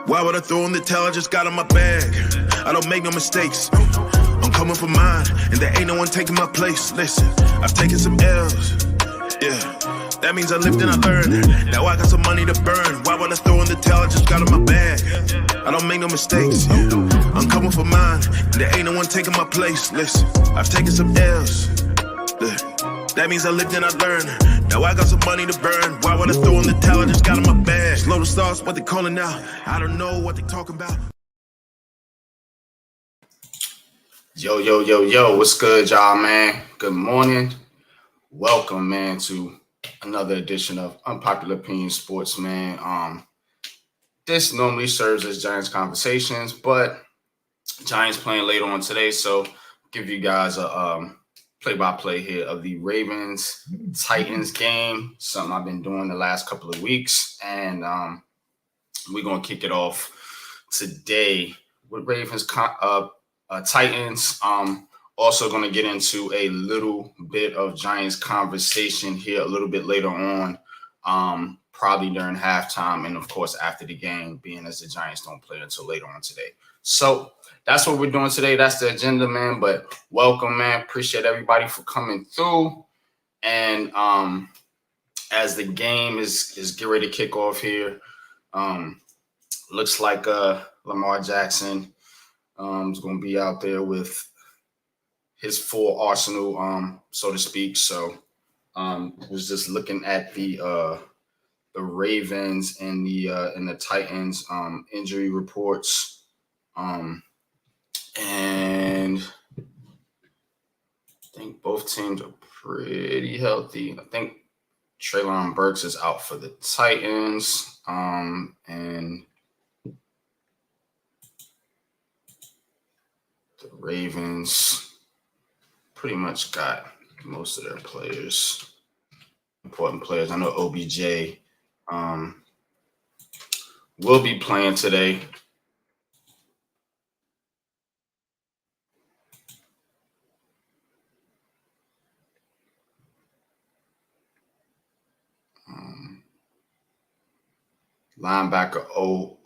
Why would I throw in the towel? I just got in my bag. I don't make no mistakes. I'm coming for mine, and there ain't no one taking my place. Listen, I've taken some L's. Yeah, that means I lived and I learned. Now I got some money to burn. Why would I throw in the towel? I just got in my bag. I don't make no mistakes. I'm coming for mine, and there ain't no one taking my place. Listen, I've taken some L's. That means I lived and I learned. Now I got some money to burn. Why would I throw in the towel? I just got in my bag. Slow the stars, what they calling now? I don't know what they talking about. Yo, what's good, y'all, man? Good morning. Welcome, man, to another edition of Unpopular Opinion Sports, man. This normally serves as Giants Conversations, but Giants playing later on today, so give you guys a play-by-play here of the Ravens-Titans game, something I've been doing the last couple of weeks, and we're going to kick it off today with Ravens-Titans. Also going to get into a little bit of Giants conversation here a little bit later on, probably during halftime, and, of course, after the game, being as the Giants don't play until later on today. So that's what we're doing today. That's the agenda, man. But welcome, man. Appreciate everybody for coming through. And as the game is getting ready to kick off here, looks like Lamar Jackson is going to be out there with his full arsenal, so to speak. So was just looking at the Ravens and the Titans injury reports. And I think both teams are pretty healthy. I think Treylon Burks is out for the Titans. And the Ravens pretty much got most of their players, important players. I know OBJ will be playing today. Linebacker Owe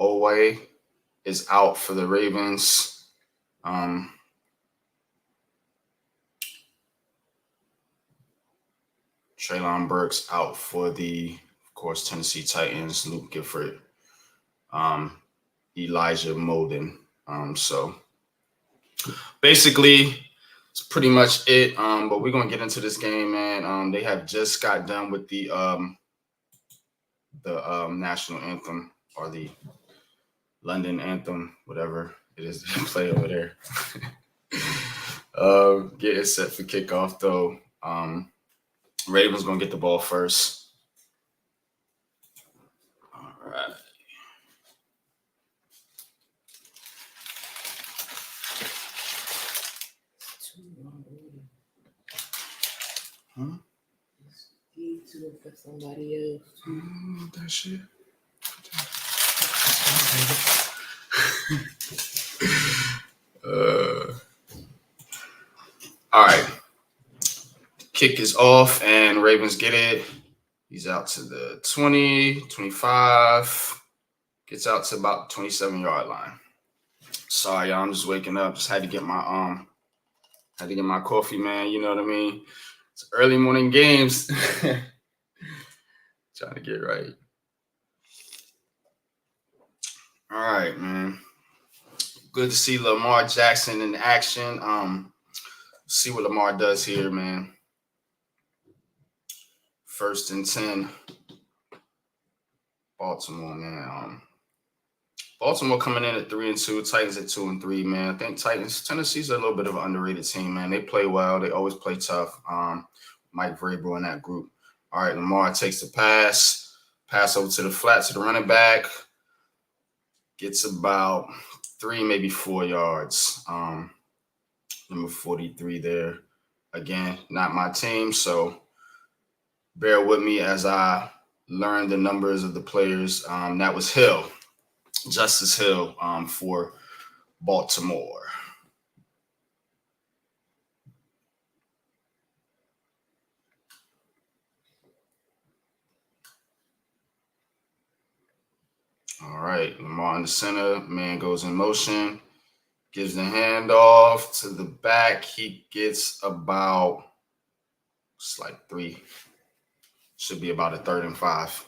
is out for the Ravens. Treylon Burks out for the, of course, Tennessee Titans. Luke Gifford, Elijah Molden. So basically, it's pretty much it. But we're gonna get into this game, man. They have just got done with the national anthem, or the London anthem, whatever it is they play over there. Getting set for kickoff, though. Ravens gonna get the ball first. All right. Huh? To for somebody else. That shit. All right. Kick is off, and Ravens get it. He's out to the 20, 25. Gets out to about the 27-yard line. Sorry, y'all. I'm just waking up. Just had to get my coffee, man. You know what I mean? It's early morning games. Trying to get right. All right, man. Good to see Lamar Jackson in action. See what Lamar does here, man. 1st and 10. Baltimore, man. Baltimore coming in at 3-2. Titans at 2-3, man. I think Tennessee's a little bit of an underrated team, man. They play well. They always play tough. Mike Vrabel in that group. All right, Lamar takes the pass. Pass over to the flat to the running back. Gets about 3, maybe 4 yards. Number 43 there. Again, not my team, so bear with me as I learn the numbers of the players. That was Hill, Justice Hill, for Baltimore. All right, Lamar in the center. Man goes in motion. Gives the handoff to the back. He gets about, it's like 3. Should be about a 3rd and 5.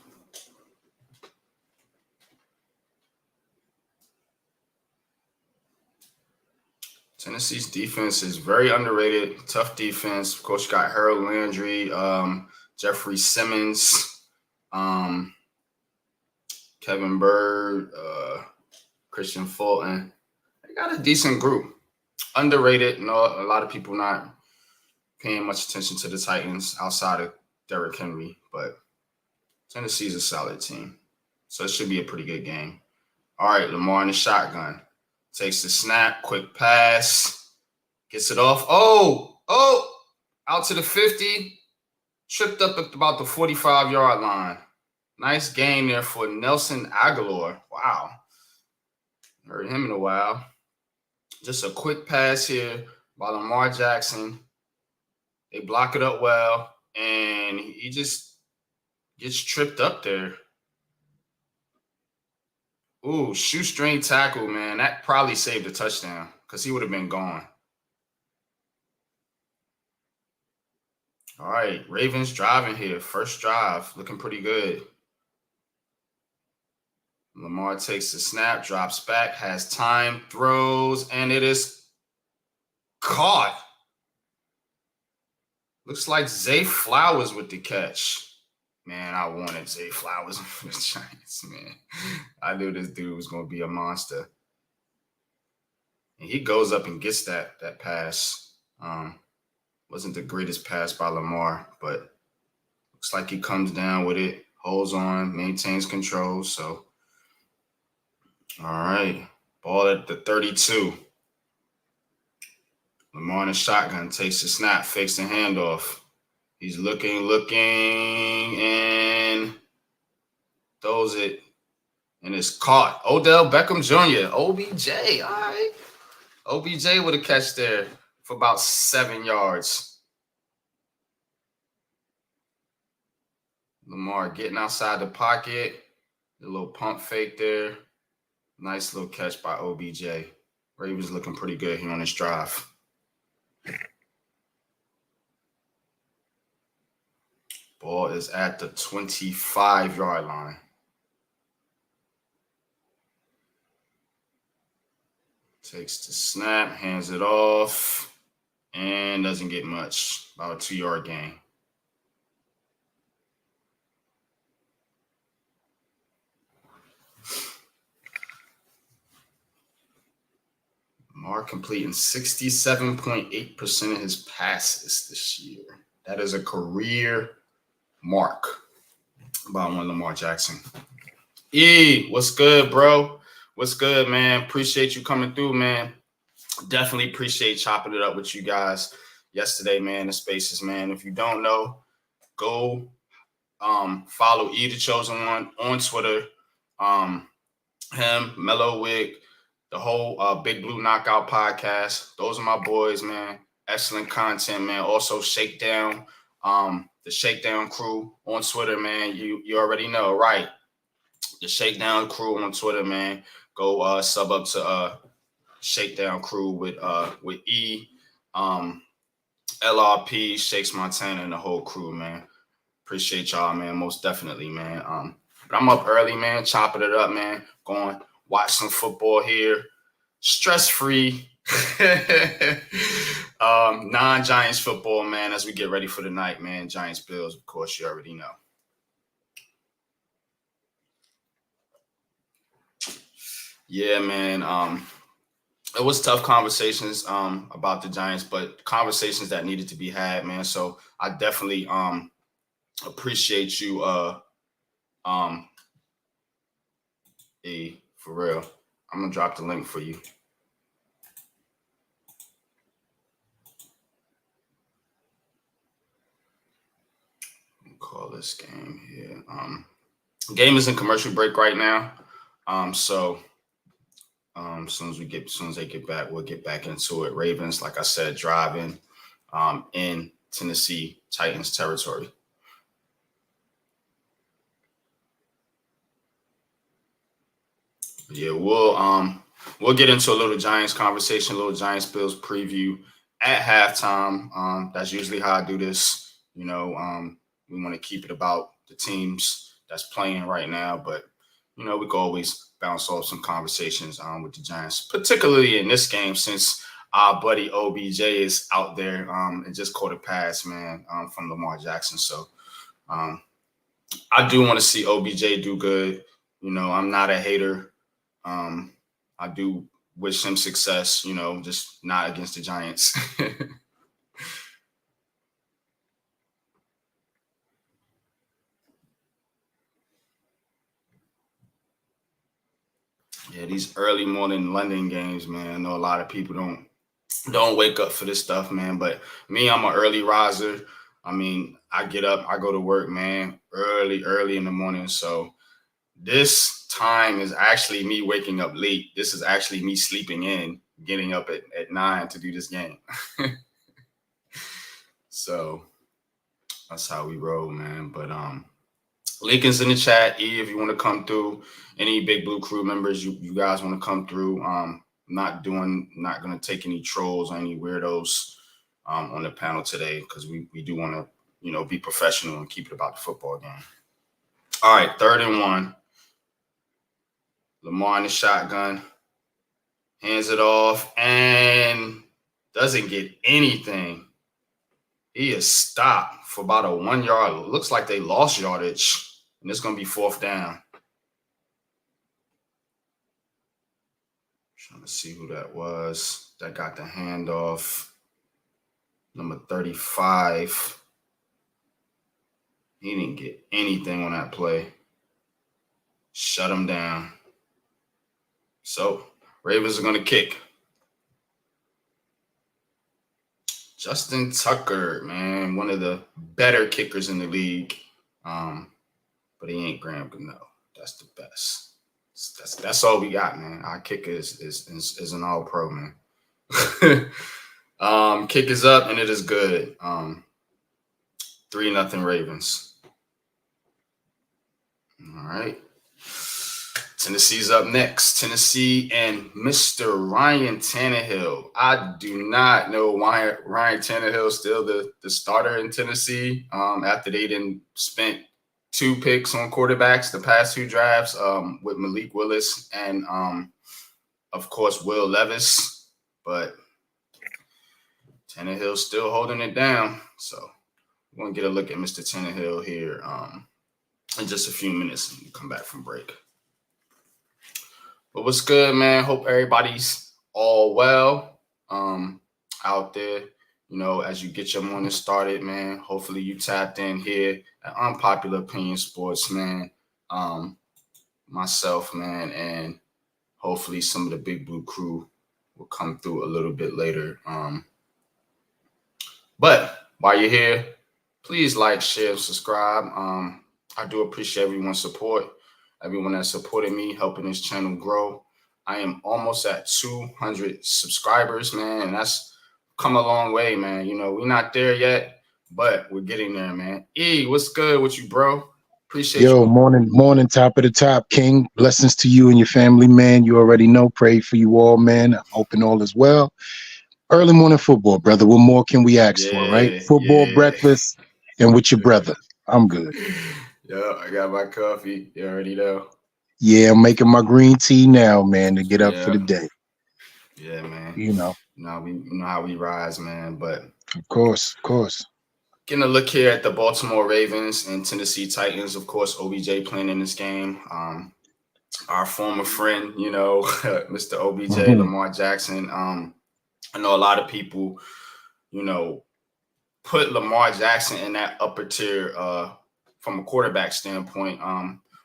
Tennessee's defense is very underrated. Tough defense. Of course, you got Harold Landry, Jeffrey Simmons, Kevin Bird, Christian Fulton. They got a decent group. Underrated. No, a lot of people not paying much attention to the Titans outside of Derrick Henry, but Tennessee's a solid team. So it should be a pretty good game. All right, Lamar in the shotgun. Takes the snap, quick pass, gets it off. Out to the 50. Tripped up at about the 45-yard line. Nice game there for Nelson Aguilar. Wow. Heard him in a while. Just a quick pass here by Lamar Jackson. They block it up well, and he just gets tripped up there. Ooh, shoestring tackle, man. That probably saved a touchdown because he would have been gone. All right, Ravens driving here. First drive, looking pretty good. Lamar takes the snap, drops back, has time, throws, and it is caught. Looks like Zay Flowers with the catch. Man, I wanted Zay Flowers for the Giants, man. I knew this dude was going to be a monster. And he goes up and gets that pass. Wasn't the greatest pass by Lamar, but looks like he comes down with it, holds on, maintains control. So, all right. Ball at the 32. Lamar in the shotgun takes the snap, fakes the handoff. He's looking, and throws it, and it's caught. Odell Beckham Jr., OBJ, all right. OBJ with a catch there for about 7 yards. Lamar getting outside the pocket, a little pump fake there. Nice little catch by OBJ. Ravens looking pretty good here on this drive. Ball is at the 25-yard line. Takes the snap, hands it off, and doesn't get much. About a 2-yard gain. Lamar completing 67.8% of his passes this year. That is a career mark by one Lamar Jackson. What's good, bro? What's good, man? Appreciate you coming through, man. Definitely appreciate chopping it up with you guys yesterday, man. The spaces, man. If you don't know, go follow E The Chosen One on Twitter. Him, Mellow Wig, the whole Big Blue Knockout podcast. Those are my boys, man. Excellent content, man. Also, Shakedown, the Shakedown crew on Twitter, man. You already know, right? The Shakedown crew on Twitter, man. Go sub up to Shakedown crew with E, LRP, Shakes Montana, and the whole crew, man. Appreciate y'all, man. Most definitely, man. But I'm up early, man. Chopping it up, man. Going watch some football here. Stress-free. Non-Giants football, man, as we get ready for the night, man. Giants Bills, of course, you already know. Yeah, man. It was tough conversations about the Giants, but conversations that needed to be had, man. So I definitely appreciate you for real. I'm gonna drop the link for you. Call this game here. Game is in commercial break right now. So as soon as they get back, we'll get back into it. Ravens, like I said, driving in Tennessee Titans territory. Yeah, we'll get into a little Giants conversation, a little Giants Bills preview at halftime. That's usually how I do this. We want to keep it about the teams that's playing right now, but we can always bounce off some conversations with the Giants, particularly in this game since our buddy OBJ is out there and just caught a pass, man, from Lamar Jackson. So I do want to see OBJ do good. I'm not a hater. I do wish him success, just not against the Giants. Yeah, these early morning London games, man. I know a lot of people don't wake up for this stuff, man. But me, I'm an early riser. I mean, I get up, I go to work, man, early in the morning. So this time is actually me waking up late. This is actually me sleeping in, getting up at 9 to do this game. So that's how we roll, man. But link is in the chat. If you want to come through, any Big Blue Crew members, you guys want to come through. Not gonna take any trolls or any weirdos on the panel today because we do want to be professional and keep it about the football game. All right, 3rd and 1. Lamar in the shotgun, hands it off and doesn't get anything. He is stopped for about a 1 yard. Looks like they lost yardage, and it's going to be 4th down. Trying to see who that was that got the handoff. Number 35. He didn't get anything on that play. Shut him down. So, Ravens are going to kick. Justin Tucker, man, one of the better kickers in the league. But he ain't Graham Gano. That's the best. That's all we got, man. Our kicker is an all-pro, man. Kick is up, and it is good. 3-0 Ravens. All right. Tennessee's up next. Tennessee and Mr. Ryan Tannehill. I do not know why Ryan Tannehill is still the starter in Tennessee after they didn't spent 2 picks on quarterbacks the past 2 drafts with Malik Willis and, of course, Will Levis. But Tannehill's still holding it down. So we're going to get a look at Mr. Tannehill here in just a few minutes and come back from break. But what's good, man? Hope everybody's all well out there. As you get your morning started, man, hopefully you tapped in here at Unpopular Opinion Sports, man. Myself, man, and hopefully some of the Big Blue Crew will come through a little bit later. But while you're here, please like, share, and subscribe. I do appreciate everyone's support. Everyone that supported me, helping this channel grow. I am almost at 200 subscribers, man, and that's come a long way, man. We're not there yet, but we're getting there, man. What's good with you, bro? Appreciate you. Yo, morning, top of the top, King. Blessings to you and your family, man. You already know. Pray for you all, man. I'm hoping all is well. Early morning football, brother. What more can we ask for, right? Football, breakfast, and with your brother. I'm good. Yeah, I got my coffee. You already know. Yeah, I'm making my green tea now, man, to get up for the day. Yeah, man. We know how we rise, man. But of course. Getting a look here at the Baltimore Ravens and Tennessee Titans. Of course, OBJ playing in this game. Our former friend, Mr. OBJ, Lamar Jackson. I know a lot of people, put Lamar Jackson in that upper tier from a quarterback standpoint.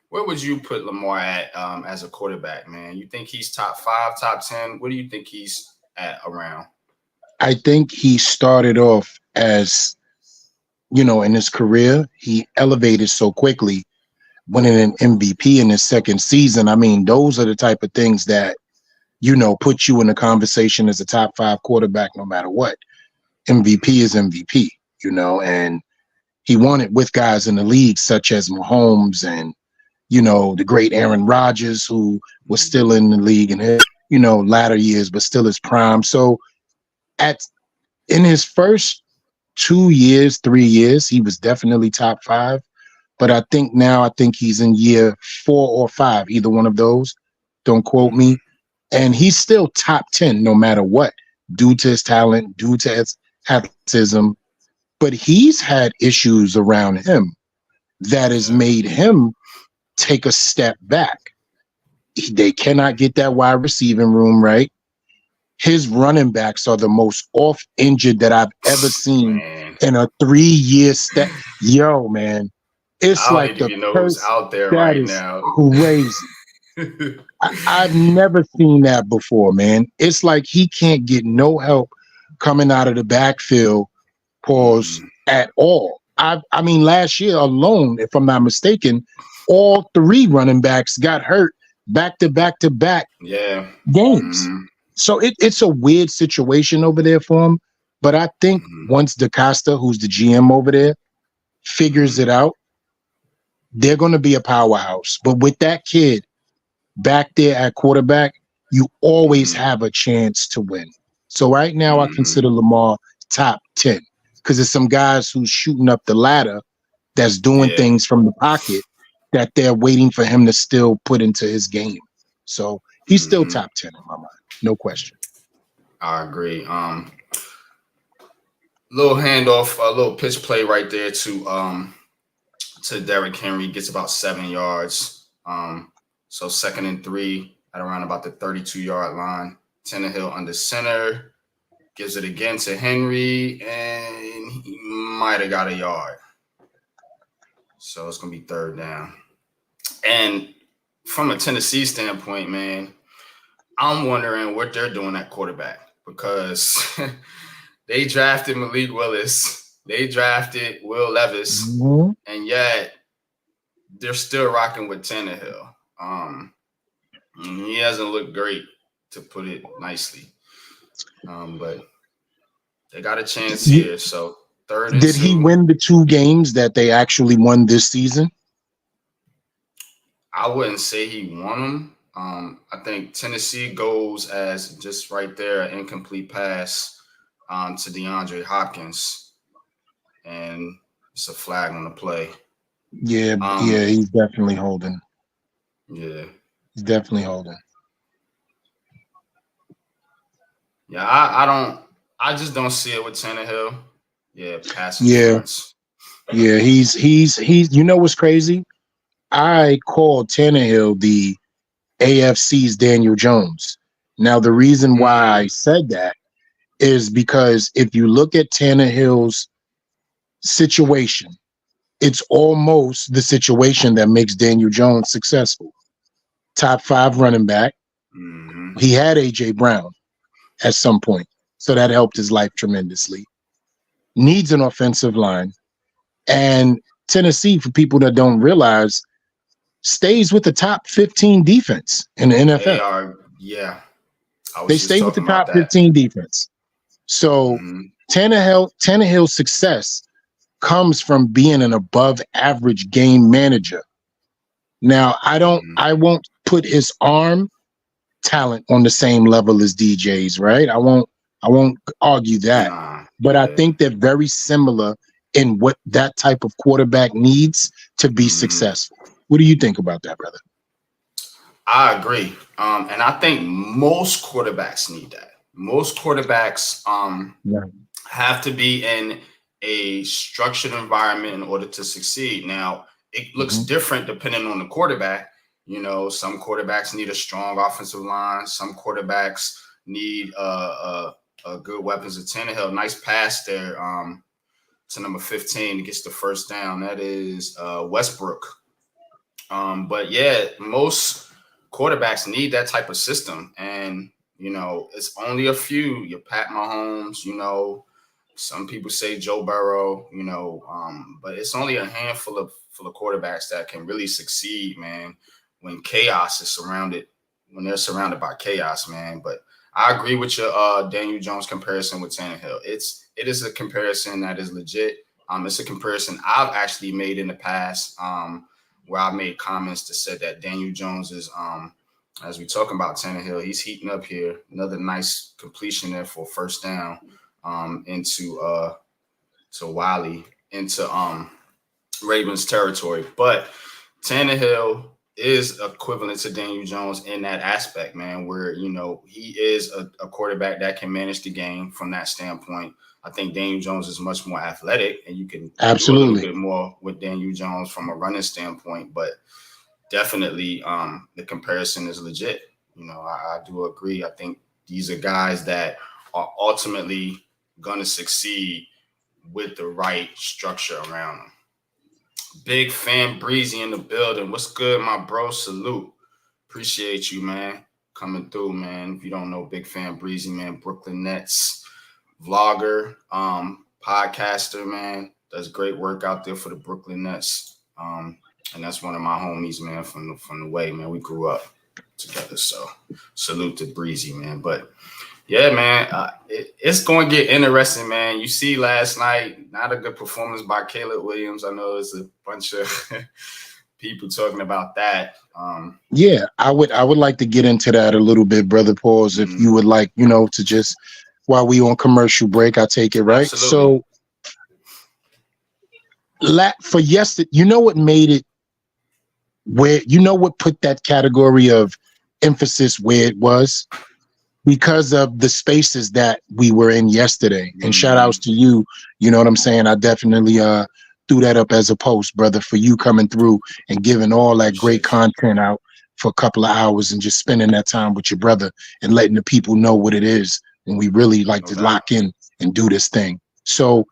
Where would you put Lamar at as a quarterback, man? You think he's top 5, top 10? What do you think he's at around? I think he started off as, in his career, he elevated so quickly, winning an MVP in his second season. I mean, those are the type of things that, put you in the conversation as a top 5 quarterback no matter what. MVP is MVP, and he won it with guys in the league such as Mahomes and the great Aaron Rodgers, who was still in the league in his, latter years, but still his prime. So in his first 2 years, 3 years, he was definitely top 5. But I think he's in year 4 or 5, either one of those. Don't quote me. And he's still top 10 no matter what, due to his talent, due to his athleticism. But he's had issues around him that has made him take a step back. They cannot get that wide receiving room right. His running backs are the most off injured that I've ever seen in a 3-year step. Yo, man, it's like the who's out there that right is now. crazy. I've never seen that before, man. It's like he can't get no help coming out of the backfield, at all. I mean, last year alone, if I'm not mistaken, all 3 running backs got hurt back to back games. So it's a weird situation over there for him. But I think once DaCosta, who's the GM over there, figures it out, they're going to be a powerhouse. But with that kid back there at quarterback, you always have a chance to win. So right now, I consider Lamar top 10 because there's some guys who's shooting up the ladder that's doing things from the pocket that they're waiting for him to still put into his game. So he's still top 10 in my mind. No question. I agree. Little handoff, a little pitch play right there to Derrick Henry, gets about 7 yards. So 2nd and 3 at around about the 32-yard line. Tannehill under center, gives it again to Henry, and he might have got a yard. So it's going to be 3rd down. And from a Tennessee standpoint, man, I'm wondering what they're doing at quarterback because they drafted Malik Willis. They drafted Will Levis. And yet they're still rocking with Tannehill. He hasn't looked great, to put it nicely. But they got a chance here. So 3rd and 2. Did he win the 2 games that they actually won this season? I wouldn't say he won them. I think Tennessee goes as just right there, an incomplete pass to DeAndre Hopkins. And it's a flag on the play. Yeah, he's definitely holding. Yeah. He's definitely holding. Yeah, I just don't see it with Tannehill. Yeah, pass interference. Yeah, he's you know what's crazy? I called Tannehill the AFC's Daniel Jones. Now, the reason why I said that is because if you look at Tannehill's situation, it's almost the situation that makes Daniel Jones successful. Top 5 running back. He had A.J. Brown at some point, so that helped his life tremendously. Needs an offensive line. And Tennessee, for people that don't realize, stays with the top 15 defense in the NFL. They stay with the top 15 defense. So Tannehill's success comes from being an above average game manager. Now, I won't put his arm talent on the same level as DJ's, right? I won't argue that. But I think they're very similar in what that type of quarterback needs to be successful. What do you think about that, brother? I agree. And I think most quarterbacks need that. Most quarterbacks have to be in a structured environment in order to succeed. Now, it looks different depending on the quarterback. You know, some quarterbacks need a strong offensive line. Some quarterbacks need a good weapons. Of Tannehill, nice pass there to number 15. He gets the 1st down. That is Westbrook. But yeah, most quarterbacks need that type of system. And, you know, it's only a few. Your Pat Mahomes, you know, some people say Joe Burrow, you know, but it's only a handful of quarterbacks that can really succeed, man, when they're surrounded by chaos, man. But I agree with your Daniel Jones comparison with Tannehill. It is a comparison that is legit. It's a comparison I've actually made in the past. where I made comments that said that Daniel Jones is, as we talking about Tannehill, he's heating up here. Another nice completion there for first down into to Wiley into Ravens territory. But Tannehill is equivalent to Daniel Jones in that aspect, man, where, you know, he is a quarterback that can manage the game from that standpoint. I think Daniel Jones is much more athletic, and you can do a little bit more with Daniel Jones from a running standpoint, but definitely the comparison is legit. You know, I do agree. I think these are guys that are ultimately going to succeed with the right structure around them. Big fan Breezy in the building. What's good, my bro? Salute. Appreciate you, man. Coming through, man. If you don't know, big fan Breezy, man. Brooklyn Nets vlogger, podcaster, man. Does great work out there for the Brooklyn Nets. And that's one of my homies, man, from the way, man. We grew up together. So salute to Breezy, man. But yeah, man, it's going to get interesting, man. You see last night, not a good performance by Caleb Williams. I know there's a bunch of people talking about that. Yeah, I would like to get into that a little bit, Brother Pauls, if you would like, you know, to just, while we on commercial break, I take it, right? Absolutely. So for yesterday, you know what made it where, you know what put that category of emphasis where it was? Because of the spaces that we were in yesterday. And shout outs to you, you know what I'm saying? I definitely threw that up as a post, brother, for you coming through and giving all that great content out for a couple of hours and just spending that time with your brother and letting the people know what it is when we really like to lock in and do this thing. So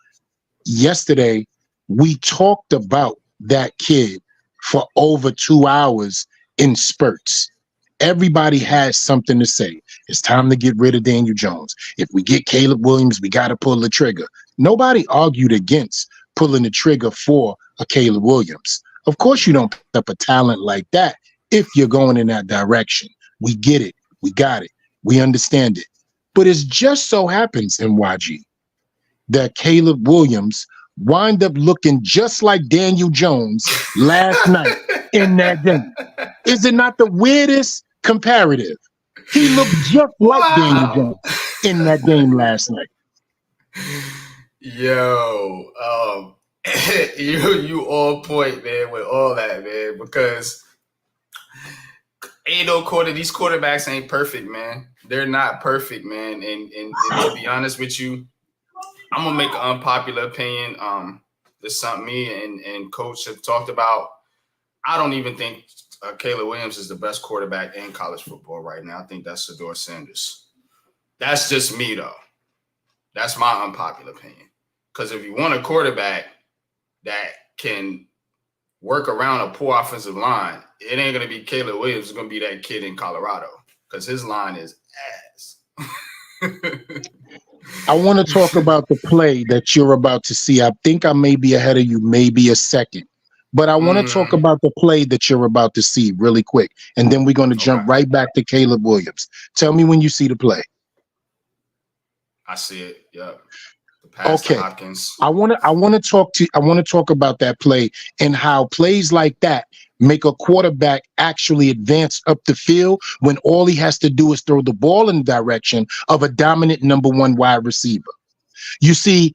yesterday, we talked about that kid for over 2 hours in spurts. Everybody has something to say. It's time to get rid of Daniel Jones. If we get Caleb Williams, we got to pull the trigger. Nobody argued against pulling the trigger for a Caleb Williams. Of course, you don't pick up a talent like that if you're going in that direction. We get it. We got it. We understand it. But it just so happens, NYG, that Caleb Williams wind up looking just like Daniel Jones last night in that game. Is it not the weirdest comparative? He looked just like Daniel Jones in that game last night. Yo, you on point, man, with all that, man, because ain't no these quarterbacks ain't perfect, man. They're not perfect, man. And to be honest with you, I'm gonna make an unpopular opinion. There's something me and Coach have talked about. I don't even think Caleb Williams is the best quarterback in college football right now. I think that's Shedeur Sanders. That's just me, though. That's my unpopular opinion. Because if you want a quarterback that can work around a poor offensive line, it ain't going to be Caleb Williams. It's going to be that kid in Colorado because his line is ass. I want to talk about the play that you're about to see. I think I may be ahead of you, maybe a second. But I want to talk about the play that you're about to see really quick. And then we're going to jump right back to Caleb Williams. Tell me when you see the play. I see it. Yep. The pass to Hopkins. I want to talk about that play and how plays like that make a quarterback actually advance up the field when all he has to do is throw the ball in the direction of a dominant number one wide receiver. You see,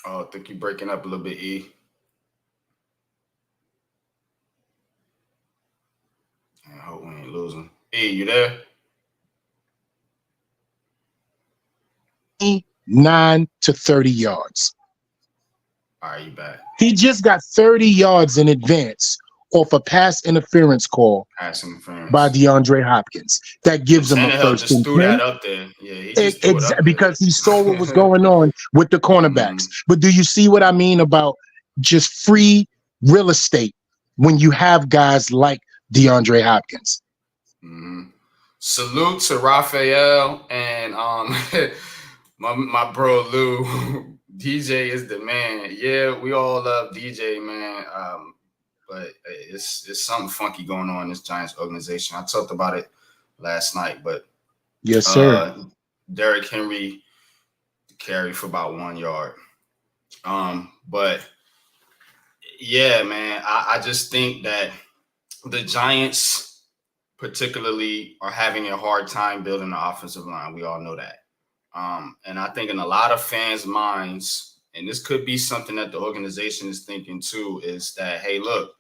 Oh, I think you're breaking up a little bit, E. I hope we ain't losing. E, you there? 9 to 30 yards. All right, you back. He just got 30 yards in advance off a pass interference call by DeAndre Hopkins. That gives him a first and 10. Threw that up there. Yeah, he just threw it up there. Because he saw what was going on with the cornerbacks. But do you see what I mean about just free real estate when you have guys like DeAndre Hopkins? Salute to Raphael and my bro Lou. DJ is the man. Yeah, we all love DJ, man. But it's something funky going on in this Giants organization. I talked about it last night, but yes, sir. Derrick Henry carried for about 1 yard. But yeah, man, I just think that the Giants particularly are having a hard time building the offensive line. We all know that. And I think in a lot of fans' minds, and this could be something that the organization is thinking too, is that, hey, look,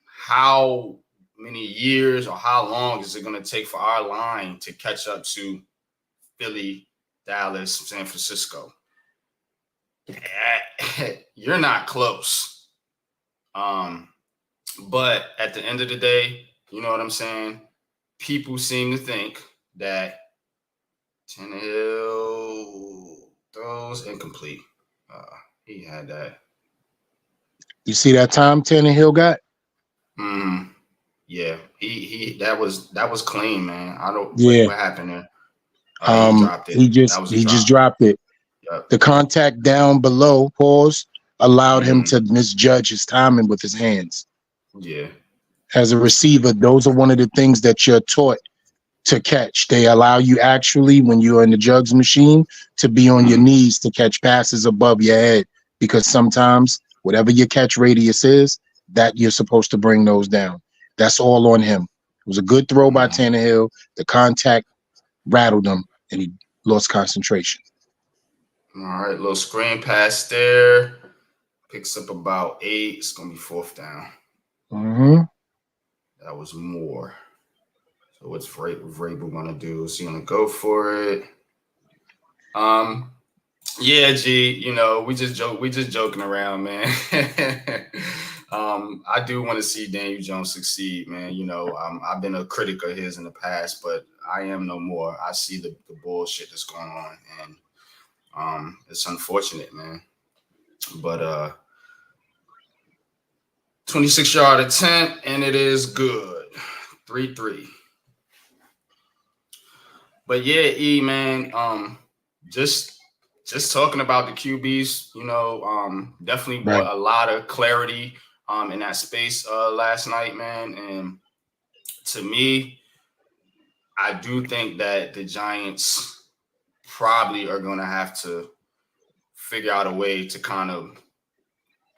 how many years or how long is it going to take for our line to catch up to Philly, Dallas, San Francisco? You're not close. But at the end of the day, you know what I'm saying? People seem to think that Tannehill throws incomplete. He had that. You see that time Tannehill got? Yeah, he that was clean, man. I don't Yeah. what happened there. He dropped it. He That was a just drop. dropped it. Yep. The contact down below, pause, allowed him to misjudge his timing with his hands. Yeah. As a receiver, those are one of the things that you're taught to catch. They allow you actually, when you're in the jugs machine, to be on your knees to catch passes above your head, because sometimes whatever your catch radius is, that you're supposed to bring those down. That's all on him. It was a good throw by Tannehill. The contact rattled him, and he lost concentration. All right, little screen pass there. Picks up about 8. It's going to be 4th down. That was more. So what's Vrabel going to do? Is he going to go for it? Yeah, G, you know, we just joking around, man. I do want to see Daniel Jones succeed, man. You know, I've been a critic of his in the past, but I am no more. I see the bullshit that's going on, and it's unfortunate, man. But 26-yard attempt, and it is good. 3-3. But yeah, E, man, just talking about the QBs, you know, definitely brought a lot of clarity in that space last night, man. And to me, I do think that the Giants probably are going to have to figure out a way to kind of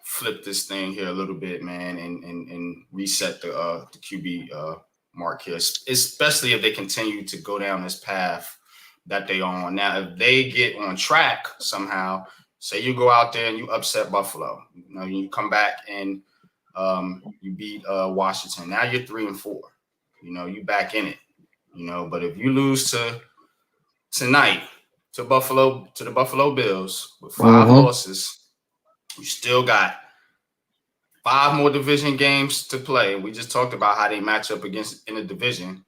flip this thing here a little bit, man, and reset the QB mark here, especially if they continue to go down this path that they on. Now, if they get on track somehow, say you go out there and you upset Buffalo, you know, you come back and you beat Washington. Now you're 3-4. You know, you back in it. You know, but if you lose tonight to the Buffalo Bills with 5 losses, you still got 5 more division games to play. We just talked about how they match up against in the division.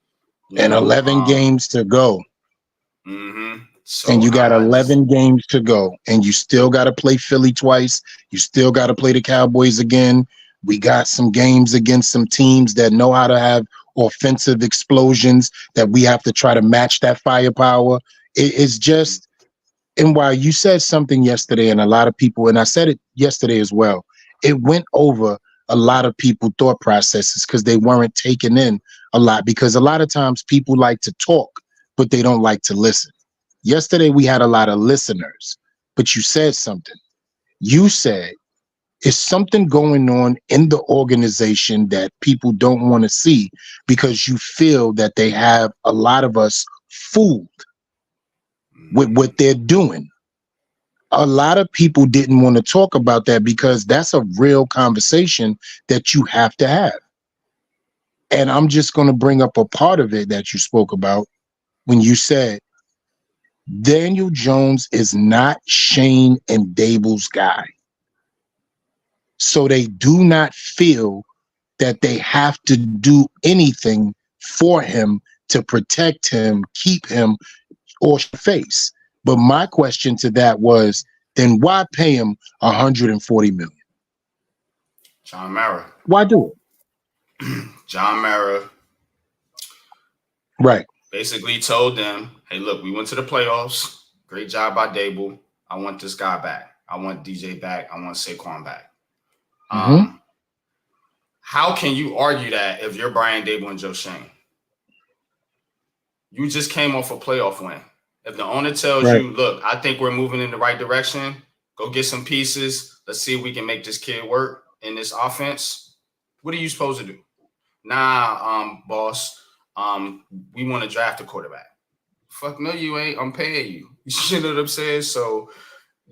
And 11 games to go. So and you got 11 games to go. And you still got to play Philly twice. You still got to play the Cowboys again. We got some games against some teams that know how to have offensive explosions that we have to try to match that firepower. It's just, and while you said something yesterday, and a lot of people, and I said it yesterday as well, it went over a lot of people thought processes because they weren't taking in a lot, because a lot of times people like to talk, but they don't like to listen. Yesterday, we had a lot of listeners, but you said something. You said, is something going on in the organization that people don't want to see because you feel that they have a lot of us fooled with what they're doing. A lot of people didn't want to talk about that because that's a real conversation that you have to have. And I'm just going to bring up a part of it that you spoke about when you said Daniel Jones is not Shane and Dable's guy. So they do not feel that they have to do anything for him to protect him, keep him, or face. But my question to that was, then why pay him $140 million? John Mara. Why do it? John Mara. Right. Basically told them, hey, look, we went to the playoffs. Great job by Dable. I want this guy back. I want DJ back. I want Saquon back. How can you argue that if you're Brian Dable and Joe Shane? You just came off a playoff win. If the owner tells you, look, I think we're moving in the right direction, go get some pieces. Let's see if we can make this kid work in this offense. What are you supposed to do? Nah, boss. We want to draft a quarterback. Fuck no, you ain't. I'm paying you. You know what I'm saying? So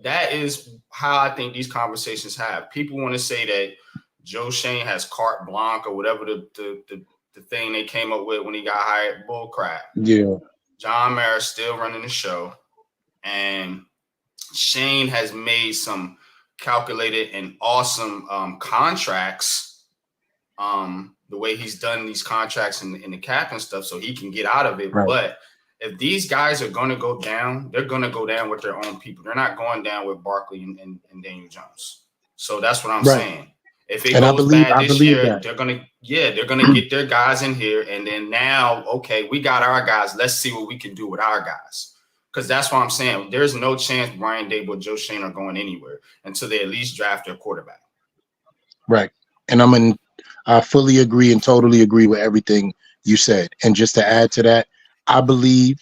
that is how I think these conversations have. People want to say that Joe Shane has carte blanche or whatever the thing they came up with when he got hired. Bull crap. Yeah. John Mara still running the show, and Shane has made some calculated and awesome contracts. The way he's done these contracts in the cap and stuff, so he can get out of it. Right. But if these guys are going to go down, they're going to go down with their own people. They're not going down with Barkley and Daniel Jones. So that's what I'm saying. If it goes bad this year, they're gonna get their guys in here, and then now, okay, we got our guys. Let's see what we can do with our guys. Because that's what I'm saying. There's no chance Brian Dable or Joe Shane are going anywhere until they at least draft their quarterback. Right. And I fully agree and totally agree with everything you said. And just to add to that, I believe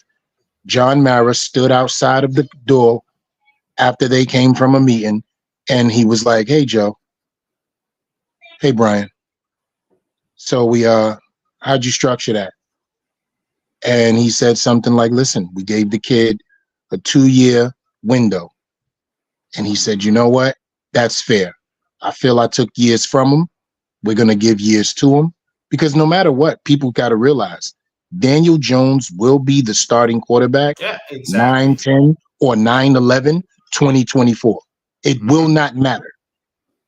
John Mara stood outside of the door after they came from a meeting, and he was like, "Hey, Joe. Hey, Brian. So how'd you structure that?" And he said something like, "Listen, we gave the kid a 2-year window." And he said, "You know what? That's fair. I feel I took years from him. We're going to give years to him, because no matter what, people got to realize Daniel Jones will be the starting quarterback 9-10 or 9-11, 2024. It will not matter.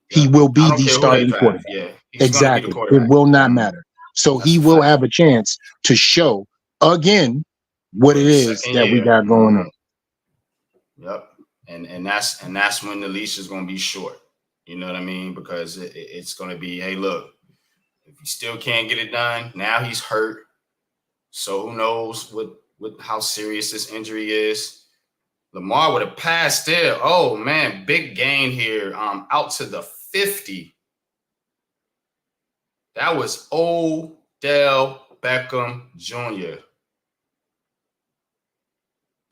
He will be the starting quarterback. Yeah, exactly. It will not matter. So he will have a chance to show again what it is that we got going on. Yep. And that's when the leash is going to be short. You know what I mean? Because it's going to be, hey, look, if you still can't get it done, now he's hurt. So who knows what how serious this injury is. Lamar with a pass there. Oh, man, big gain here. Out to the 50. That was Odell Beckham Jr.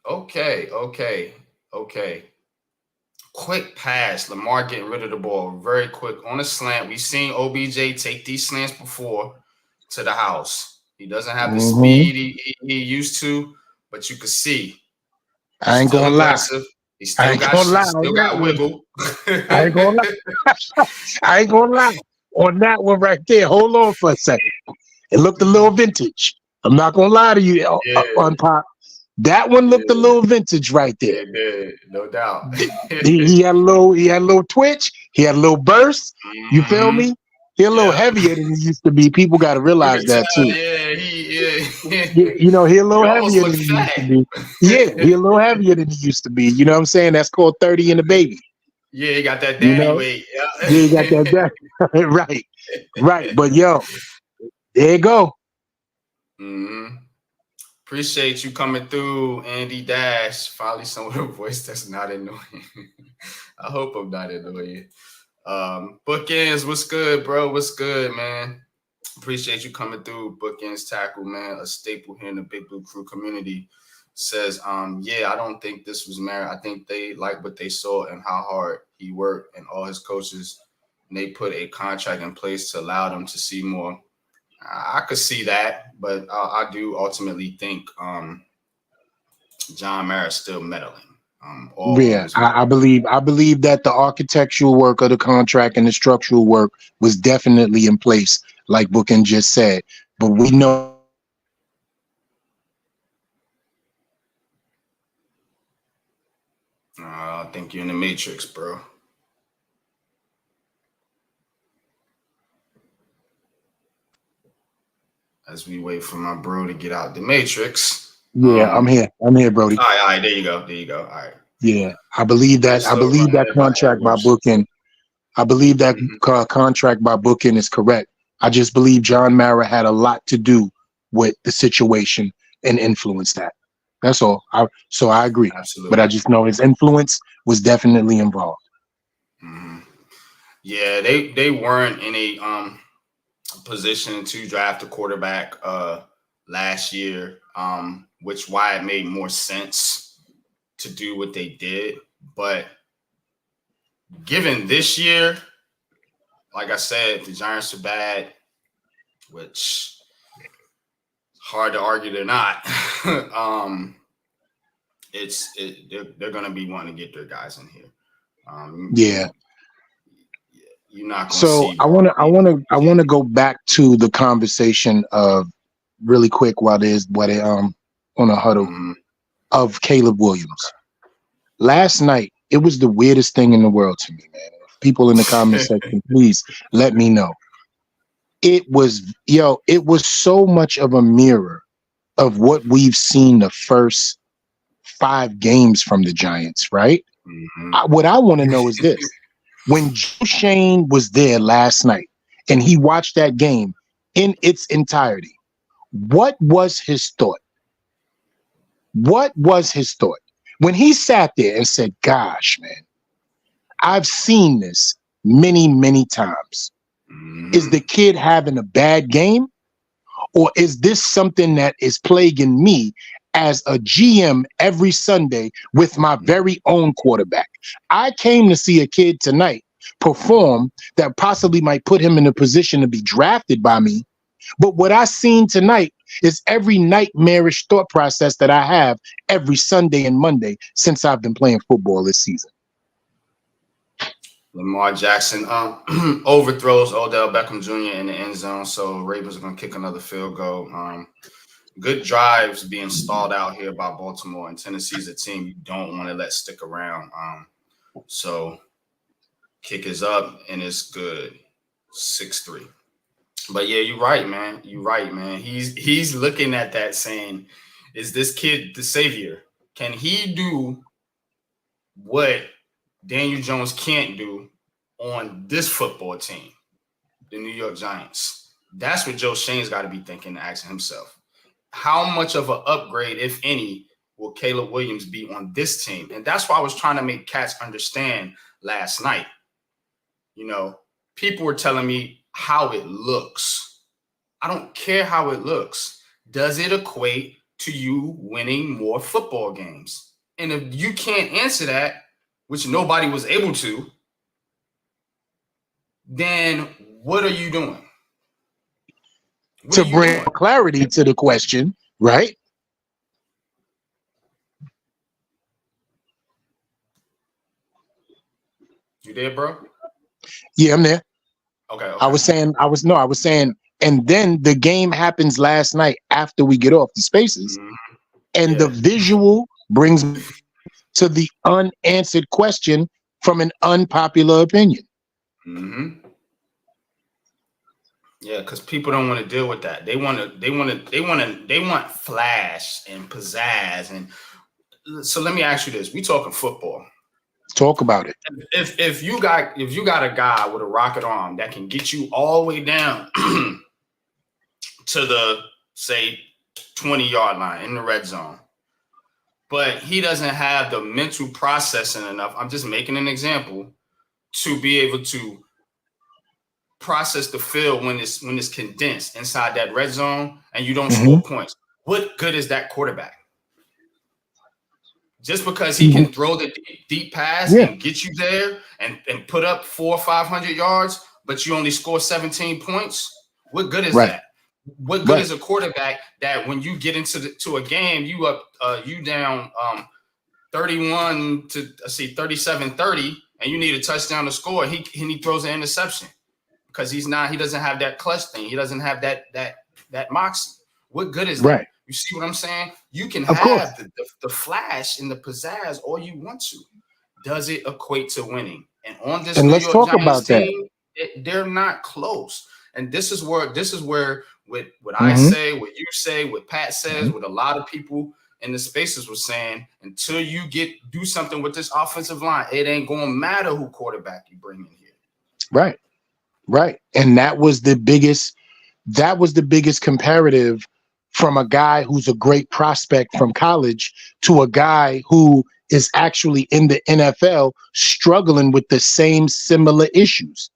Okay. Quick pass. Lamar getting rid of the ball very quick on a slant. We've seen OBJ take these slants before to the house. He doesn't have the speed he used to, but you can see. I ain't gonna lie. He still got wiggle. I ain't gonna lie. I ain't gonna lie. On that one right there, hold on for a second. It looked a little vintage. I'm not gonna lie to you, on Pop. That one looked a little vintage right there. It did, no doubt. he had a little twitch. He had a little burst. You feel me? He a little heavier than he used to be. People got to realize that too. You know, he a little heavier than he used to be. Yeah, he a little heavier than he used to be. You know what I'm saying? That's called 30 in the baby. Yeah, he got that daddy weight. Yeah, he got that daddy. Right. But yo, there you go. Appreciate you coming through, Andy Dash. Finally, someone with a voice that's not annoying. I hope I'm not annoying. Bookends, what's good, bro? What's good, man? Appreciate you coming through. Bookends Tackle, man, a staple here in the Big Blue Crew community. Says, yeah, I don't think this was merit. I think they like what they saw and how hard he worked and all his coaches. And they put a contract in place to allow them to see more. I could see that, but I do ultimately think John Mara is still meddling. I believe that the architectural work of the contract and the structural work was definitely in place, like Bookend just said. But we know. I think you're in the Matrix, bro. As we wait for my bro to get out the Matrix. Yeah, I'm here, Brody. All right, there you go. All right. Yeah, I believe that contract by Bookend. I believe that contract by Bookend is correct. I just believe John Mara had a lot to do with the situation and influence that. That's all. So I agree. Absolutely. But I just know his influence was definitely involved. Yeah, they weren't in a position to draft a quarterback last year, which why it made more sense to do what they did. But given this year, like I said, the Giants are bad, which hard to argue they're not. They're going to be wanting to get their guys in here. Yeah. You're not going to So see. I want to go back to the conversation of really quick while they're on a huddle of Caleb Williams. Last night, it was the weirdest thing in the world to me, man. People in the comment section, please let me know. It was so much of a mirror of what we've seen the first 5 games from the Giants, right? What I want to know is this. When Joe Shane was there last night and he watched that game in its entirety, what was his thought? What was his thought? When he sat there and said, gosh, man, I've seen this many, many times. Is the kid having a bad game? Or is this something that is plaguing me as a GM every Sunday with my very own quarterback? I came to see a kid tonight perform that possibly might put him in a position to be drafted by me. But what I seen tonight is every nightmarish thought process that I have every Sunday and Monday since I've been playing football this season. Lamar Jackson overthrows Odell Beckham Jr. in the end zone, so Ravens are going to kick another field goal. Good drives being stalled out here by Baltimore, and Tennessee's a team you don't want to let stick around. So kick is up, and it's good, 6-3. But yeah, you're right, man. You're right, man. He's looking at that saying, is this kid the savior? Can he do what Daniel Jones can't do on this football team, the New York Giants? That's what Joe Shane's got to be thinking and asking himself. How much of an upgrade, if any, will Caleb Williams be on this team? And that's why I was trying to make cats understand last night. You know, people were telling me how it looks. I don't care how it looks. Does it equate to you winning more football games? And if you can't answer that, which nobody was able to, then what are you doing? To bring clarity to the question, right? You there, bro? Yeah, I'm there. Okay. I was saying, and then the game happens last night after we get off the spaces, and the visual brings me to the unanswered question from an unpopular opinion. Yeah, because people don't want to deal with that. They want flash and pizzazz. And so let me ask you this: we talking football? Talk about it. If you got a guy with a rocket arm that can get you all the way down to the, say, 20-yard line in the red zone, but he doesn't have the mental processing enough, I'm just making an example, to be able to process the field when it's condensed inside that red zone and you don't score points. What good is that quarterback? Just because he can throw the deep pass and get you there and put up 400 or 500 yards, but you only score 17 points, what good is that? What good is a quarterback that when you get into a game, you down 31 to 37-30, and you need a touchdown to score, he throws an interception because he doesn't have that clutch thing. He doesn't have that moxie. What good is that? You see what I'm saying? You can have the flash and the pizzazz all you want to. Does it equate to winning? And on this New York Giants team, they're not close. And this is where what I say, what you say, what Pat says, what a lot of people in the spaces were saying, until you do something with this offensive line, it ain't going to matter who quarterback you bring in here. Right. And that was the biggest comparative from a guy who's a great prospect from college to a guy who is actually in the NFL struggling with the same similar issues.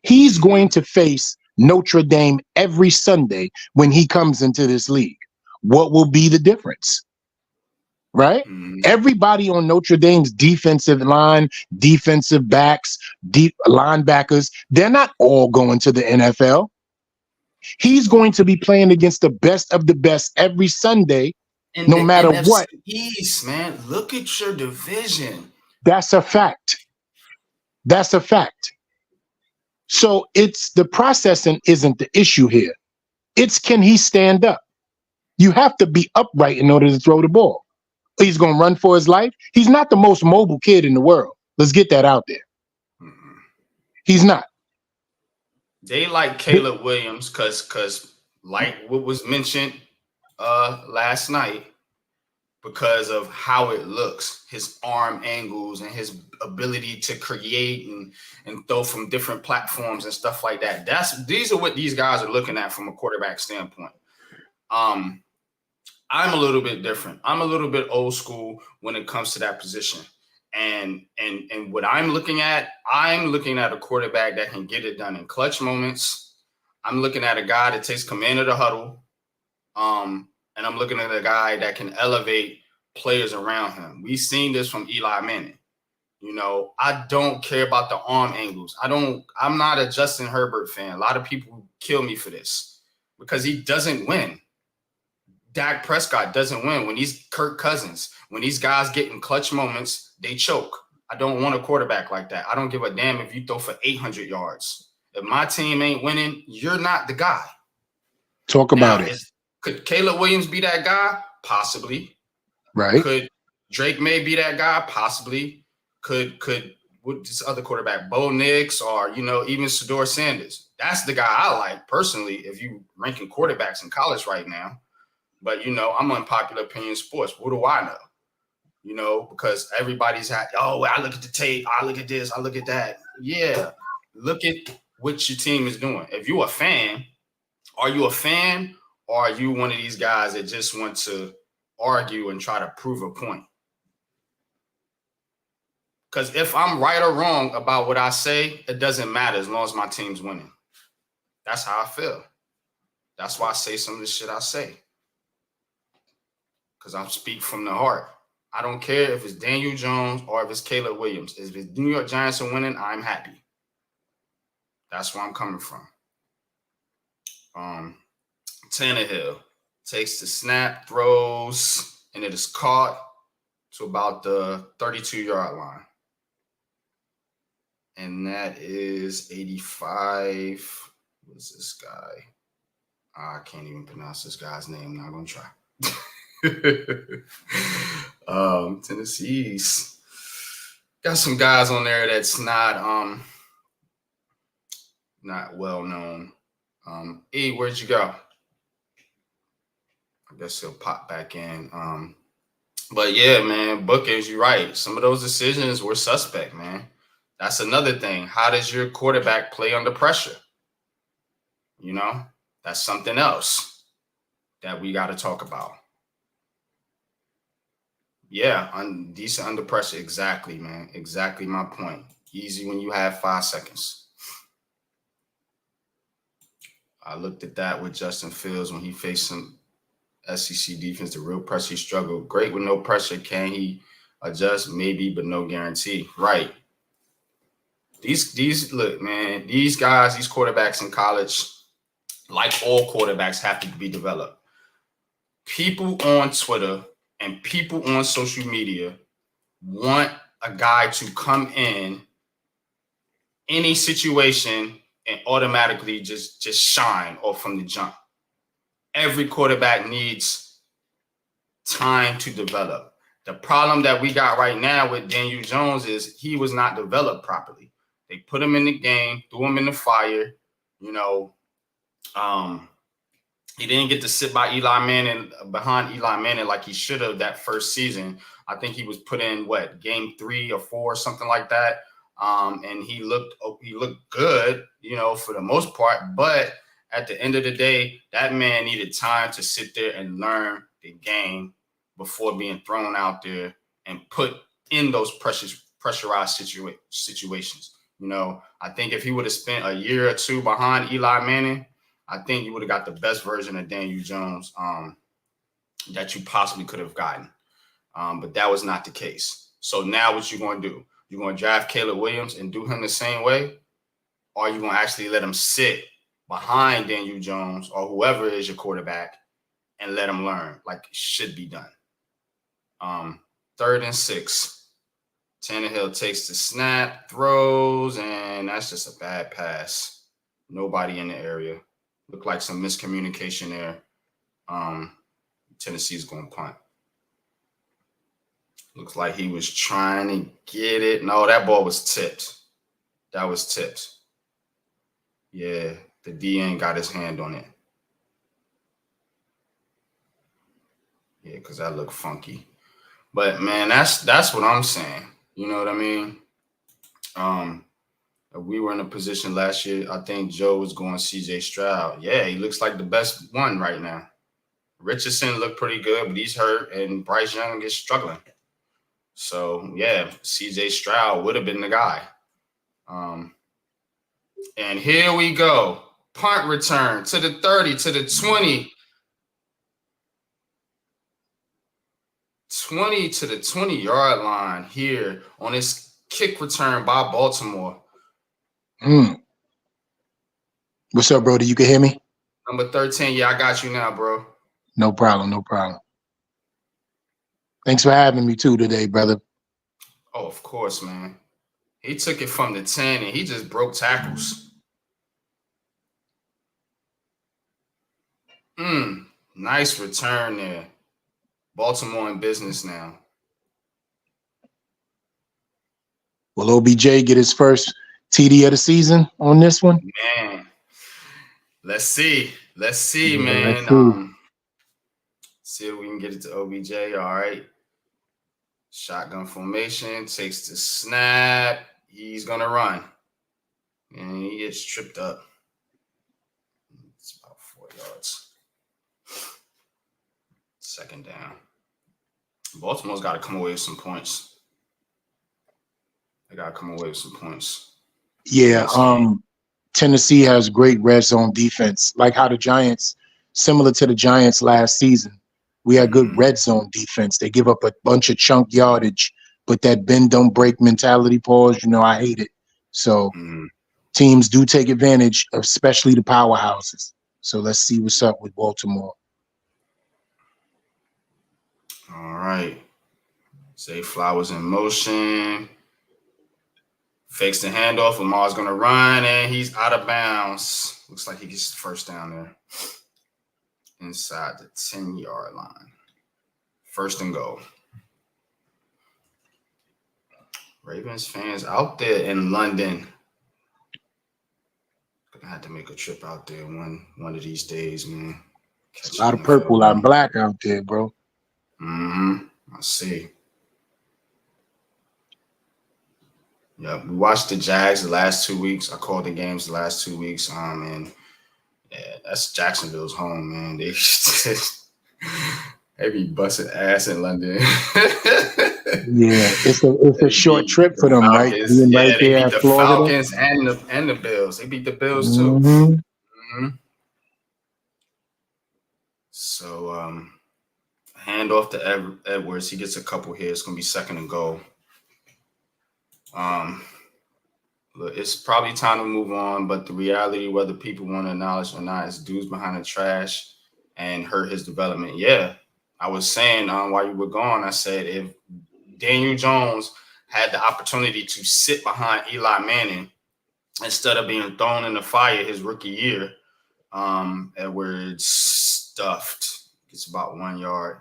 He's going to face Notre Dame every Sunday when he comes into this league. What will be the difference? right? Mhm. Everybody on Notre Dame's defensive line, defensive backs, deep linebackers, they're not all going to the NFL. He's going to be playing against the best of the best every Sunday, In no the matter NFC what. East, man, look at your division. That's a fact. That's a fact. So it's the processing isn't the issue here. It's can he stand up? You have to be upright in order to throw the ball. He's going to run for his life. He's not the most mobile kid in the world. Let's get that out there. Mhm. He's not. They like Caleb Williams because like what was mentioned last night, because of how it looks, his arm angles and his ability to create and throw from different platforms and stuff like that. These are what these guys are looking at from a quarterback standpoint. I'm a little bit different. I'm a little bit old school when it comes to that position. And what I'm looking at a quarterback that can get it done in clutch moments. I'm looking at a guy that takes command of the huddle. And I'm looking at a guy that can elevate players around him. We've seen this from Eli Manning. You know, I don't care about the arm angles. I'm not a Justin Herbert fan. A lot of people kill me for this because he doesn't win. Dak Prescott doesn't win. When he's Kirk Cousins, when these guys get in clutch moments, they choke. I don't want a quarterback like that. I don't give a damn if you throw for 800 yards. If my team ain't winning, you're not the guy. Talk about it. Could Caleb Williams be that guy? Possibly. Right. Could Drake May be that guy? Possibly. Could what this other quarterback, Bo Nix, or even Shedeur Sanders? That's the guy I like personally. If you ranking quarterbacks in college right now, but I'm unpopular opinion sports. What do I know? Because everybody's I look at the tape, I look at this, I look at that. Yeah, look at what your team is doing. If you're a fan, are you a fan? Or are you one of these guys that just want to argue and try to prove a point? Because if I'm right or wrong about what I say, it doesn't matter as long as my team's winning. That's how I feel. That's why I say some of the shit I say. Because I speak from the heart. I don't care if it's Daniel Jones or if it's Caleb Williams. If it's New York Giants are winning, I'm happy. That's where I'm coming from. Tannehill takes the snap, throws, and it is caught to about the 32-yard line. And that is 85. What's this guy? I can't even pronounce this guy's name. I'm not going to try. Tennessee's got some guys on there that's not well known. E, where'd you go? I guess he'll pop back in. But yeah, man, Bookers, you're right. Some of those decisions were suspect, man. That's another thing. How does your quarterback play under pressure? That's something else that we got to talk about. Yeah, decent under pressure. Exactly, man. Exactly my point. Easy when you have 5 seconds. I looked at that with Justin Fields when he faced some SEC defense, the real pressure, he struggled. Great with no pressure. Can he adjust? Maybe, but no guarantee. Right. Look, man, these guys, these quarterbacks in college, like all quarterbacks, have to be developed. People on Twitter and people on social media want a guy to come in any situation and automatically just shine off from the jump. Every quarterback needs time to develop. The problem that we got right now with Daniel Jones is he was not developed properly. They put him in the game, threw him in the fire. He didn't get to sit behind Eli Manning like he should have that first season. I think he was put in game 3 or 4, something like that. And he looked good, for the most part. But at the end of the day, that man needed time to sit there and learn the game before being thrown out there and put in those pressurized situations. I think if he would have spent a year or 2 behind Eli Manning, I think you would have got the best version of Daniel Jones that you possibly could have gotten. But that was not the case. So now what you going to do? You're going to draft Caleb Williams and do him the same way? Or are you going to actually let him sit behind Daniel Jones or whoever is your quarterback and let him learn like it should be done? 3rd and 6. Tannehill takes the snap, throws, and that's just a bad pass. Nobody in the area. Looked like some miscommunication there. Tennessee's going to punt. Looks like he was trying to get it. No, that ball was tipped. That was tipped. Yeah, the DN got his hand on it. Yeah, because that looked funky. But, man, that's what I'm saying. You know what I mean? We were in a position last year. I think Joe was going CJ Stroud. Yeah, he looks like the best one right now. Richardson looked pretty good, but he's hurt, and Bryce Young is struggling. So, yeah, CJ Stroud would have been the guy. And here we go. Punt return to the 30, to the 20. 20 to the 20-yard line here on this kick return by Baltimore. What's up, Brody? You can hear me? Number 13. Yeah, I got you now, bro. No problem. No problem. Thanks for having me too today, brother. Oh, of course, man. He took it from the 10 and he just broke tackles. Nice return there. Baltimore in business now. Will OBJ get his first TD of the season on this one? Man, let's see. Let's see, Yeah, man. let's see if we can get it to OBJ. All right. Shotgun formation, takes the snap. He's going to run. And he gets tripped up. It's about 4 yards. 2nd down. Baltimore's got to come away with some points. They got to come away with some points. Yeah, Tennessee has great red zone defense, like how the Giants, similar to the Giants last season. We had good red zone defense. They give up a bunch of chunk yardage, but that bend don't break mentality, pause, I hate it. So teams do take advantage of especially the powerhouses. So let's see what's up with Baltimore. All right. Zay Flowers in motion. Fakes the handoff. Lamar's going to run, and he's out of bounds. Looks like he gets the first down there. Inside the 10-yard line. 1st and goal. Ravens fans out there in London. I had to make a trip out there one of these days, man. A lot of purple and black out there, bro. I see. Yeah, we watched the Jags the last 2 weeks. I called the games the last 2 weeks. And yeah, that's Jacksonville's home, man. They be busting ass in London. Yeah, it's a short trip for them, right? Being Yeah, right they there beat the at Florida. Falcons and the Bills. They beat the Bills too. So hand off to Edwards. He gets a couple here. It's gonna be 2nd and goal. Look, it's probably time to move on, but the reality, whether people want to acknowledge or not, is dudes behind the trash and hurt his development. Yeah, I was saying while you were gone, I said if Daniel Jones had the opportunity to sit behind Eli Manning instead of being thrown in the fire his rookie year, Edwards stuffed. Gets about 1 yard.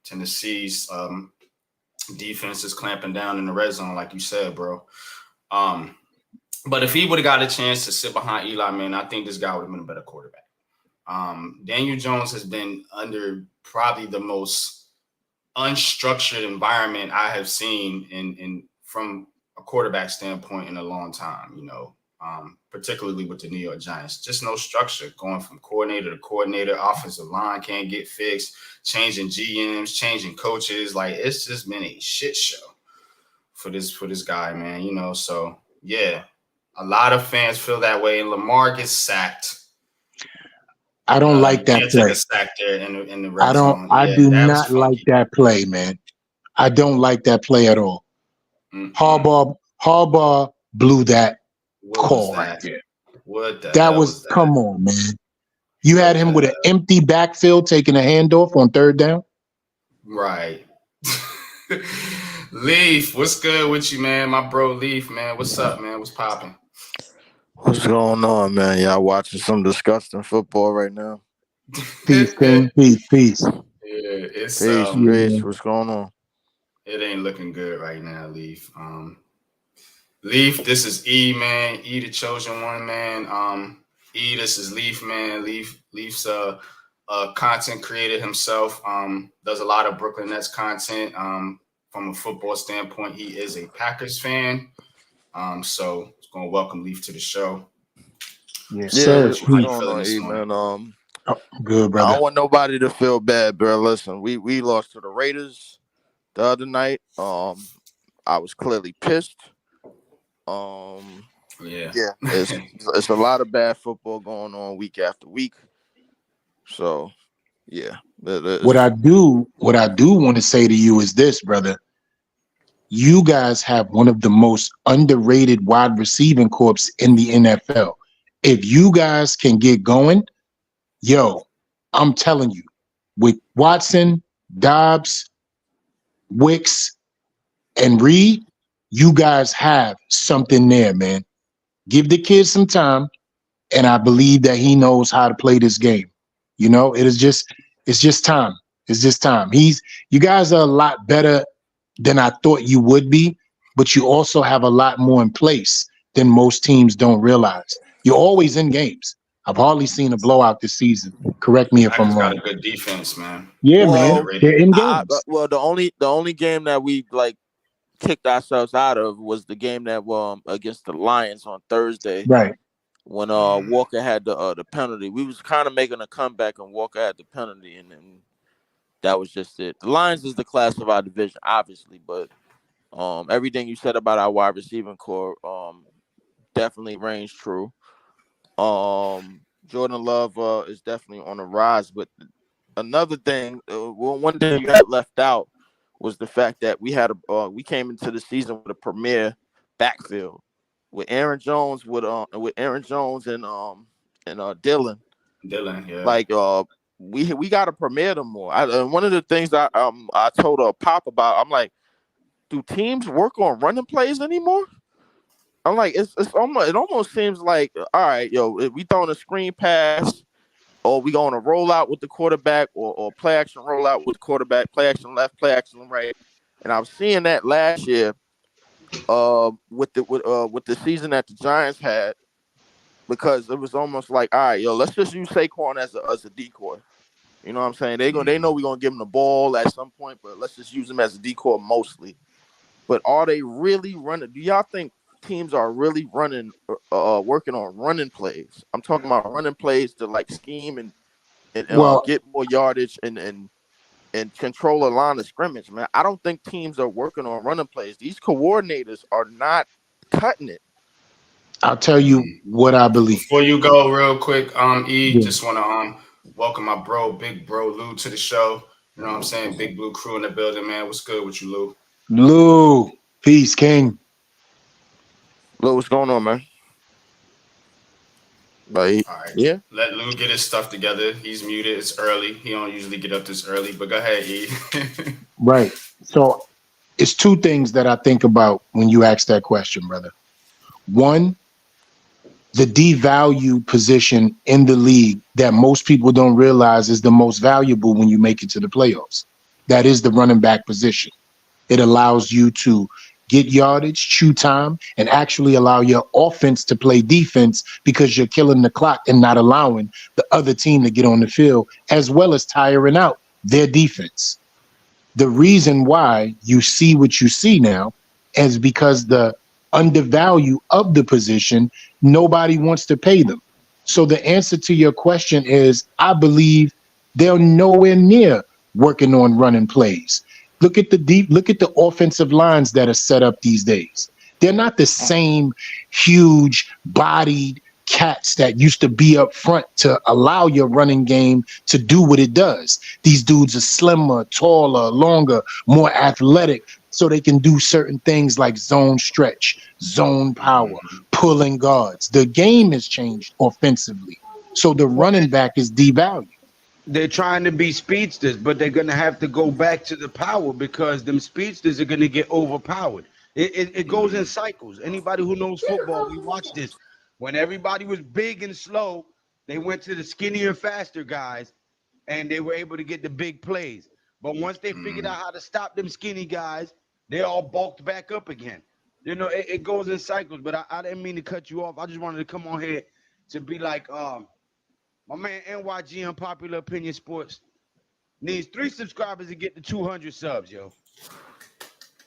Tennessee's defense is clamping down in the red zone, like you said, bro. But if he would have got a chance to sit behind Eli Manning, I think this guy would have been a better quarterback. Daniel Jones has been under probably the most unstructured environment I have seen in from a quarterback standpoint in a long time, particularly with the New York Giants. Just no structure, going from coordinator to coordinator. Offensive line can't get fixed, changing GMs, changing coaches. Like, it's just been a shit show for this guy, man. So yeah, a lot of fans feel that way, and Lamar gets sacked. I don't like that play. Take a sack there in the red zone. I do not like that play, man. I don't like that play at all. Mm-mm. Harbaugh blew that What call was right that? there. What the That hell was, was that? come on, man. You What had him the with an hell? empty backfield taking a handoff on third down. Right. Leaf, what's good with you, man? My bro Leaf, man. What's up, man? What's popping? What's going on, man? Y'all watching some disgusting football right now? Peace, King. Peace. Yeah, it's Peace, peace. What's going on? it ain't looking good right now, Leaf. Leaf, this is E, man. E, the chosen one, man. E, this is Leaf, man. Leaf's a content creator himself. Does a lot of Brooklyn Nets content. From a football standpoint, he is a Packers fan. So it's gonna welcome Leaf to the show. Yes, Yeah, sir. what's How you going feeling on, this E, morning? man? Oh, good, I brother. don't want nobody to feel bad, bro. Listen, we lost to the Raiders the other night. I was clearly pissed. Yeah. Yeah, it's a lot of bad football going on week after week. So yeah, What I do want to say to you is this, brother. You guys have one of the most underrated wide receiving corps in the NFL. If you guys can get going, yo, I'm telling you, with Watson, Dobbs, Wicks, and Reed, you guys have something there, man. Give the kid some time, and I believe that he knows how to play this game. You know, it's just time. It's just time. You guys are a lot better than I thought you would be, but you also have a lot more in place than most teams don't realize. You're always in games. I've hardly seen a blowout this season. Correct me if I'm Packers got wrong. a good defense, man. Yeah, man. Underrated. They're in games. well, the only game that we kicked ourselves out of was the game that against the Lions on Thursday. Right. When Walker had the penalty. We was kind of making a comeback and Walker had the penalty, and then that was just it. The Lions is the class of our division, obviously, but everything you said about our wide receiving core definitely rings true. Jordan Love is definitely on the rise, but another thing, one thing you got left out was the fact that we came into the season with a premier backfield with Aaron Jones and Dylan. Dylan, yeah. Like we got to premiere them more. One of the things I told Pop about, I'm like, do teams work on running plays anymore? I'm like, it almost seems like, all right, yo, if we throwing a screen pass, or we going to roll out with the quarterback, or play action roll out with the quarterback, play action left, play action right. And I was seeing that last year, with the season that the Giants had, because it was almost like, all right, yo, let's just use Saquon as a decoy. You know what I'm saying? They know we're gonna give him the ball at some point, but let's just use him as a decoy mostly. But are they really running? Do y'all think teams are really working on running plays? I'm talking about running plays to like scheme and Well, get more yardage and control a line of scrimmage, man. I don't think teams are working on running plays. These coordinators are not cutting it. I'll tell you what I believe. Before you go, real quick, E, Yeah. just want to welcome my bro, big bro Lou, to the show. You know what I'm saying? Big Blue crew in the building, man. What's good with you, Lou? Lou, peace, King. Lou, what's going on, man? Like, All right. yeah. Let Lou get his stuff together. He's muted. It's early. He don't usually get up this early, but go ahead, E. Right. So it's two things that I think about when you ask that question, brother. One, the devalue position in the league that most people don't realize is the most valuable when you make it to the playoffs. That is the running back position. It allows you to get yardage, chew time, and actually allow your offense to play defense because you're killing the clock and not allowing the other team to get on the field, as well as tiring out their defense. The reason why you see what you see now is because the undervalue of the position, nobody wants to pay them. So the answer to your question is, I believe they're nowhere near working on running plays. Look at the offensive lines that are set up these days. They're not the same huge bodied cats that used to be up front to allow your running game to do what it does. These dudes are slimmer, taller, longer, more athletic, so they can do certain things like zone stretch, zone power, pulling guards. The game has changed offensively. So the running back is devalued. They're trying to be speedsters, but they're gonna have to go back to the power because them speedsters are gonna get overpowered. It goes in cycles. Anybody who knows football, we watch this. When everybody was big and slow, they went to the skinnier, faster guys, and they were able to get the big plays. But once they figured out how to stop them skinny guys, they all bulked back up again. You know, it goes in cycles. But I didn't mean to cut you off. I just wanted to come on here to be like, my man NYG Unpopular Opinion Sports needs 3 subscribers to get to 200 subs, yo.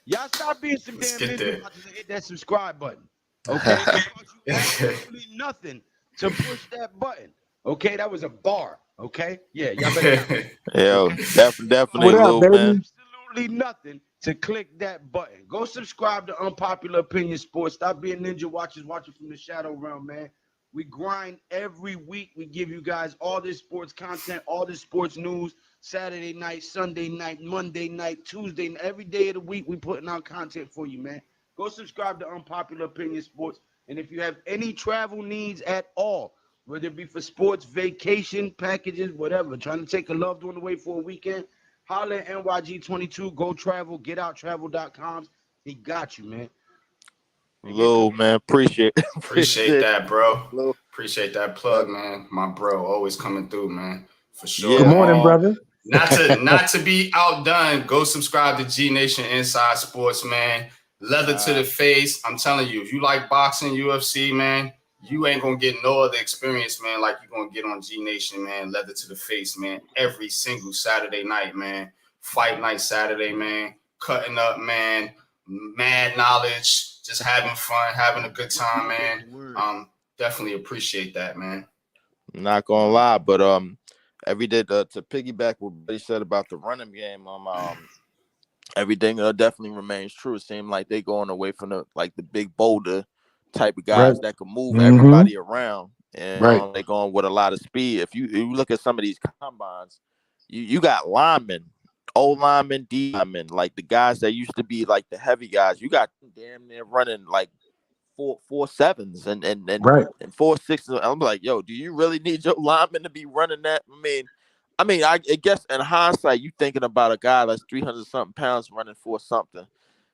Y'all stop being some Let's damn get ninja there. watchers and hit that subscribe button. Okay? It costs you absolutely nothing to push that button. Okay? That was a bar. Okay? Yeah, y'all better. Yo, definitely, What up, Lou, baby? man. Absolutely nothing to click that button. Go subscribe to Unpopular Opinion Sports. Stop being ninja watchers watching from the shadow realm, man. We grind every week. We give you guys all this sports content, all this sports news, Saturday night, Sunday night, Monday night, Tuesday night. Every day of the week, we putting out content for you, man. Go subscribe to Unpopular Opinion Sports. And if you have any travel needs at all, whether it be for sports, vacation, packages, whatever, trying to take a loved one away for a weekend, holler at NYG22, Go Travel, GetOutTravel.com. He got you, man. Lou, man, appreciate That, bro. Lou. Appreciate that plug, man. My bro, always coming through, man. For sure. Good morning, brother. Not to be outdone, go subscribe to G Nation Inside Sports, man. Leather to the face. I'm telling you, if you like boxing, UFC, man, you ain't gonna get no other experience, man, like you're gonna get on G Nation, man. Leather to the face, man. Every single Saturday night, man. Fight night Saturday, man. Cutting up, man. Mad knowledge, just having fun, having a good time, man. Definitely appreciate that, man. I'm not gonna lie, but every day to piggyback what they said about the running game, everything definitely remains true. It seems like they going away from the big boulder type of guys that can move everybody around, and they going with a lot of speed. If you look at some of these combines, you got linemen, old linemen, D linemen, like the guys that used to be like the heavy guys. You got damn near running like 4.7s and 4.6s. I'm like, yo, do you really need your lineman to be running that? I guess in hindsight, you thinking about a guy that's 300 something pounds running for something.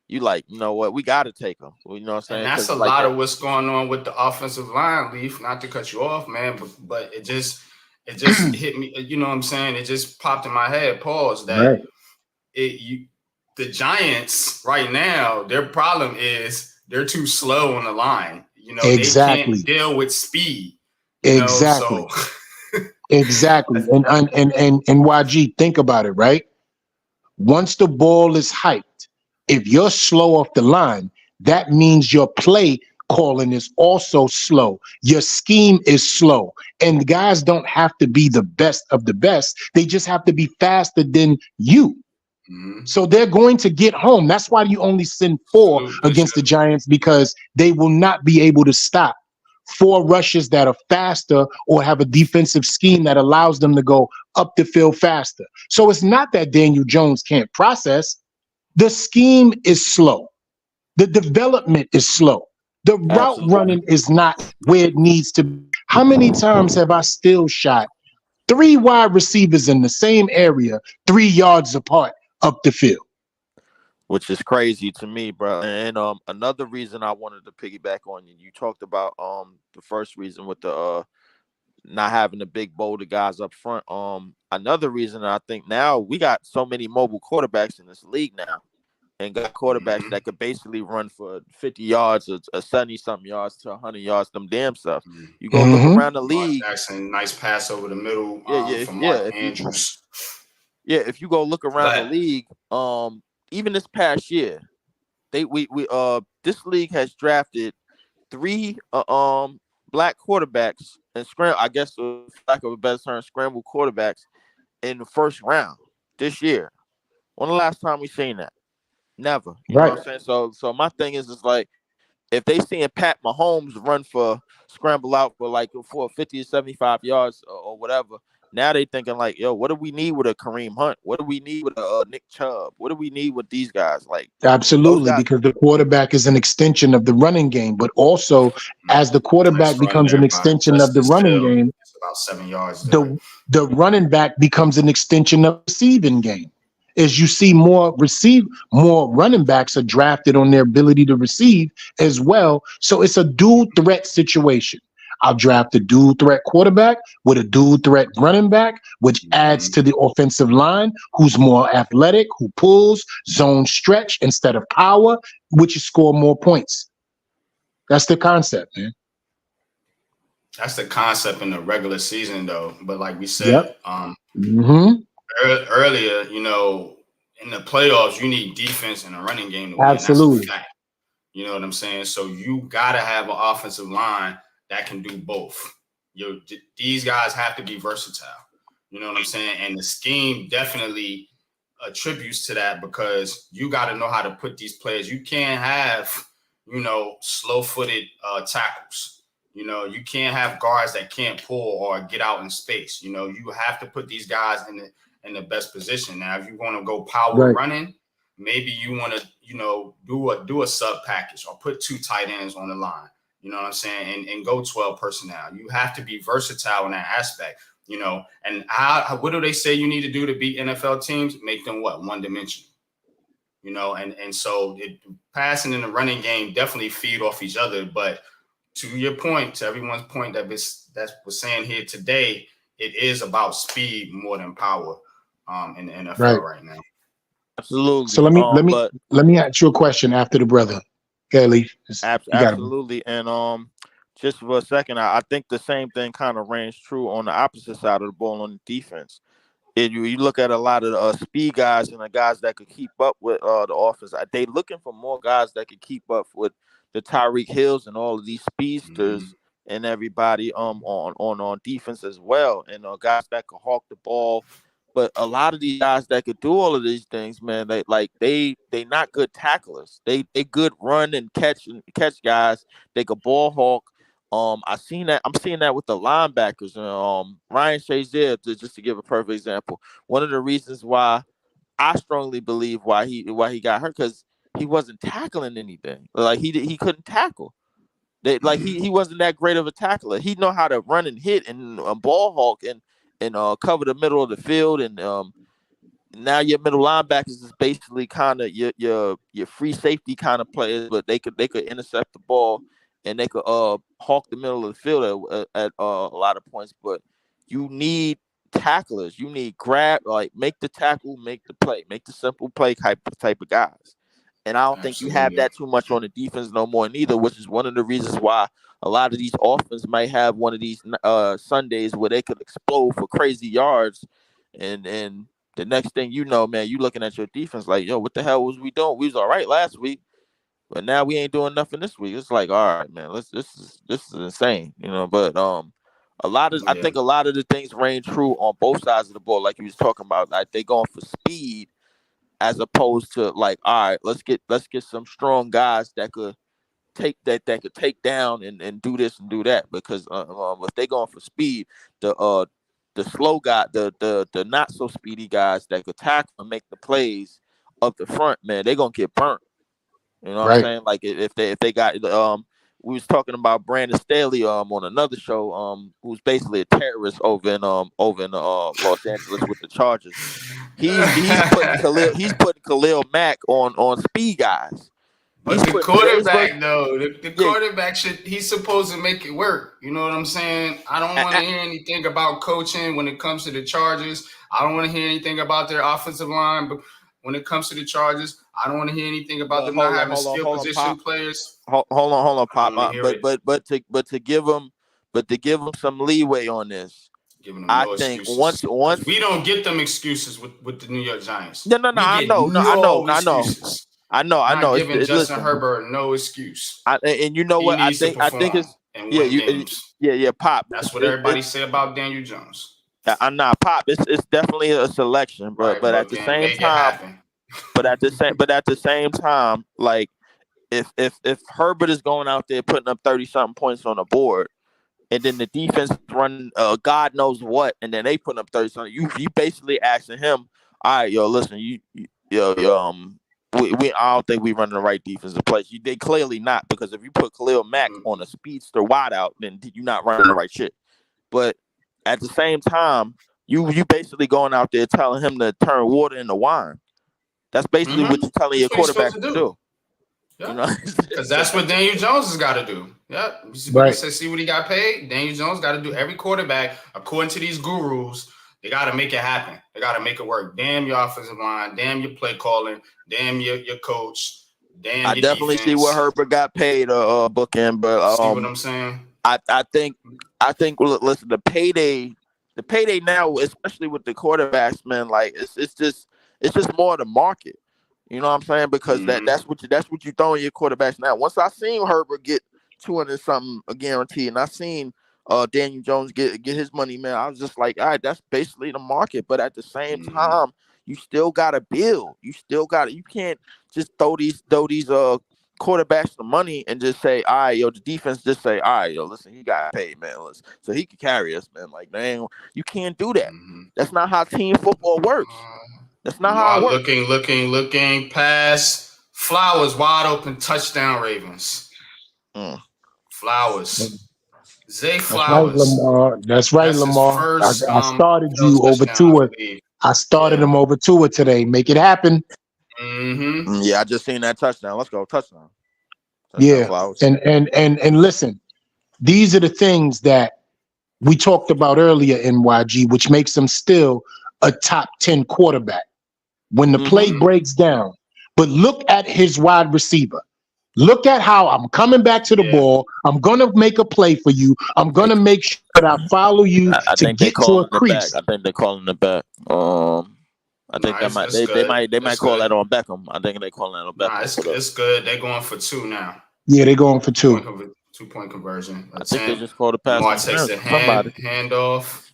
You like, you know what? We got to take him. You know what I'm saying? And that's a lot of what's going on with the offensive line, Leaf. Not to cut you off, man, but it just hit me. You know what I'm saying? It just popped in my head. Pause. That the Giants right now, their problem is they're too slow on the line. You know, they can't deal with speed. Exactly. Exactly. And YG, think about it, right? Once the ball is hyped, if you're slow off the line, that means your play calling is also slow. Your scheme is slow. And guys don't have to be the best of the best. They just have to be faster than you. So they're going to get home. That's why you only send 4 against the Giants, because they will not be able to stop 4 rushes that are faster or have a defensive scheme that allows them to go up the field faster. So it's not that Daniel Jones can't process. The scheme is slow. The development is slow. The route running is not where it needs to be. How many times have I still shot 3 wide receivers in the same area, 3 yards apart up the field? Which is crazy to me, bro. And another reason I wanted to piggyback on you, you talked about the first reason with the not having the big boulder guys up front. Another reason I think now we got so many mobile quarterbacks in this league now, and got quarterbacks that could basically run for 50 yards or 70-something yards to 100 yards, them damn stuff. You go look around the league. Jackson, nice pass over the middle from Mark Andrews. If you go look around the league, even this past year, this league has drafted 3 black quarterbacks and I guess for lack of a better term, scrambled quarterbacks in the first round this year. When the last time we seen that? Never. You know what I'm saying? So my thing is like if they seeing Pat Mahomes run for scramble out for like for 50 or 75 yards or whatever, now they thinking like, yo, what do we need with a Kareem Hunt? What do we need with a Nick Chubb? What do we need with these guys? Like those Absolutely, guys. because the quarterback is an extension of the running game, but also as the Nice quarterback run becomes an there by extension of the Justice running Hill. game, It's about 7 yards there. the running back becomes an extension of the receiving game. As you see more running backs are drafted on their ability to receive as well. So it's a dual threat situation. I'll draft a dual threat quarterback with a dual threat running back, which adds to the offensive line, who's more athletic, who pulls, zone stretch instead of power, which you score more points. That's the concept, man. That's the concept in the regular season, though. But like we Yep. said, Mm-hmm. earlier, you know, in the playoffs, you need defense and a running game to win. Absolutely. That's a fact. You know what I'm saying? So you gotta have an offensive line that can do both. These guys have to be versatile. You know what I'm saying? And the scheme definitely attributes to that, because you got to know how to put these players. You can't have, you know, slow-footed tackles. You know, you can't have guards that can't pull or get out in space. You know, you have to put these guys in the best position. Now, if you want to go power running, maybe you want to, you know, do a sub package or put 2 tight ends on the line. You know what I'm saying? And go 12 personnel. You have to be versatile in that aspect. You know, and what do they say you need to do to beat NFL teams? Make them what? One dimensional. You know, and so passing in the running game definitely feed off each other. But to your point, to everyone's point that was saying here today, it is about speed more than power in the NFL right now. Absolutely. So let me ask you a question after the brother. Kelly, absolutely. And just for a second, I think the same thing kind of reigns true on the opposite side of the ball on the defense. And you look at a lot of the speed guys and the guys that could keep up with the offense. They looking for more guys that could keep up with the Tyreek Hills and all of these speedsters and everybody on defense as well, and guys that could hawk the ball. But a lot of these guys that could do all of these things, man, they not good tacklers. They good run and catch guys. They could ball hawk. I'm seeing that with the linebackers. Ryan Shazier, just to give a perfect example. One of the reasons why I strongly believe why he got hurt, because he wasn't tackling anything. Like he couldn't tackle. He wasn't that great of a tackler. He know how to run and hit and ball hawk and cover the middle of the field. And now your middle linebackers is basically kind of your free safety kind of players, but they could intercept the ball and they could hawk the middle of the field at a lot of points. But you need tacklers. You need make the tackle, make the play, make the simple play type of guys. And I don't think you have that too much on the defense no more neither, which is one of the reasons why a lot of these offenses might have one of these Sundays where they could explode for crazy yards. And the next thing you know, man, you looking at your defense like, yo, what the hell was we doing? We was all right last week, but now we ain't doing nothing this week. It's like, all right, man, this is insane, you know. But I think a lot of the things reign true on both sides of the ball, like you was talking about. Like they going for speed as opposed to like, all right, let's get some strong guys that could take down and do this and do that. Because if they going for speed, the slow guy, the not so speedy guys that could tackle and make the plays up the front, man, they gonna get burnt. You know what I'm saying? Like if they got we was talking about Brandon Staley on another show who's basically a terrorist over in Los Angeles with the Chargers. He's putting Khalil Mack on speed guys. But the quarterback, though, the quarterback he's supposed to make it work. You know what I'm saying? I don't want to hear anything about coaching when it comes to the Chargers. I don't want to hear anything about their offensive line, but when it comes to the Chargers, I don't want to hear anything about them not having skill position players. Hold on, Pop. But to give them some leeway on this, giving them no excuses. Once we don't get them excuses with the New York Giants. No, I know. I know. Giving Justin Herbert no excuse. And you know what? I think it's Pop. That's what everybody say about Daniel Jones. I'm not Pop. It's definitely a selection, but at the same time, like if Herbert is going out there putting up 30-something points on the board, and then the defense run God knows what, and then they put up 30-something, you basically asking him, all right, yo, listen, we I don't think we running the right defensive plays. They clearly not, because if you put Khalil Mack on a speedster wide out, then you're not running the right shit. But at the same time, you basically going out there telling him to turn water into wine. That's basically what you're telling your quarterback to do. Yeah. You know, because that's what Daniel Jones has got to do. Yeah, Right. See what he got paid. Daniel Jones got to do. Every quarterback, according to these gurus, they got to make it happen. They got to make it work. Damn your offensive line. Damn your play calling. Damn your coach. Damn I your definitely defense. see what Herbert got paid bookend, but see what I'm saying? I think listen, the payday now, especially with the quarterbacks, man, like it's just more of the market. You know what I'm saying? Because that's what you throw in your quarterbacks now. Once I seen Herbert get 200 something a guarantee, and I seen Daniel Jones get his money, man, I was just like, all right, that's basically the market. But at the same time, you still gotta build. You can't just throw these quarterbacks the money and just say, all right, yo, the defense just say, all right, yo, listen, he got paid, man, so he can carry us, man. Like, dang, you can't do that. That's not how team football works. That's not how it works. Looking past Flowers, wide open touchdown, Ravens. Flowers. Zay Flowers. That's right, Lamar. First, I started you over Tua. I started him over Tua today. Make it happen. Yeah, I just seen that touchdown. Let's go, touchdown. Yeah, Flowers. And listen, these are the things that we talked about earlier in YG, which makes him still a top 10 quarterback when the play breaks down. But look at his wide receiver. Look at how I'm coming back to the ball. I'm going to make a play for you. I'm going to make sure that I follow you to get to a crease. I think they're calling it back. I think they might call that on Beckham. I think they're calling that on Beckham. Nah, it's good. They're going for 2 now. Yeah, they're going for 2. 2-point conversion. I think they just called a pass. Lamar takes the handoff,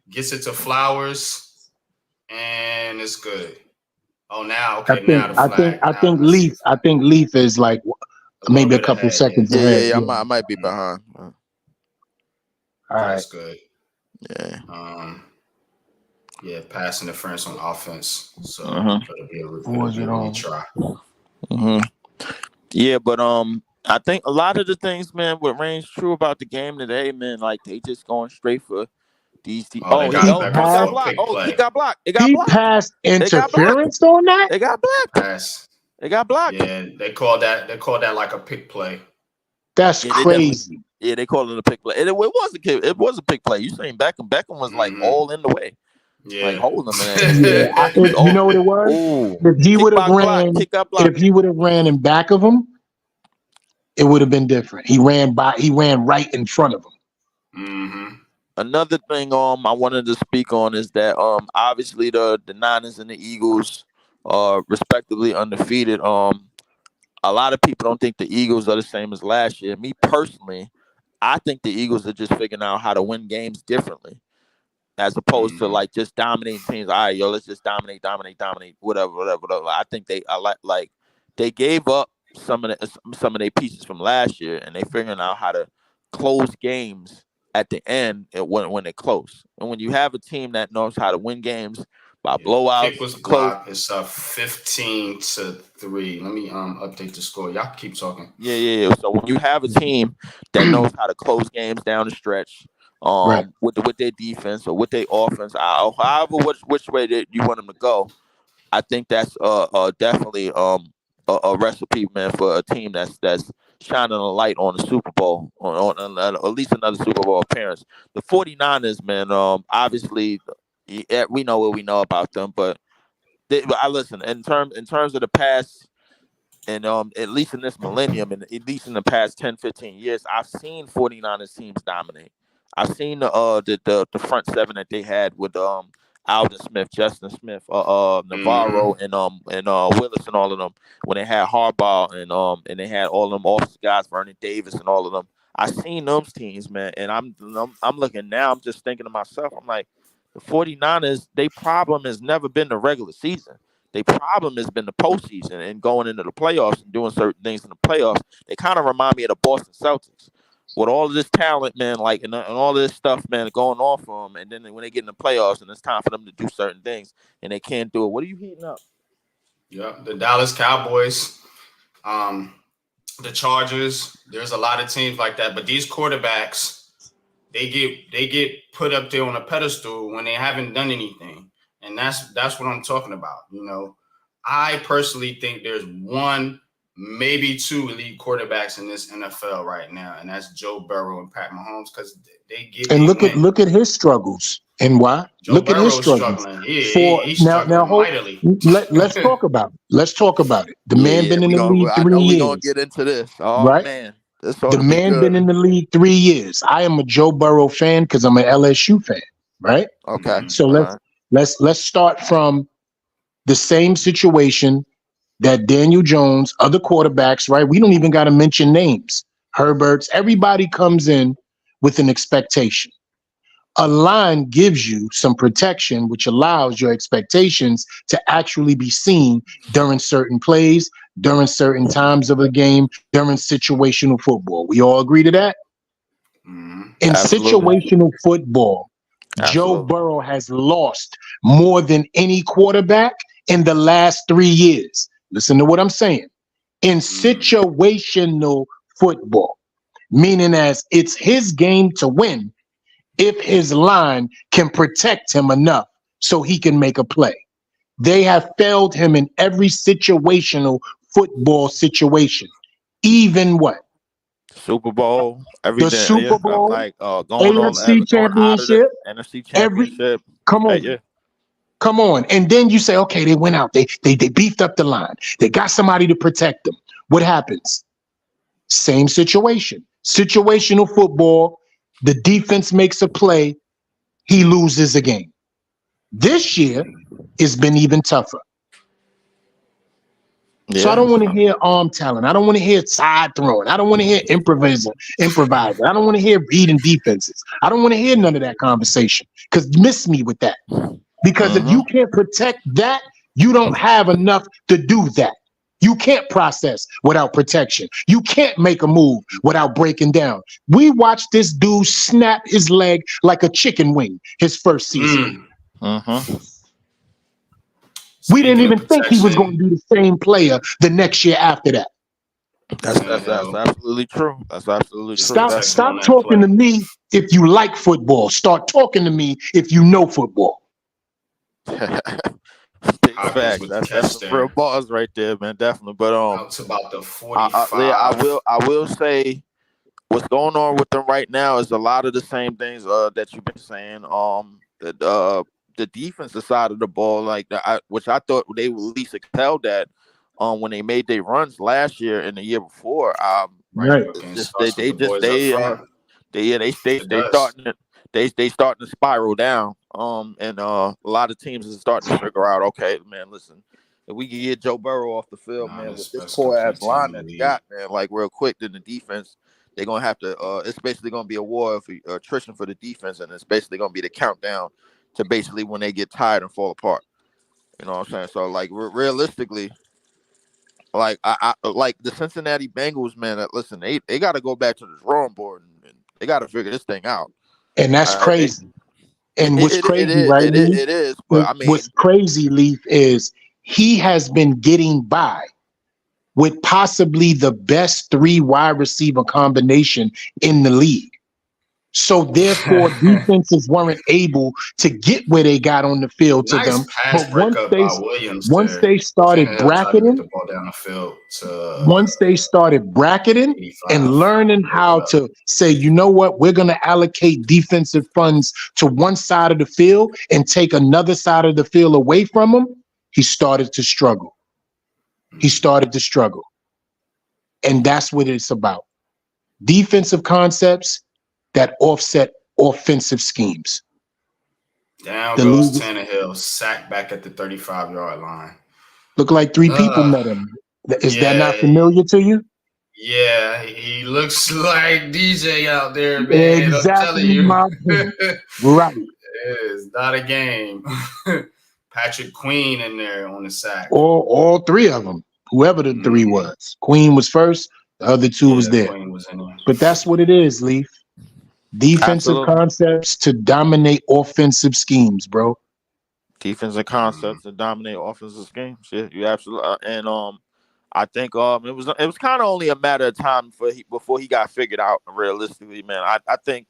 gets it to Flowers, and it's good. Oh, now okay. I think Leaf is like maybe a couple seconds ahead. Yeah, I might be behind. All right, that's good. Yeah. Yeah, pass interference on offense. So it'll be a retry. Yeah, but I think a lot of the things, man, what rings true about the game today, man, like they just going straight for these. He got blocked. He got blocked. He passed interference on that. They got blocked. They got blocked. Yeah, they called that like a pick play. That's crazy. They called it a pick play. And it was a pick play. You saying Beckham was like all in the way. Yeah, like holding him, man. You know what it was? Ooh. If he would have ran in back of him, it would have been different. He ran right in front of him. Another thing I wanted to speak on is that obviously the Niners and the Eagles are respectively undefeated. A lot of people don't think the Eagles are the same as last year. Me personally, I think the Eagles are just figuring out how to win games differently, as opposed to like just dominating teams. All right, yo, let's just dominate, whatever. I think they gave up some of their pieces from last year, and they figuring out how to close games at the end when they're close. And when you have a team that knows how to win games by blowouts, kick was blocked. It's 15-3. Let me update the score. Y'all keep talking. Yeah. So when you have a team that knows how to close games down the stretch, with their defense or with their offense, however which way that you want them to go, I think that's definitely a recipe, man, for a team that's shining a light on the Super Bowl, on at least another Super Bowl appearance. The 49ers, man, obviously we know what we know about them, but I listen in terms of the past, and at least in this millennium, and at least in the past 10, 15 years, I've seen 49ers teams dominate. I've seen the front seven that they had with Alvin Smith, Justin Smith, Navarro, and Willis, and all of them. When they had Harbaugh and they had all of them office guys, Vernon Davis, and all of them. I seen those teams, man, and I'm looking now. I'm just thinking to myself, I'm like, the 49ers, their problem has never been the regular season. Their problem has been the postseason and going into the playoffs and doing certain things in the playoffs. They kind of remind me of the Boston Celtics. With all of this talent, man, like and all this stuff, man, going on for them, and then when they get in the playoffs and it's time for them to do certain things and they can't do it, what are you heating up? Yeah, the Dallas Cowboys, the Chargers. There's a lot of teams like that, but these quarterbacks, they get put up there on a pedestal when they haven't done anything, and that's what I'm talking about. You know, I personally think there's one, maybe two elite quarterbacks in this NFL right now, and that's Joe Burrow and Pat Mahomes, because they get And look at his struggles and why. Look at his struggles. Struggling. He's struggling mightily. Let's talk about it. Let's talk about it. The man been in the league 3 years. I know we're gonna get into this. Oh right? Man. The man been in the league 3 years. I am a Joe Burrow fan because I'm an LSU fan, right? Okay. So let's start from the same situation that Daniel Jones, other quarterbacks, right? We don't even got to mention names. Herberts, everybody comes in with an expectation. A line gives you some protection, which allows your expectations to actually be seen during certain plays, during certain times of a game, during situational football. We all agree to that? In situational football, Joe Burrow has lost more than any quarterback in the last 3 years. Listen to what I'm saying. In situational football, meaning as it's his game to win if his line can protect him enough so he can make a play. They have failed him in every situational football situation. Even what? Super Bowl, everything. The Super Bowl, like going NFC Championship, NFC Championship. Come on. Come on. And then you say, okay, they went out. They beefed up the line. They got somebody to protect them. What happens? Same situation. Situational football. The defense makes a play. He loses a game. This year it's been even tougher. Yeah. So I don't want to hear arm talent. I don't want to hear side throwing. I don't want to hear improvising. I don't want to hear reading defenses. I don't want to hear none of that conversation because miss me with that. Because if you can't protect that, you don't have enough to do that. You can't process without protection. You can't make a move without breaking down. We watched this dude snap his leg like a chicken wing his first season. We didn't even think he was going to be the same player the next year after that. That's absolutely true. That's absolutely true. Stop talking to me if you like football. Start talking to me if you know football. Big fact. That's some real bars right there, man. Definitely. But it's about the 45. I will say what's going on with them right now is a lot of the same things that you've been saying. The defensive side of the ball, which I thought they at least excelled at when they made their runs last year and the year before. Right. They starting to spiral down. And a lot of teams are starting to figure out, okay, man, listen, if we can get Joe Burrow off the field, man, with this poor ass line that he got, man, like real quick, then the defense, they're gonna have to. It's basically gonna be a war of attrition for the defense, and it's basically gonna be the countdown to basically when they get tired and fall apart. You know what I'm saying? So like realistically, like I like the Cincinnati Bengals, man. Listen, they got to go back to the drawing board and they got to figure this thing out. And that's crazy. And what's crazy, right? It is. But I mean, what's crazy, Leaf, is he has been getting by with possibly the best 3 wide receiver combination in the league. So therefore, defenses weren't able to get where they got on the field to them. But once they started bracketing, once they started bracketing and learning how to say, you know what, we're going to allocate defensive funds to one side of the field and take another side of the field away from them, he started to struggle. And that's what it's about. Defensive concepts that offset offensive schemes. Down goes Tannehill, sacked back at the 35-yard line. Look like 3 people met him. Is that not familiar to you? Yeah, he looks like DJ out there, man. Exactly, I'm telling you. Right. It's not a game. Patrick Queen in there on the sack. All three of them, whoever the three was. Queen was first, the other two was there. Queen was in there. But that's what it is, Leaf. Defensive Absolutely. concepts to dominate offensive schemes, bro. Defensive concepts to dominate offensive schemes. Yeah, you absolutely. And I think it was kind of only a matter of time before he got figured out. Realistically, man, I think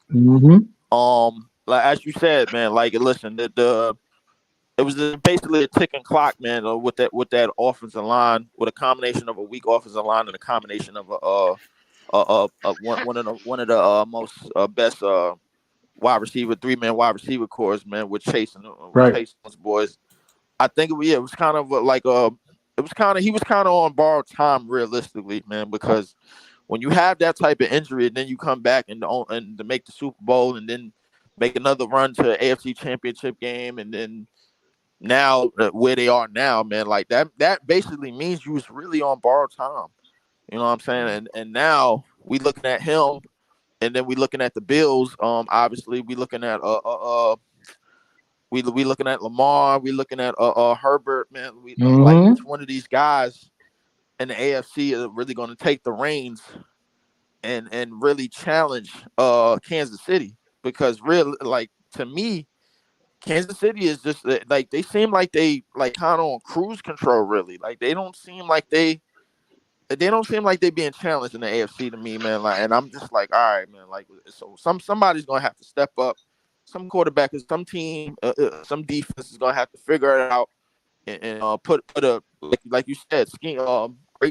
like as you said, man, like listen, it was basically a ticking clock, man, with that offensive line, with a combination of a weak offensive line and a combination of one of the most best three-man wide receiver cores, man, with chasing those boys. I think it was kind of he was kind of on borrowed time, realistically, man, because when you have that type of injury and then you come back and to make the Super Bowl and then make another run to the AFC Championship game and then now where they are now, man, like that basically means you was really on borrowed time. You know what I'm saying? And now we looking at him, and then we looking at the Bills. Obviously we looking at we looking at Lamar. We looking at Herbert. Man, like which one of these guys in the AFC are really going to take the reins and really challenge Kansas City? Because really, like to me, Kansas City is just like they seem like they like kind of on cruise control. Really, like they don't seem like they being challenged in the AFC to me, man. Like, and I'm just like, all right, man. Like, so somebody's gonna have to step up. Some quarterback, some team, some defense is gonna have to figure it out and put a like you said, scheme,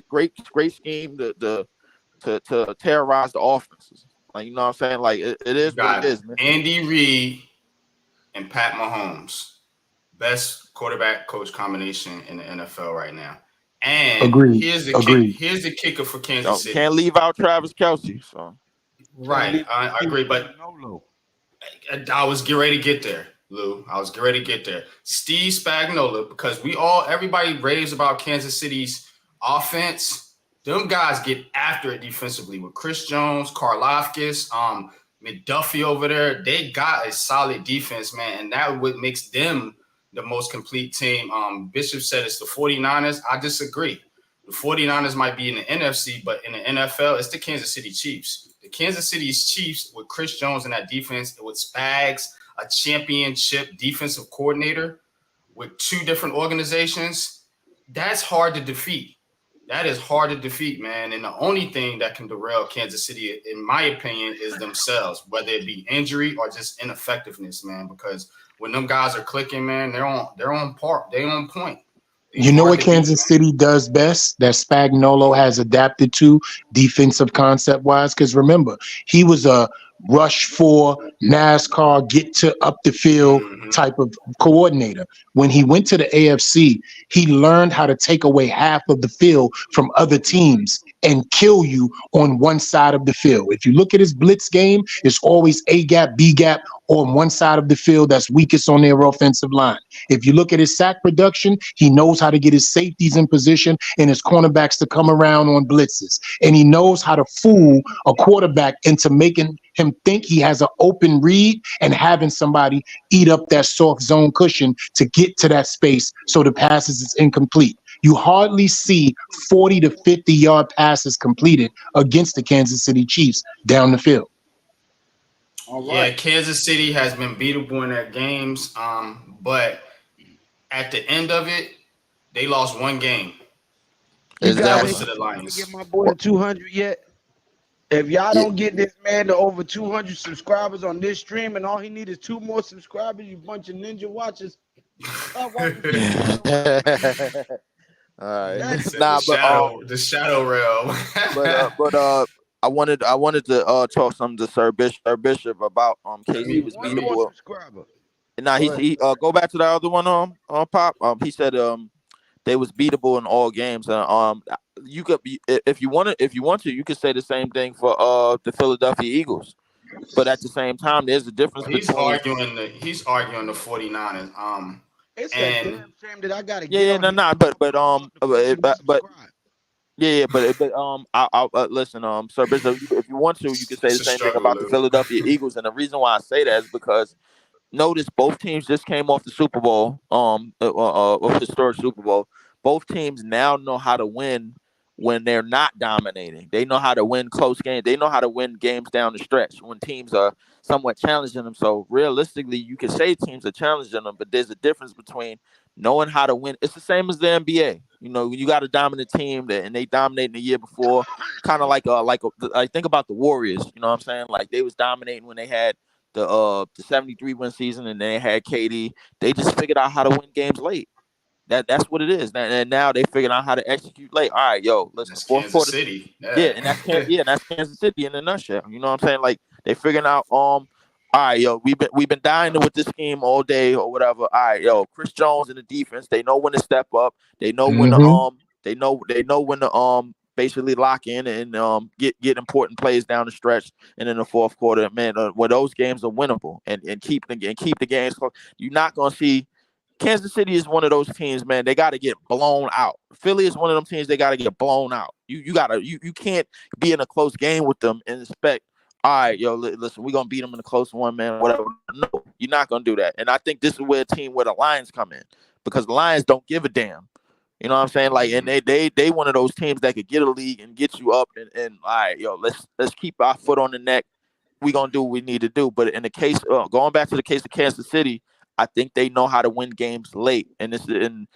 great scheme to terrorize the offenses. Like, you know what I'm saying? Like it is what it is, man. Andy Reid and Pat Mahomes, best quarterback coach combination in the NFL right now. And here's the kicker for Kansas City. Can't leave out Travis Kelce. So right, I agree, but I was getting ready to get there, Lou. I was getting ready to get there. Steve Spagnuolo, because everybody raves about Kansas City's offense. Them guys get after it defensively with Chris Jones, Karlaftis, McDuffie over there. They got a solid defense, man, and that what makes them the most complete team. Bishop said it's the 49ers. I disagree. The 49ers might be in the NFC, but in the NFL, it's the Kansas City Chiefs. The Kansas City Chiefs with Chris Jones in that defense, with Spags, a championship defensive coordinator with two different organizations, that's hard to defeat. That is hard to defeat, man. And the only thing that can derail Kansas City, in my opinion, is themselves, whether it be injury or just ineffectiveness, man. Because when them guys are clicking, man, they're on point. You know what Kansas City does best that Spagnuolo has adapted to defensive concept wise? Because remember, he was a rush for NASCAR, get to up the field type of coordinator. When he went to the AFC, he learned how to take away half of the field from other teams and kill you on one side of the field. If you look at his blitz game, it's always A gap, B gap on one side of the field that's weakest on their offensive line. If you look at his sack production, he knows how to get his safeties in position and his cornerbacks to come around on blitzes. And he knows how to fool a quarterback into making him think he has an open read and having somebody eat up that soft zone cushion to get to that space so the passes is incomplete. You hardly see 40 to 50-yard passes completed against the Kansas City Chiefs down the field. All right. Yeah, Kansas City has been beatable in their games, but at the end of it, they lost one game. That was to the Lions. Get my boy to 200 yet? If y'all don't get this man to over 200 subscribers on this stream, and all he needs is 2 more subscribers, you bunch of ninja watchers. All right. The shadow realm. but I wanted to talk something to Sir Bishop about KC was beatable. Now he go back to the other one Pop. He said they was beatable in all games. And you could be if you want to, you could say the same thing for the Philadelphia Eagles. But at the same time, there's a difference he's between arguing the 49ers. It's a damn shame that I gotta get I'll listen, Sir Bishop, if you want to, you can say the same thing about the Philadelphia Eagles. And the reason why I say that is because notice both teams just came off the Super Bowl, historic Super Bowl. Both teams now know how to win when they're not dominating. They know how to win close games. They know how to win games down the stretch when teams are somewhat challenging them. So realistically, you can say teams are challenging them, but there's a difference between knowing how to win. It's the same as the NBA. You know, you got a dominant team and they dominated the year before, kind of like think about the Warriors. You know what I'm saying? Like they was dominating when they had the 73 win season and they had KD. They just figured out how to win games late. That's what it is. And now they figured out how to execute late. All right, yo, listen, That's fourth Kansas quarter. City. Yeah, and that's Kansas City in a nutshell. You know what I'm saying? Like they figuring out all right, yo, we've been dying with this scheme all day or whatever. All right, yo, Chris Jones in the defense, they know when to step up. They know when to Mm-hmm. they know when to basically lock in and get important plays down the stretch and in the fourth quarter. Man, where those games are winnable and keep the games close. You're not gonna see Kansas City is one of those teams, man. They got to get blown out. Philly is one of them teams they got to get blown out. You can't be in a close game with them and expect, all right, yo, listen, we're gonna beat them in a close one, man, whatever. No, you're not gonna do that. And I think this is where the Lions come in, because the Lions don't give a damn. You know what I'm saying? Like, and they one of those teams that could get a league and get you up and all right, yo, let's keep our foot on the neck. We're gonna do what we need to do. But in the case, going back to the case of Kansas City, I think they know how to win games late, and it's in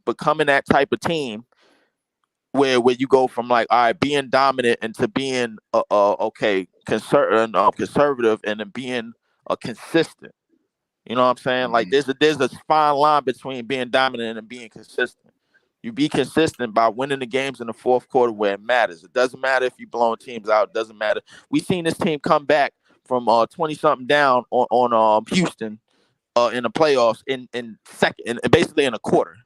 becoming that type of team where you go from like, all right, being dominant into being conservative and then being consistent. You know what I'm saying? Like there's a fine line between being dominant and being consistent. You be consistent by winning the games in the fourth quarter where it matters. It doesn't matter if you're blowing teams out. It doesn't matter. We've seen this team come back from 20 something down on Houston in the playoffs in second, and basically in a quarter.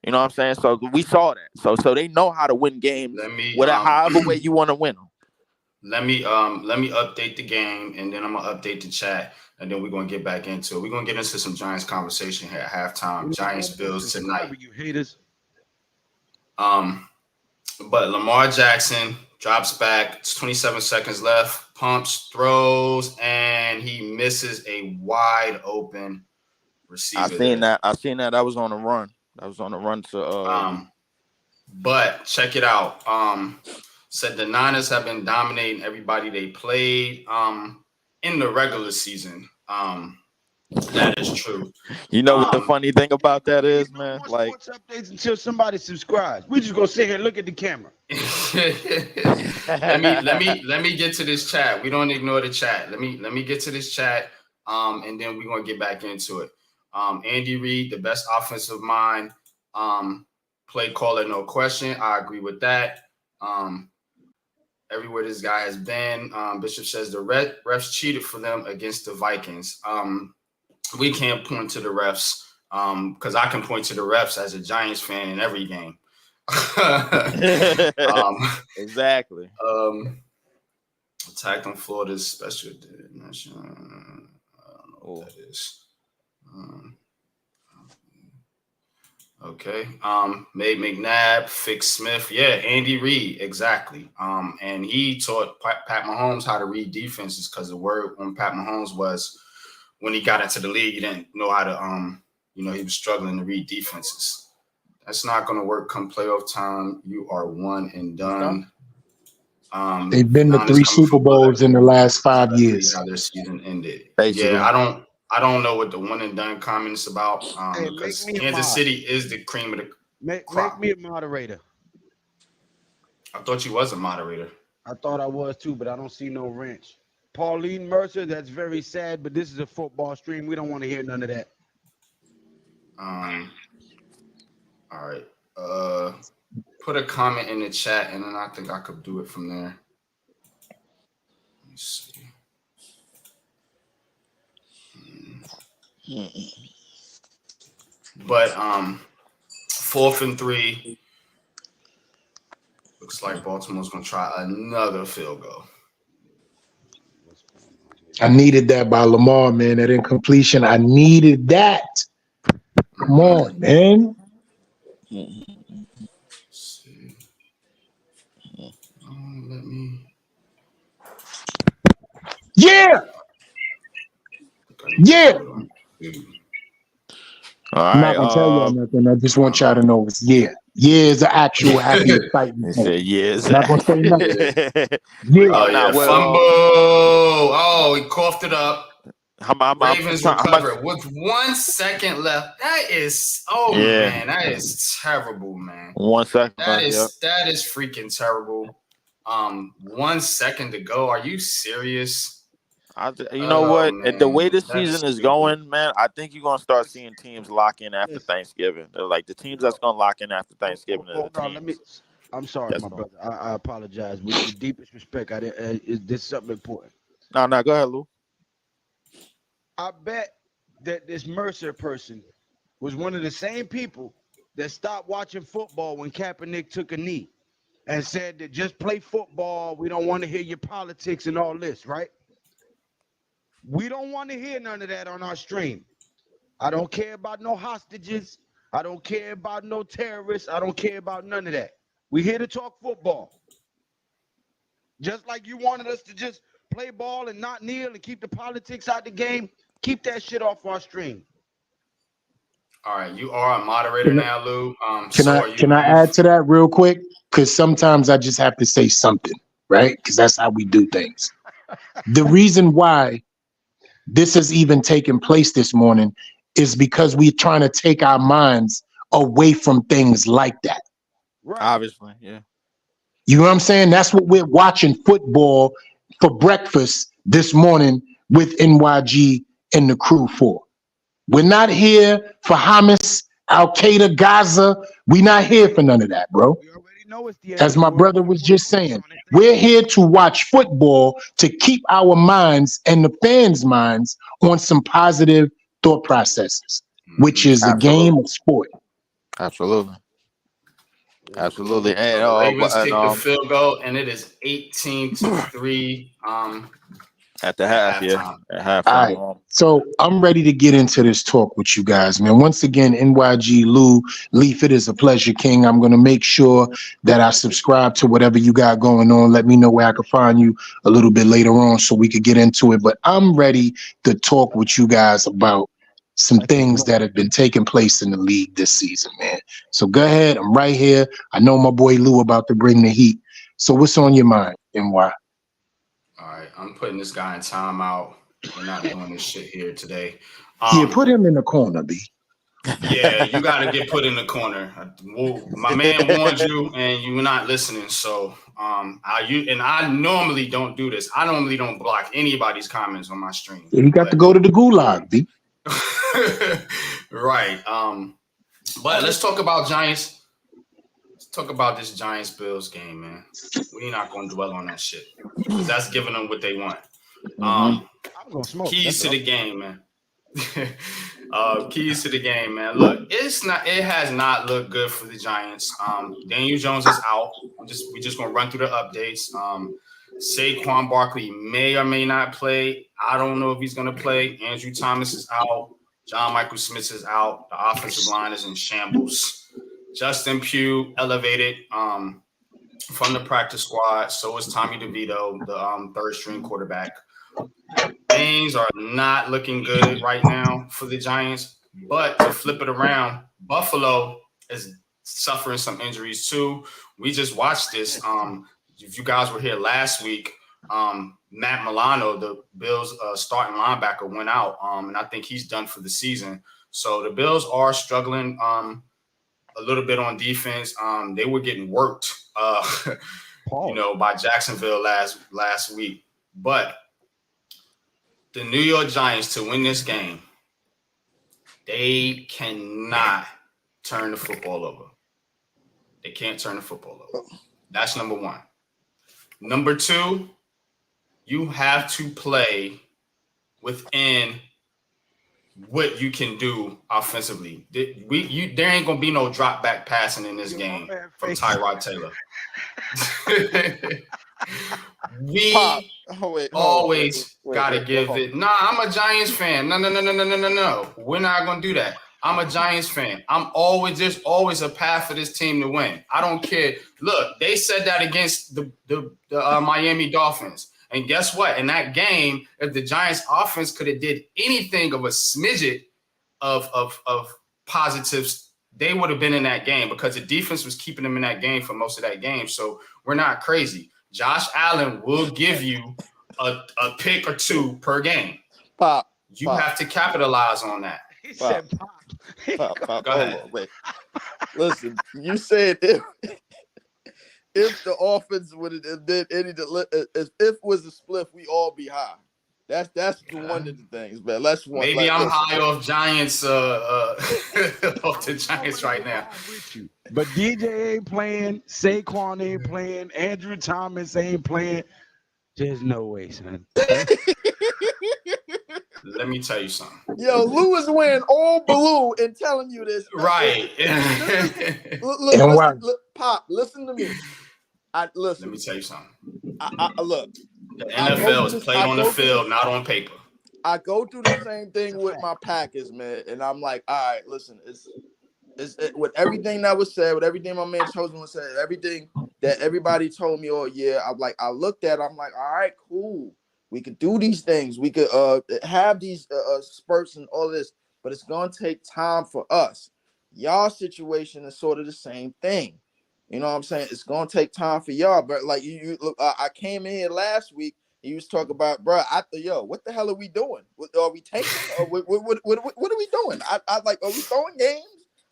You know what I'm saying? So we saw that. So they know how to win games, Let me whatever however way you want to win them. let me update the game, and then I'm gonna update the chat, and then we're gonna get back into it. We're gonna get into some Giants conversation here at halftime. Giants Bills tonight. You haters. But Lamar Jackson drops back. It's 27 seconds left. Pumps, throws, and he misses a wide open receiver. I seen that. That was on a run. That was on a run to. But check it out. Said the Niners have been dominating everybody they played in the regular season. That is true. You know what the funny thing about that is, man? Like sports updates until somebody subscribes. We just gonna sit here and look at the camera. let me get to this chat. We don't ignore the chat. Let me get to this chat. And then we're gonna get back into it. Andy Reid, the best offensive mind. Play caller, no question. I agree with that. Everywhere this guy has been, Bishop says the refs cheated for them against the Vikings. We can't point to the refs because I can point to the refs as a Giants fan in every game. Exactly. Attacked on Florida's special dimension. I don't know what that is. Okay. Made McNabb, Fix Smith. Yeah, Andy Reid, exactly. And he taught Pat Mahomes how to read defenses, because the word on Pat Mahomes was when he got into the league, he didn't know how to he was struggling to read defenses. That's not gonna work come playoff time. You are one and done. They've been to 3 Super Bowls in the last 5 years. How their season ended. Basically. Yeah, I don't know what the one and done comment is about. Hey, Because make me a Kansas mod. City is the cream of the Make crop. me a moderator. I thought you was a moderator. I thought I was too, but I don't see no wrench. Pauline Mercer, that's very sad, but this is a football stream. We don't want to hear none of that. All right. Put a comment in the chat, and then I think I could do it from there. Let me see. But 4th and 3. Looks like Baltimore's gonna try another field goal. I needed that by Lamar, man. That incompletion. I needed that. Come on, man. Let's see. Let me. Yeah. Yeah. All I'm not right. gonna tell y'all nothing. I just want y'all to know it's yeah. Yeah is an actual happy excitement. He said yes. I'm not gonna say nothing. Yeah. Oh, yeah. Well, Fumble. Oh, he coughed it up. Ravens recover with 1 second left. That is, man, that is terrible, man. 1 second. That is freaking terrible. 1 second to go. Are you serious? You know what? Man, the way this season is going, man, I think you're gonna start seeing teams lock in after Thanksgiving. They're like the teams that's gonna lock in after Thanksgiving. I'm sorry, my brother. I apologize. With the deepest respect, I didn't. This is something important. No, go ahead, Lou. I bet that this Mercer person was one of the same people that stopped watching football when Kaepernick took a knee and said that just play football. We don't want to hear your politics and all this, right? We don't want to hear none of that on our stream. I don't care about no hostages. I don't care about no terrorists. I don't care about none of that. We're here to talk football. Just like you wanted us to just play ball and not kneel and keep the politics out the game, keep that shit off our stream. All right, you are a moderator now, Lou. Can I add to that real quick? Because sometimes I just have to say something, right? Because that's how we do things. The reason why this has even taken place this morning is because we're trying to take our minds away from things like that. Right. Obviously, yeah. You know what I'm saying? That's what we're watching football for breakfast this morning with NYG and the crew for. We're not here for Hamas, Al Qaeda, Gaza. We're not here for none of that, bro. As my brother was just saying, we're here to watch football to keep our minds and the fans' minds on some positive thought processes, which is a game of sport. Absolutely. And the Ravens take the field goal, and it is 18-3. At the half, at halftime. All right. So I'm ready to get into this talk with you guys, man. Once again, NYG, Lou, Leaf, it is a pleasure, King. I'm going to make sure that I subscribe to whatever you got going on. Let me know where I can find you a little bit later on so we could get into it. But I'm ready to talk with you guys about some things that have been taking place in the league this season, man. So go ahead. I'm right here. I know my boy Lou about to bring the heat. So what's on your mind, NY? All right, I'm putting this guy in timeout. We're not doing this shit here today. Yeah, put him in the corner, B. Yeah, you got to get put in the corner. My man warned you, and you were not listening. So, I normally don't do this. I normally don't block anybody's comments on my stream. Yeah, you got to go to the gulag, B. Right. But let's talk about Giants. Talk about this Giants-Bills game, man. We're not going to dwell on that shit. That's giving them what they want. I'm gonna smoke. Keys to the game, man. Keys to the game, man. Look, it has not looked good for the Giants. Daniel Jones is out. We're just gonna run through the updates. Saquon Barkley may or may not play. I don't know if he's gonna play. Andrew Thomas is out. John Michael Smith is out. The offensive line is in shambles. Justin Pugh elevated from the practice squad. So is Tommy DeVito, the third-string quarterback. Things are not looking good right now for the Giants. But to flip it around, Buffalo is suffering some injuries too. We just watched this. If you guys were here last week, Matt Milano, the Bills' starting linebacker, went out, and I think he's done for the season. So the Bills are struggling a little bit on defense. They were getting worked, by Jacksonville last week. But the New York Giants, to win this game, they cannot turn the football over. They can't turn the football over. That's number one. Number two, you have to play within what you can do offensively. There ain't gonna be no drop back passing in this game from Tyrod Taylor. We always gotta give it. Nah, I'm a Giants fan. No. We're not gonna do that. I'm a Giants fan. There's always a path for this team to win. I don't care. Look, they said that against the Miami Dolphins. And guess what? In that game, if the Giants offense could have did anything of a smidget, of positives, they would have been in that game because the defense was keeping them in that game for most of that game. So we're not crazy. Josh Allen will give you a pick or two per game. Pop. You have to capitalize on that. He said, "Pop." Pop. Go Hold ahead. on, wait. Listen, you said if the offense would have did any, if was a split, we all be high. That's one of the things, man. Maybe I'm high off Giants, off the Giants right now. But DJ ain't playing, Saquon ain't playing, Andrew Thomas ain't playing. There's no way, son. Let me tell you something. Yo, Lou is wearing all blue and telling you this. Right. Look, Pop, listen to me. Listen. Let me tell you something. Look. The NFL is played on the field, not on paper. I go through the same thing with my Packers, man, and I'm like, all right, listen, it's with everything that was said, with everything my man Chosen was said, everything that everybody told me all year, I looked at it, I'm like, all right, cool. We could do these things. We could have these spurts and all this, but it's gonna take time for us. Y'all situation is sort of the same thing. You know what I'm saying? It's gonna take time for y'all. But like you look, I came in here last week. And you was talking about, bro. What the hell are we doing? Are we taking? Or what are we doing? I like, are we throwing games?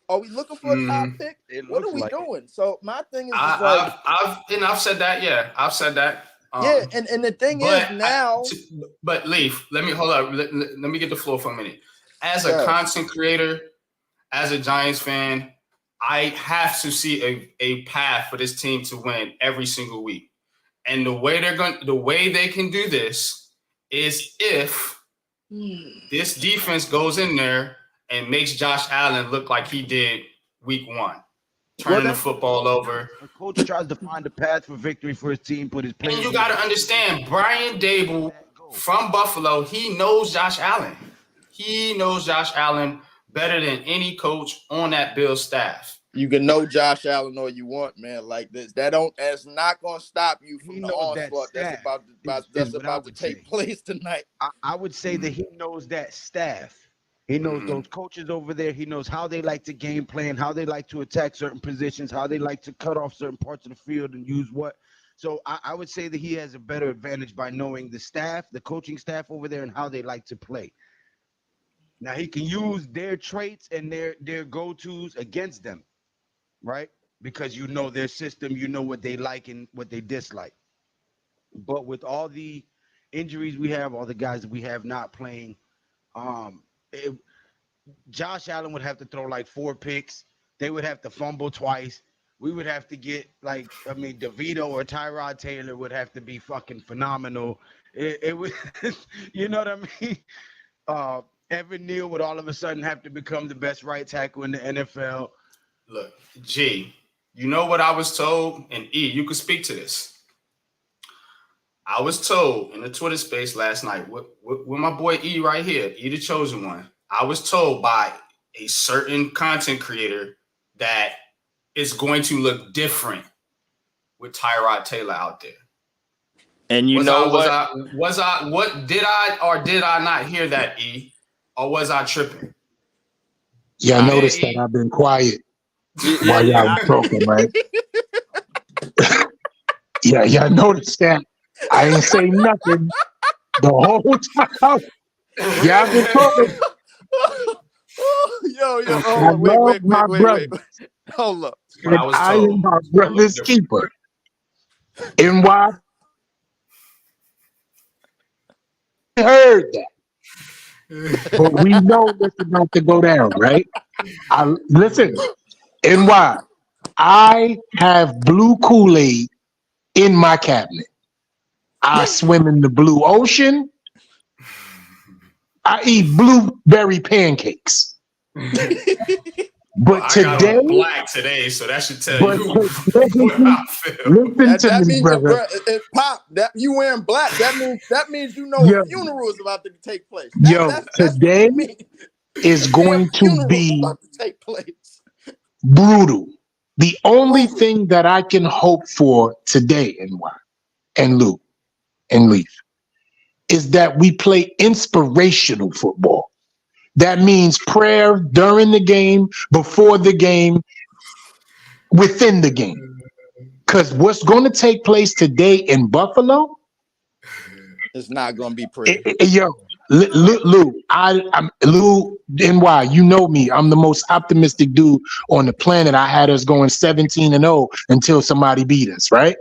Are we looking for a top pick? What are we doing? So my thing is, I've said that. Yeah, I've said that. Yeah, and the thing is now. But Leaf, let me hold up. Let me get the floor for a minute. As a content creator, as a Giants fan, I have to see a path for this team to win every single week. And the way they can do this is if this defense goes in there and makes Josh Allen look like he did week 1, turning the football over. The coach tries to find a path for victory for his team, put his players. And you got to understand, Brian Dable from Buffalo, he knows Josh Allen. He knows Josh Allen better than any coach on that Bills staff. You can know Josh Allen all you want, man. Like this, that's not gonna stop you from the onslaught that's about to take place tonight. I would say that he knows that staff. He knows those coaches over there. He knows how they like to game plan, how they like to attack certain positions, how they like to cut off certain parts of the field and use what. So I would say that he has a better advantage by knowing the staff, the coaching staff over there, and how they like to play. Now he can use their traits and their go-tos against them. Right? Because you know their system, you know what they like and what they dislike. But with all the injuries we have, all the guys that we have not playing, Josh Allen would have to throw like 4 picks. They would have to fumble twice. We would have to get DeVito or Tyrod Taylor would have to be fucking phenomenal. It would, you know what I mean? Evan Neal would all of a sudden have to become the best right tackle in the NFL. Look, G, you know what I was told? And E, you could speak to this. I was told in the Twitter space last night with my boy E right here, E the Chosen One. I was told by a certain content creator that it's going to look different with Tyrod Taylor out there. And did I or did I not hear that, E? Or was I tripping? Yeah, I noticed that I've been quiet while y'all were talking, right? Yeah, I noticed that. I ain't say nothing the whole time. Y'all been talking. Wait. Hold up. I am my brother's keeper. And why? I heard that. But we know what's about to go down, right? Listen, and why? I have blue Kool-Aid in my cabinet. I swim in the blue ocean. I eat blueberry pancakes. But today, I'm black today, so that should tell you what I feel. Listen to me, brother. Pop, that you wearing black, that means you know a funeral is about to take place. Today is going to be about to take place. Brutal. The only thing that I can hope for today, and Lou and Leaf, is that we play inspirational football. That means prayer during the game, before the game, within the game. Because what's going to take place today in Buffalo, It's not gonna be pretty. yo, I'm Lou NY. You know me. I'm the most optimistic dude on the planet. I had us going 17-0 until somebody beat us, right?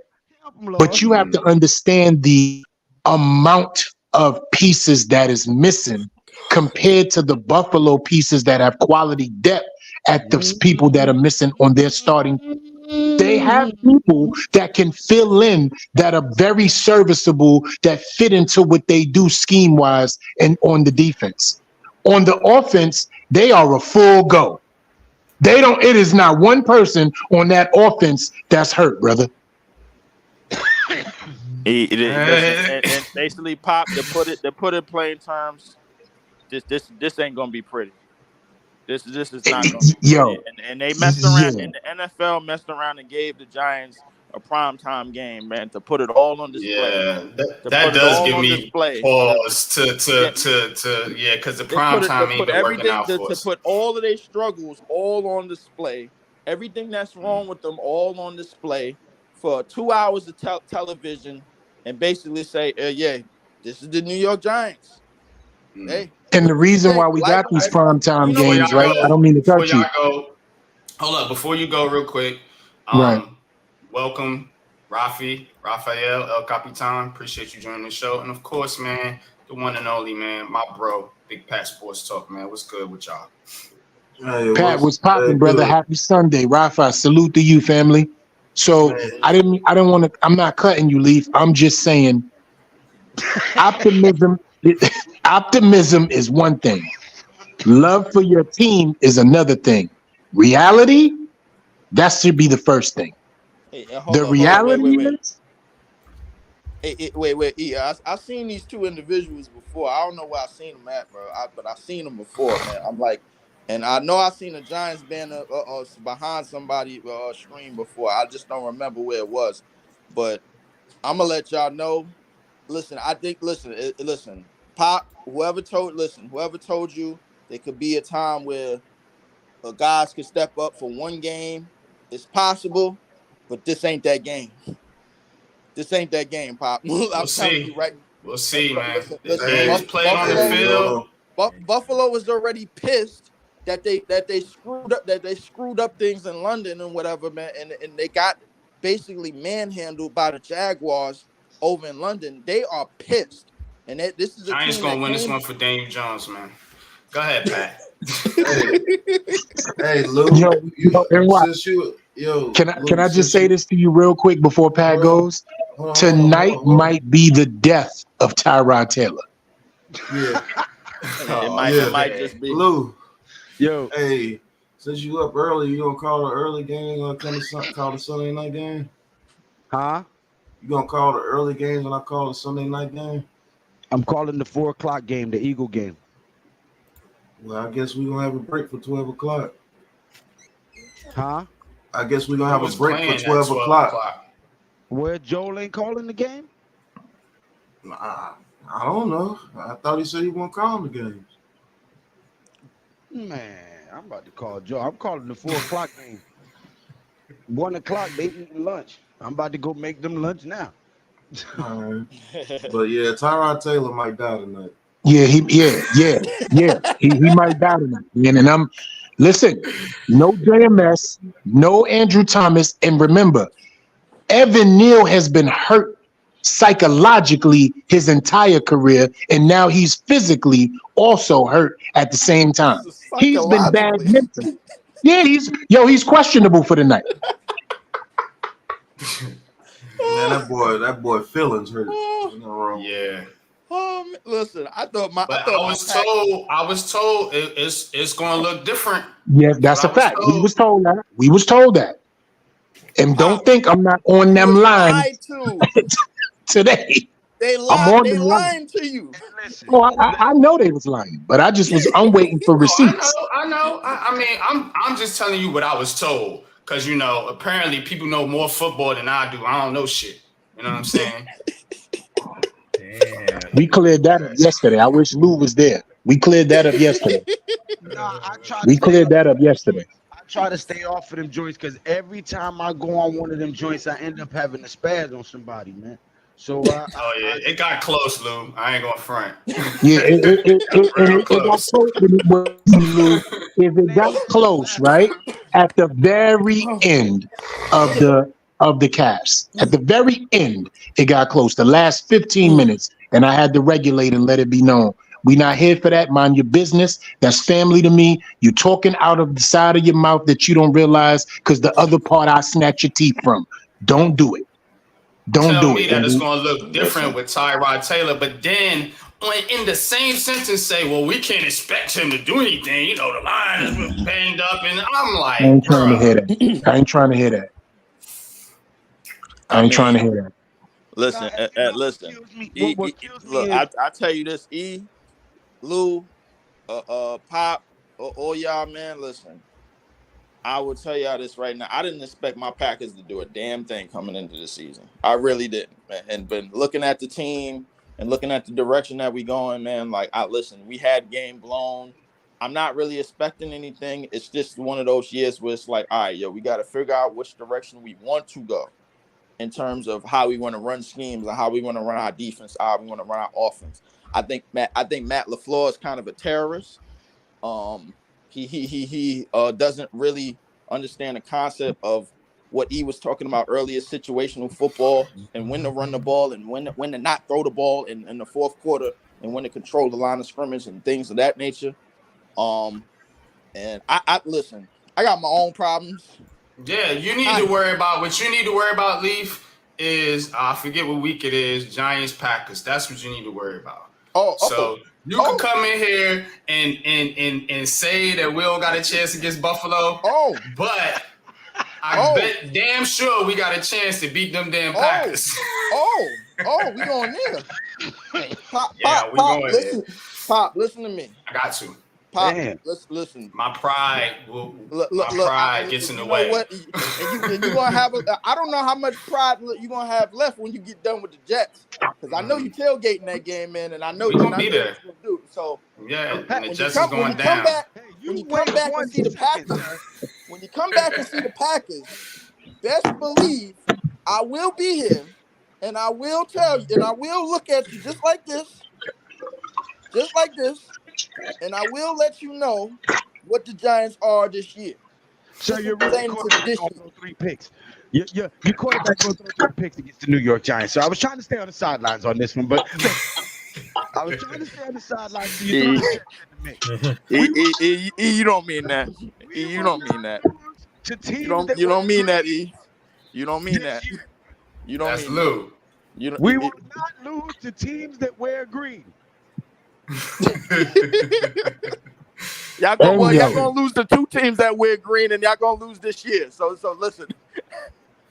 But you have to understand the amount of pieces that is missing compared to the Buffalo pieces that have quality depth at the people that are missing on their starting. They have people that can fill in that are very serviceable, that fit into what they do scheme wise and on the defense. On the offense, they are a full go. It is not one person on that offense that's hurt, brother. And basically, Pop, to put it in plain terms, this ain't gonna be pretty. This is not gonna be pretty. And they messed around, and the NFL messed around and gave the Giants a primetime game, man, to put it all on display. Yeah, that does give me pause to because the primetime ain't been working out for us. To put all of their struggles all on display, everything that's wrong with them all on display for 2 hours of television, and basically say, yeah, this is the New York Giants. Hey. And the reason why we got these primetime games, right? I don't mean to cut you. Hold up, before you go, real quick. Right. Welcome, Raphael El Capitan. Appreciate you joining the show, and of course, man, the one and only man, my bro, Big Pat Sports Talk, man. What's good with y'all? Hey, Pat, what's popping, brother? Happy Sunday, Rafa. Salute to you, family. So man. I didn't want to. I'm not cutting you, Leaf. I'm just saying, optimism. Optimism is one thing. Love for your team is another thing. Reality, that should be the first thing. Hey, reality is. Wait. I've seen these two individuals before. I don't know where I've seen them at, bro. But I've seen them before, man. I'm like, and I know I've seen a Giants banner behind somebody's screen before. I just don't remember where it was. But I'm gonna let y'all know. Listen, listen, Pop, whoever told you there could be a time where guys could step up for one game. It's possible, but this ain't that game. This ain't that game, Pop. We'll see. You, right? We'll see, man. Listen, game's played on the field. Buffalo was already pissed that they screwed up things in London and whatever, man, and they got basically manhandled by the Jaguars over in London. They are pissed. And this is Giants gonna win this one for Daniel Jones, man. Go ahead, Pat. Hey, Lou. Can I just say this to you real quick before Pat goes? Tonight might be the death of Tyrod Taylor. Yeah. It might just be. Lou. Yo. Hey, since you up early, you gonna call the early game or call the Sunday night game? Huh? You gonna call the early games when I call the Sunday night game? I'm calling the 4 o'clock game, the Eagle game. Well, I guess we're gonna have a break for 12 o'clock. Huh? I guess we're gonna have a break for 12 o'clock. Where Joel ain't calling the game? I don't know. I thought he said he won't call the games. Man, I'm about to call Joe. I'm calling the 4 o'clock game. 1 o'clock, they eating lunch. I'm about to go make them lunch now. All right. But yeah, Tyrod Taylor might die tonight. Yeah, he might die tonight. And listen, no JMS, no Andrew Thomas, and remember, Evan Neal has been hurt psychologically his entire career, and now he's physically also hurt at the same time. He's been bad mentally. Yeah, he's questionable for the night. Man, that boy feelings hurt. Yeah. Listen, I was told it's going to look different. Yeah, that's a fact. We was told that. And don't think I'm not on them lines today. They lying to you. Oh, I know they was lying, but I'm waiting for receipts. I know. I mean, I'm just telling you what I was told. Because, apparently people know more football than I do. I don't know shit. You know what I'm saying? Damn. We cleared that up yesterday. I wish Lou was there. We cleared that up yesterday. Nah, I try to We stay cleared off that of up them yesterday. joints. I try to stay off of them joints because every time I go on one of them joints, I end up having a spaz on somebody, man. So Oh yeah, it got close, Lou. I ain't gonna front. Yeah, Real it got close. close. Lou, if it got close, right at the very end of the cast, at the very end, it got close. The last 15 minutes, and I had to regulate and let it be known. We not here for that. Mind your business. That's family to me. You talking out of the side of your mouth that you don't realize because the other part I snatch your teeth from. Don't do it. Don't Tell do me it. that it's And gonna look different Listen. with Tyrod Taylor, but then in the same sentence say, well, we can't expect him to do anything. You know, the line is banged up, and I'm I ain't like, trying to hear bruh. that. I ain't trying to hear that. I I ain't trying to mean, hear that. listen, you know what listen. kills me? E, What kills me look, is I tell you this, Lou, Pop, all y'all, man. Listen, I will tell y'all this right now. I didn't expect my Packers to do a damn thing coming into the season. I really didn't, man. And been looking at the team and looking at the direction that we going, man. Like, we had game blown. I'm not really expecting anything. It's just one of those years where it's like, all right, yo, we got to figure out which direction we want to go in terms of how we want to run schemes and how we want to run our defense, how we want to run our offense. I think Matt LaFleur is kind of a terrorist. He doesn't really understand the concept of what he was talking about earlier, situational football, and when to run the ball and when to not throw the ball in the fourth quarter and when to control the line of scrimmage and things of that nature. And I listen, I got my own problems. Yeah, you need to worry about what you need to worry about, Leaf, is I forget what week it is, Giants Packers. That's what you need to worry about. So you could come in here and say that we don't got a chance against Buffalo. But I bet damn sure we got a chance to beat them damn Packers. We going there. Pop, we going listen, there. Pop, listen to me. I got to. Pop, listen. My pride gets in the you way. Know what? And you gonna have I don't know how much pride you gonna have left when you get done with the Jets, because I know you tailgating that game, man, and I know we gonna be there. What you're gonna do. So yeah, and the Jets is going down. When you come back and see the Packers, best believe I will be here, and I will tell you, and I will look at you just like this, and I will let you know what the Giants are this year. So you're really quarterback gonna throw 3 picks. Your quarterback gonna throw 3 picks against the New York Giants. So I was trying to stay on the sidelines on this one, but I was trying to stay on the sidelines. So you don't mean that. You don't mean that. You don't mean that, E. You don't mean that. You don't That's mean Lou. We will not lose to teams that wear green. Y'all gonna lose to 2 teams that wear green, and y'all gonna lose this year. So listen,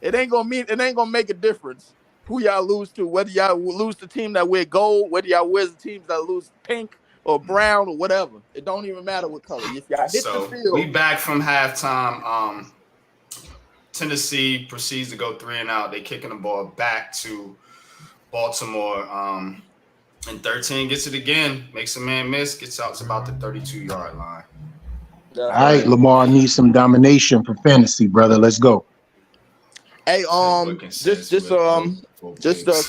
it ain't gonna make a difference who y'all lose to. Whether y'all lose the team that wear gold, whether y'all wear the teams that lose pink or brown or whatever. It don't even matter what color. If y'all hit the field, we back from halftime. Tennessee proceeds to go 3 and out. They kicking the ball back to Baltimore. And 13 gets it again, makes a man miss, gets out to about the 32-yard line. All right, Lamar needs some domination for fantasy, brother. Let's go. Hey, just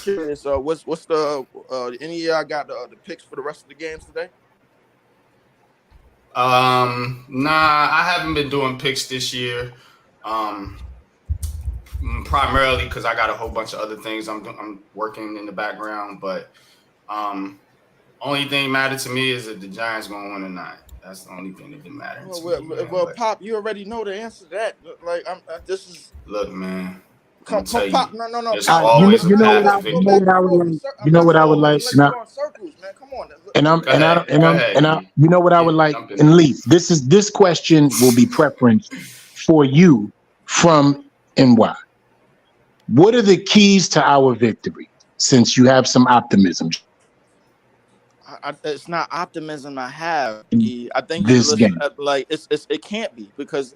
curious. What's the any of y'all got the picks for the rest of the games today? Nah, I haven't been doing picks this year. Primarily because I got a whole bunch of other things I'm working in the background, but only thing matter to me is that the Giants gonna win or not. That's the only thing that didn't matter. Well, Pop, you already know the answer to that. Like, this is. Look, man. Come, Pop. No. There's always you know what I would like. Circles, man. Come on. You know what I would like. And Leaf, this question will be preference for you from NY. What are the keys to our victory? Since you have some optimism. It's not optimism I have. I think this game, it can't be because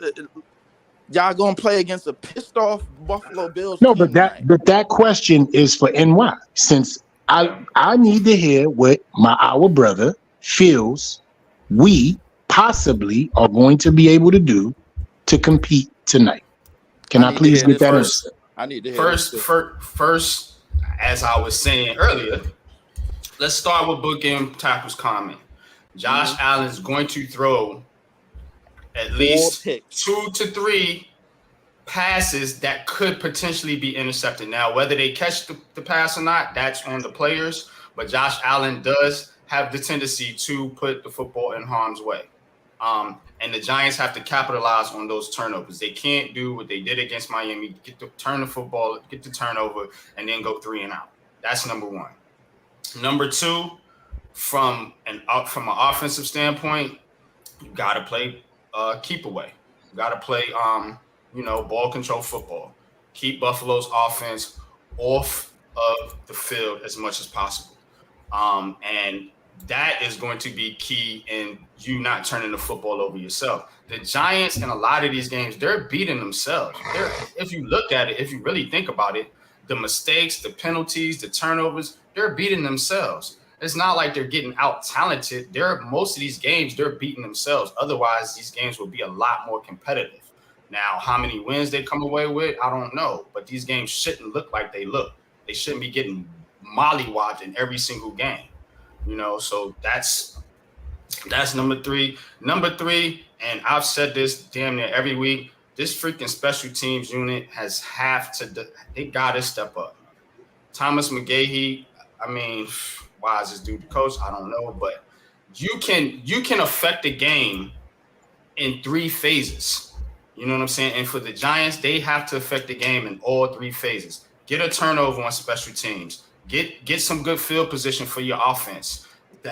y'all gonna play against a pissed off Buffalo Bills. No, but that question is for NY. Since I need to hear what our brother feels we possibly are going to be able to do to compete tonight? Can I need to please hear get this that First, answer? I need to hear first, this. first, as I was saying earlier, let's start with bookend tackles comment. Josh Allen is going to throw at 4 least picks. 2 to 3 passes that could potentially be intercepted. Now, whether they catch the pass or not, that's on the players. But Josh Allen does have the tendency to put the football in harm's way. And the Giants have to capitalize on those turnovers. They can't do what they did against Miami, turn the football, get the turnover, and then go 3 and out. That's number one. Number two, from an offensive standpoint, you got to play keep away. You got to play ball control football. Keep Buffalo's offense off of the field as much as possible. And that is going to be key in you not turning the football over yourself. The Giants in a lot of these games, they're beating themselves. If you look at it, if you really think about it, the mistakes, the penalties, the turnovers, they're beating themselves. It's not like they're getting out talented. Most of these games, they're beating themselves. Otherwise, these games will be a lot more competitive. Now, how many wins they come away with, I don't know. But these games shouldn't look like they look. They shouldn't be getting mollywopped in every single game. So that's number three. Number three, and I've said this damn near every week, this freaking special teams unit they got to step up. Thomas McGahee, I mean, why is this dude the coach? I don't know, but you can affect the game in 3 phases. You know what I'm saying? And for the Giants, they have to affect the game in all 3 phases. Get a turnover on special teams. Get some good field position for your offense.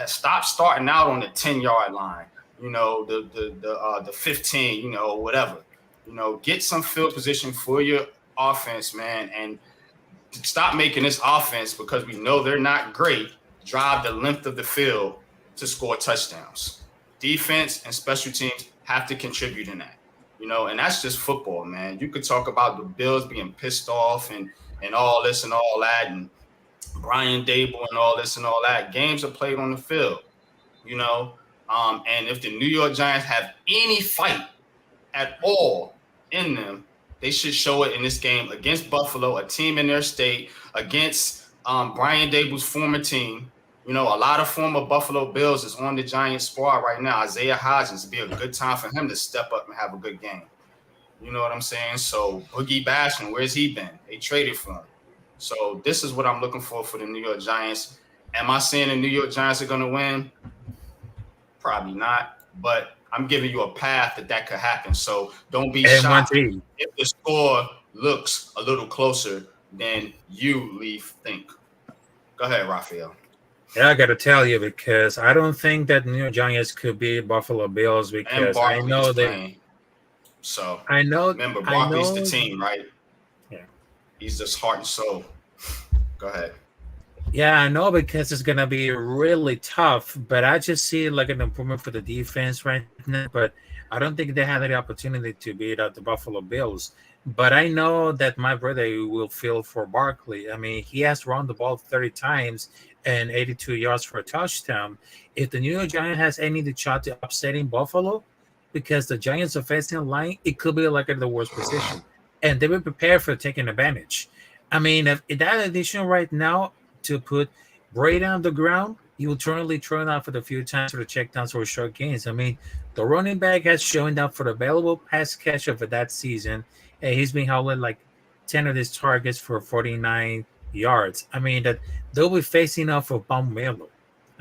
Stop starting out on the 10-yard line. The 15. Whatever. Get some field position for your offense, man, and stop making this offense, because we know they're not great, drive the length of the field to score touchdowns. Defense and special teams have to contribute in that. And that's just football, man. You could talk about the Bills being pissed off and all this and all that, and Brian Dable and all this and all that. Games are played on the field, and if the New York Giants have any fight at all in them, they should show it in this game against Buffalo, a team in their state, against Brian Dable's former team. A lot of former Buffalo Bills is on the Giants squad right now. Isaiah Hodgins, it'd be a good time for him to step up and have a good game. You know what I'm saying? So Boogie Basham, where's he been? They traded for him. So this is what I'm looking for the New York Giants. Am I saying the New York Giants are going to win? Probably not. But I'm giving you a path that could happen. So don't be shocked if the score looks a little closer than you, Leaf, think. Go ahead, Raphael. Yeah, I got to tell you, because I don't think that New York Giants could be Buffalo Bills, because I know that. So I know. Remember, Barkley's the team, right? Yeah. He's just heart and soul. Go ahead. Yeah, I know, because it's gonna be really tough, but I just see like an improvement for the defense right now. But I don't think they had the opportunity to beat out the Buffalo Bills. But I know that my brother will feel for Barkley. I mean, he has run the ball 30 times and 82 yards for a touchdown. If the New York Giants has any shot to upsetting Buffalo, because the Giants' offensive line, it could be like in the worst position, and they were prepared for taking advantage. I mean, if that addition right now to put Brady on the ground, he will currently turn out for a few times for the checkdowns or short gains. I mean, the running back has shown up for the available pass catch of that season, and he's been holding like 10 of his targets for 49 yards. I mean, that they'll be facing off of Von Miller.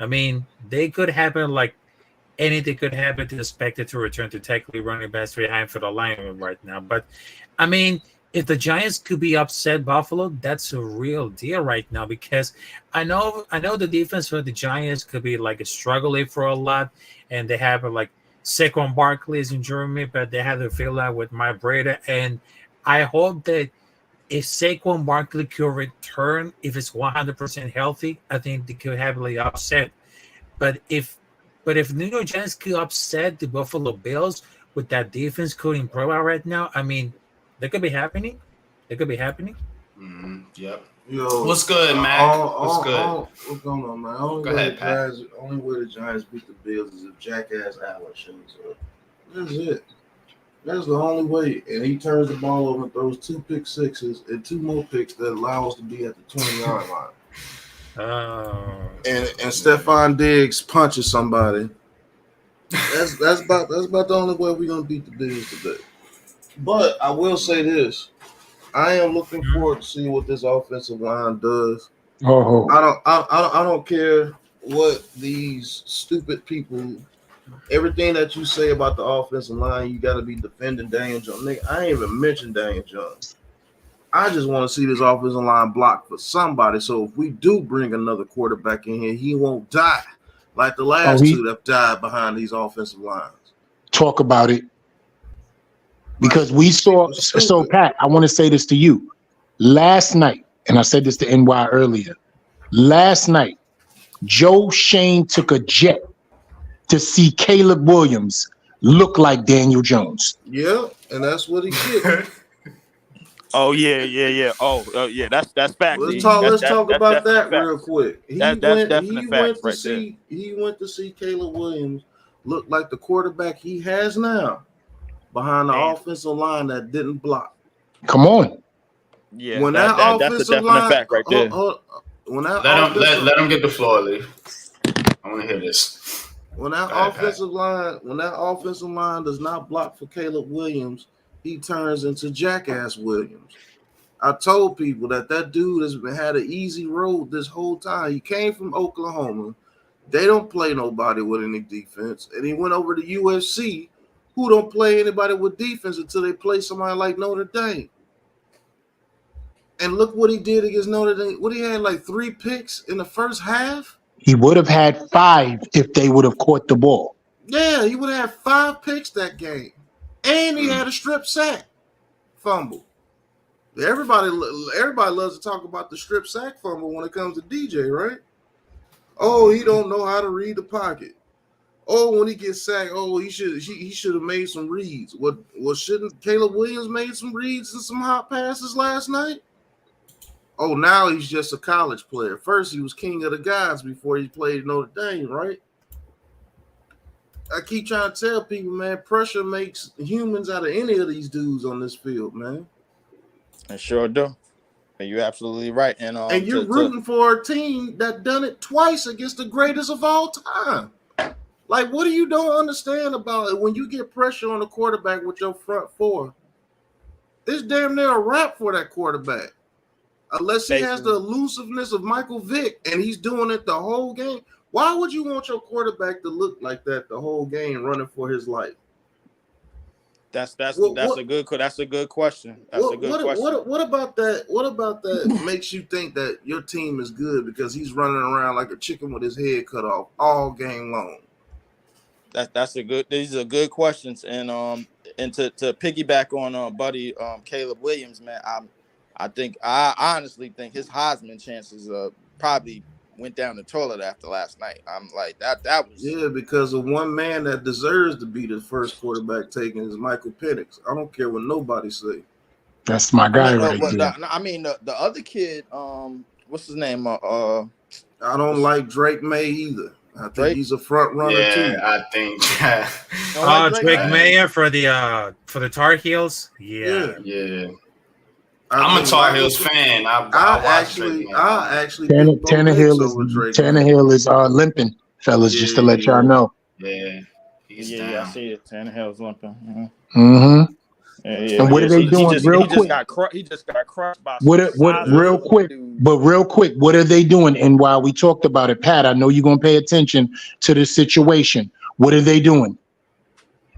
I mean, they could happen like anything could happen to expected to return to technically running backs behind for the lineman right now. But I mean, if the Giants could be upset Buffalo, that's a real deal right now, because I know the defense for the Giants could be like struggling for a lot, and they have like Saquon Barkley is in Germany, but they have to fill out with my Breda, and I hope that if Saquon Barkley could return, if it's 100% healthy, I think they could heavily upset. But if New York Giants could upset the Buffalo Bills with that defense could improve right now, I mean, that could be happening. It could be happening. Yep. Yo, What's good, Mac? What's good? What's going on, man? Go ahead, Pat. Only way the Giants beat the Bills is if jackass Allen shows up. That's it. That's the only way. And he turns the ball over and throws 2 pick sixes and 2 more picks that allow us to be at the 20-yard line. And Stephon Diggs punches somebody. That's about the only way we're gonna beat the Bills today. But I will say this: I am looking forward to see what this offensive line does. Oh, I don't care what these stupid people. Everything that you say about the offensive line, you got to be defending Daniel Jones. Nigga, I ain't even mentioned Daniel Jones. I just want to see this offensive line block for somebody. So if we do bring another quarterback in here, he won't die like the last 2 that died behind these offensive lines. talk about it. Because we saw, so Pat, I want to say this to you. Last night, and I said this to NY earlier, last night, Joe Shane took a jet to see Caleb Williams look like Daniel Jones. Yeah, and that's what he did. Oh yeah. Oh yeah. That's fact. Let's talk about that real quick. He went to see Caleb Williams look like the quarterback he has now behind the offensive line that didn't block. Come on. Yeah, when that's a definite fact right there. Let him get the floor, Lee. I want to hear this. When that offensive line does not block for Caleb Williams, he turns into jackass Williams. I told people that dude has had an easy road this whole time. He came from Oklahoma. They don't play nobody with any defense. And he went over to UFC, who don't play anybody with defense until they play somebody like Notre Dame. And look what he did against Notre Dame. What he had, like 3 picks in the first half? He would have had 5 if they would have caught the ball. Yeah, he would have had 5 picks that game. And he had a strip sack fumble. Everybody loves to talk about the strip sack fumble when it comes to DJ, right? Oh, he don't know how to read the pocket. Oh, when he gets sacked, he should have made some reads. What shouldn't Caleb Williams made some reads and some hot passes last night? Oh, now he's just a college player. First, he was king of the gods before he played Notre Dame, right? I keep trying to tell people, man, pressure makes humans out of any of these dudes on this field, man. I sure do. And you're absolutely right. And you're rooting for a team that done it twice against the greatest of all time. Like, what do you don't understand about it? When you get pressure on the quarterback with your front 4, it's damn near a wrap for that quarterback. Unless he has the elusiveness of Michael Vick and he's doing it the whole game. Why would you want your quarterback to look like that the whole game, running for his life? That's a good question. What about that? What about that makes you think that your team is good because he's running around like a chicken with his head cut off all game long? These are good questions. And to piggyback on buddy Caleb Williams, man, I honestly think his Heisman chances probably went down the toilet after last night. I'm like that was because of one man that deserves to be the first quarterback taken is Michael Penix. I don't care what nobody say. That's my guy there. The other kid, what's his name? I don't like Drake May either. I think he's a front runner too. I think. Drake May for the Tar Heels. Yeah. I'm a Tar Heels fan. I actually Tannehill is limping, fellas. Just to let y'all know. Yeah, he's down. I see it. Tannehill's limping. Mm-hmm. And what are they doing? Real quick, he just got crushed by. Real quick, what are they doing? And while we talked about it, Pat, I know you're gonna pay attention to the situation. What are they doing?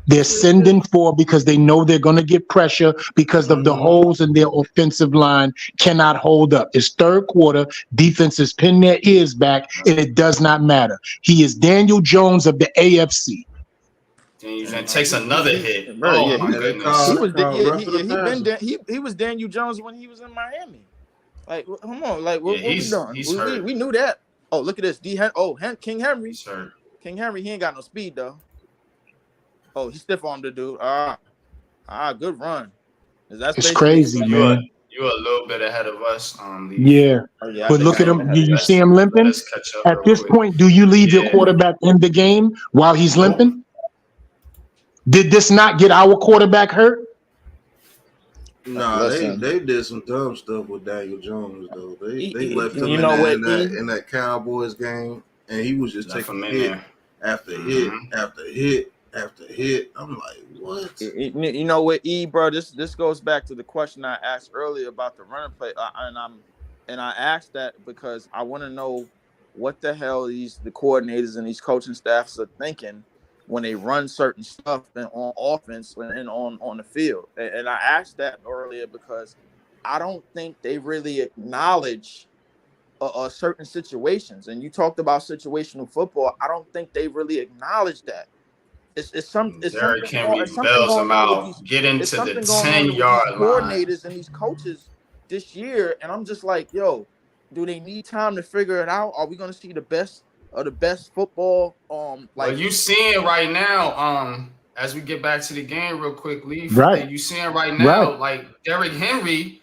They're sending 4 because they know they're going to get pressure because of the holes in their offensive line cannot hold up. It's third quarter. Defenses pin their ears back, and it does not matter. He is Daniel Jones of the AFC. And takes another hit. Oh, my goodness. He was Daniel Jones when he was in Miami. Like, come on. Like, what we doing? We knew that. Oh, look at this. King Henry. Sure. King Henry, he ain't got no speed, though. Oh, he stiff-armed the dude. Good run. It's crazy, man. you're a little bit ahead of us. Leaf. Yeah. Oh yeah, I But think look I at am him. ahead of You you. see him Let limping? us catch up At real this quick. point, do you leave your Yeah. quarterback in the game while he's Nope. limping? Did this not get our quarterback hurt? Nah, Listen. they did some dumb stuff with Daniel Jones though. They left him You in know that, what, in that in that Cowboys game, and he was just Left taking him in hit there. after hit Mhm. after hit after hit. I'm like, what? You know what, bro? This goes back to the question I asked earlier about the running play, and I asked that because I want to know what the hell the coordinators and these coaching staffs are thinking when they run certain stuff and on offense and on the field. And I asked that earlier because I don't think they really acknowledge certain situations. And you talked about situational football. I don't think they really acknowledge that. It's Derrick Henry bails going him on with out. these Get it's into the something going on with these 10-yard line. coordinators and these coaches this year, and I'm just like, yo, do they need time to figure it out? Are we going to see the best of the best football? Well, you seeing right now, as we get back to the game real quick, Leaf, Right. you seeing right Right. now, like Derrick Henry,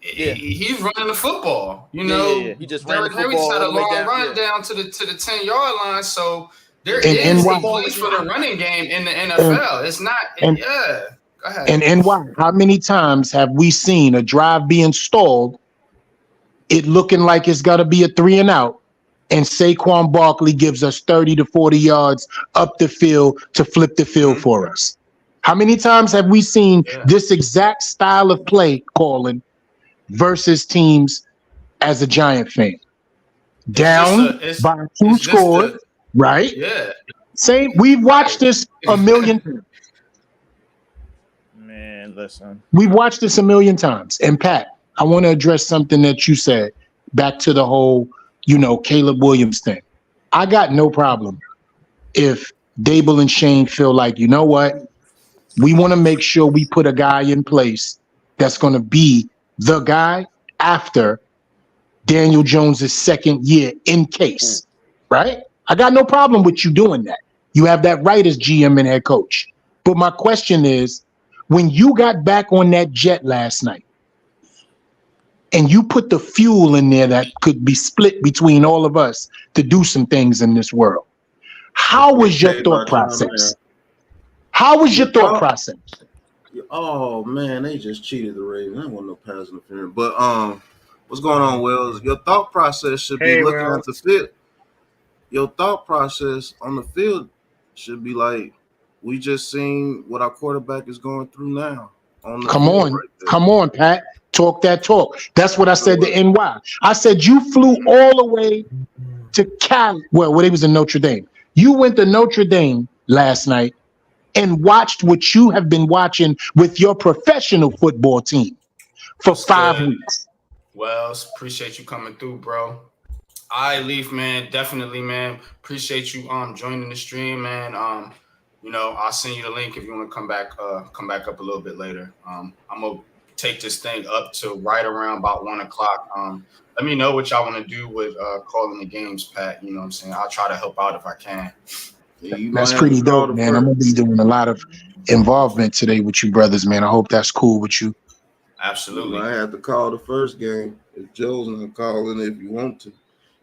Yeah. he's running the football. You Yeah, know, yeah. He just ran the Derrick Henry just football had all a the way long down. run Yeah. down to the 10-yard line. So there And is a NY. place for the running game in the NFL. It's not. And Yeah. Go ahead. and NY, how many times have we seen a drive being stalled, it looking like it's got to be a 3 and out, and Saquon Barkley gives us 30 to 40 yards up the field to flip the field for us? How many times have we seen this exact style of play calling versus teams as a Giant fan? Down by 2 scores, right? Yeah. Same. We've watched this a million times. Man, listen. We've watched this a million times. And Pat, I want to address something that you said back to the whole, Caleb Williams thing. I got no problem if Dable and Shane feel like, you know what? We want to make sure we put a guy in place that's going to be the guy after Daniel Jones's second year in case, right? I got no problem with you doing that. You have that right as GM and head coach. But my question is, when you got back on that jet last night and you put the fuel in there that could be split between all of us to do some things in this world, how was your thought process? How was your thought process? Oh man, they just cheated the Ravens. There wasn't no pass interference. But what's going on, Wells? Your thought process should be looking at the field. Your thought process on the field should be like, we just seen what our quarterback is going through now. Come on, Pat. Talk that talk. That's what I said to NY. I said you flew all the way to Cali. Well, he was in Notre Dame. You went to Notre Dame last night and watched what you have been watching with your professional football team for 5 weeks. Wells, appreciate you coming through, bro. All right, Leaf, man, definitely, man. Appreciate you joining the stream, man. I'll send you the link if you want to come back up a little bit later. I'm gonna take this thing up to right around about 1 o'clock. Let me know what y'all want to do with calling the games, Pat. You know what I'm saying? I'll try to help out if I can. That's pretty dope, man. I'm gonna be doing a lot of involvement today with you brothers, man. I hope that's cool with you. Absolutely. I have to call the first game. If Joe's not calling, if you want to.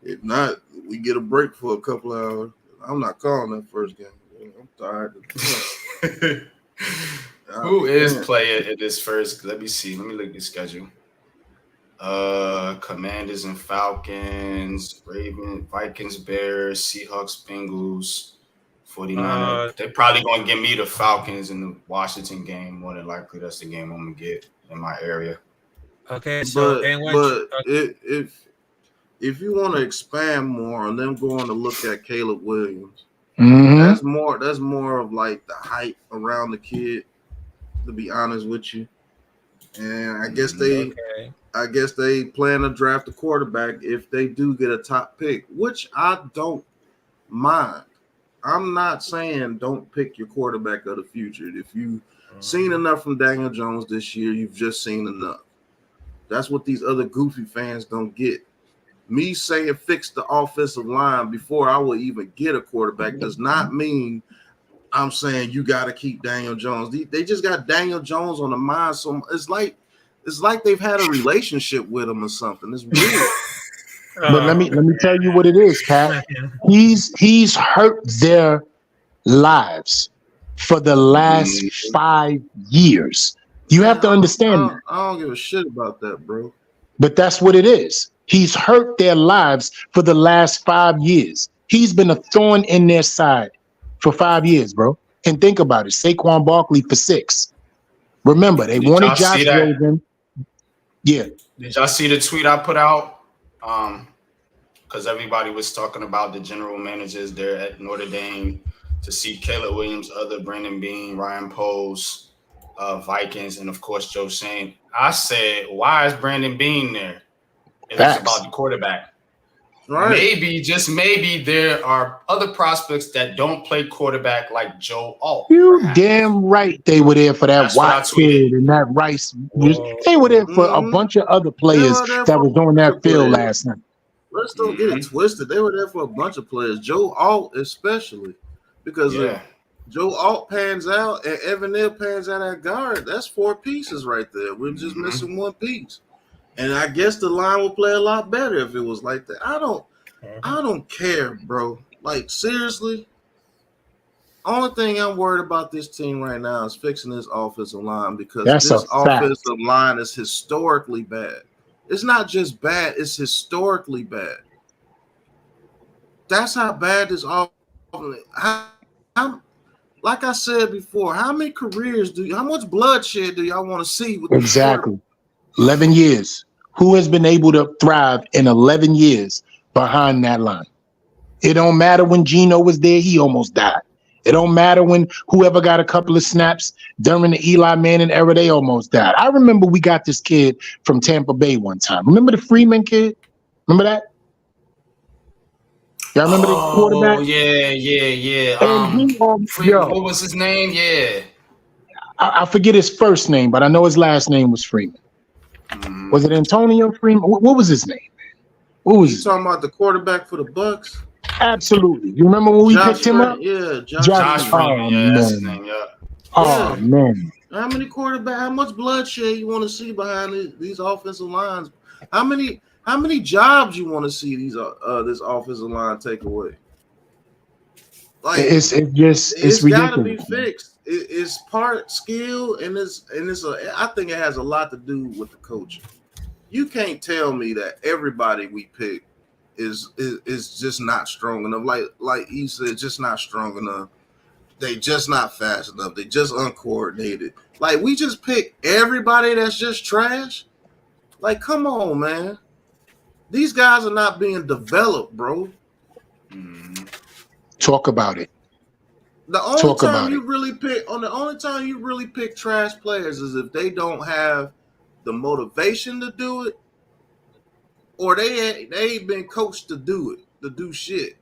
If not, we get a break for a couple hours. I'm not calling that first game. I'm tired. Who is playing in this first? Let me see. Let me look at the schedule. Commanders and Falcons, Ravens, Vikings, Bears, Seahawks, Bengals, 49ers. They're probably going to give me the Falcons in the Washington game. More than likely, that's the game I'm going to get in my area. Okay, so if you want to expand more on them going to look at Caleb Williams, that's more of like the hype around the kid, to be honest with you. And I guess they plan to draft a quarterback if they do get a top pick, which I don't mind. I'm not saying don't pick your quarterback of the future. If you've seen enough from Daniel Jones this year, you've just seen enough. That's what these other goofy fans don't get. Me saying fix the offensive line before I will even get a quarterback does not mean I'm saying you got to keep Daniel Jones. They just got Daniel Jones on the mind. So it's like It's like they've had a relationship with him or something. It's weird. But let me tell you what it is, Cat. He's hurt their lives for the last 5 years. You have to understand that. I don't give a shit about that, bro. But that's what it is. He's hurt their lives for the last 5 years. He's been a thorn in their side for 5 years, bro. And think about it. Saquon Barkley for 6. Remember, they wanted Josh Rosen. Yeah. Did y'all see the tweet I put out? Because everybody was talking about the general managers there at Notre Dame to see Caleb Williams, other Brandon Beane, Ryan Poles, Vikings, and of course Joe Shane. I said, why is Brandon Beane there? If it's about the quarterback. Right. Maybe, just maybe, there are other prospects that don't play quarterback like Joe Alt. You damn right they were there for that Watt kid and that Rice. They were there for a bunch of other players that was on that field last night. Let's don't get it twisted. They were there for a bunch of players. Joe Alt especially. Because if Joe Alt pans out and Evan Neal pans out at guard, that's 4 pieces right there. We're just missing 1 piece. And I guess the line will play a lot better if it was like that. I don't care, bro. Like, seriously, only thing I'm worried about this team right now is fixing this offensive line, because this offensive line is historically bad. It's not just bad, it's historically bad. That's how bad this offense. Like I said before, how many careers how much bloodshed do y'all want to see with exactly 11 years? Who has been able to thrive in 11 years behind that line? It don't matter when Geno was there, he almost died. It don't matter when whoever got a couple of snaps during the Eli Manning era, they almost died. I remember we got this kid from Tampa Bay one time. Remember the Freeman kid? Remember that? Y'all remember the quarterback? Oh, yeah. Freeman, what was his name? Yeah. I forget his first name, but I know his last name was Freeman. Was it Antonio Freeman? What was his name? What was you talking about? The quarterback for the Bucks? Absolutely. You remember when we picked him up? Yeah, Josh Freeman. Yeah, that's his name. Yeah. Oh man. How much bloodshed you want to see behind these offensive lines? How many jobs you want to see this offensive line take away? Like, it's ridiculous. Got to be fixed. It's part skill, and I think it has a lot to do with the coaching. You can't tell me that everybody we pick is just not strong enough. Like he said, just not strong enough. They just not fast enough. They just uncoordinated. Like, we just pick everybody that's just trash. Like, come on, man. These guys are not being developed, bro. Talk about it. The only time you really pick trash players is if they don't have the motivation to do it, or they ain't been coached to do shit.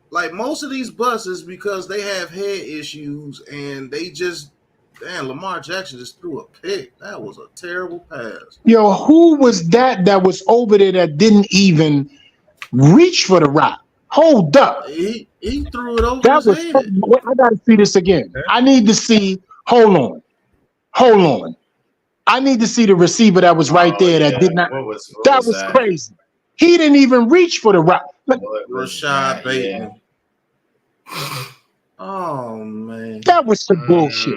Like, most of these busts because they have head issues, and they just Lamar Jackson just threw a pick. That was a terrible pass. Yo, who was that was over there that didn't even reach for the rock? Hold up. He threw it over his head. I gotta see this again. I need to see. Hold on. I need to see the receiver that was right there that did not. That was crazy. He didn't even reach for the rock. Rashad Bateman. Oh man, that was some bullshit.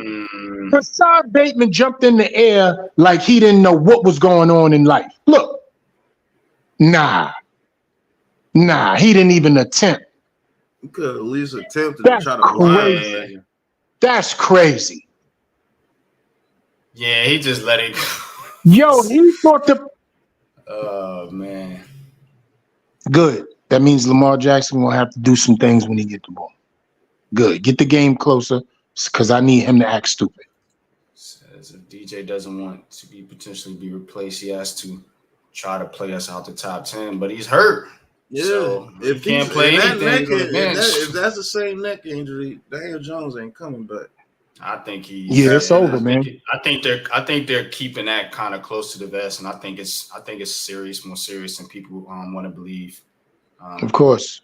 Rashad Bateman jumped in the air like he didn't know what was going on in life. Look, nah, he didn't even attempt. He could at least attempt to try to crazy. That's crazy. Yeah, he just let it go. Yo, he thought Oh man. Good. That means Lamar Jackson will have to do some things when he get the ball. Good. Get the game closer, because I need him to act stupid. Says if DJ doesn't want to potentially be replaced, he has to try to play us out the top 10, but he's hurt. Yeah, so if he can't play anything. If that's the same neck injury, Daniel Jones ain't coming back. I think it's over, man. I think they're keeping that kind of close to the vest, and I think it's serious, more serious than people want to believe. Of course,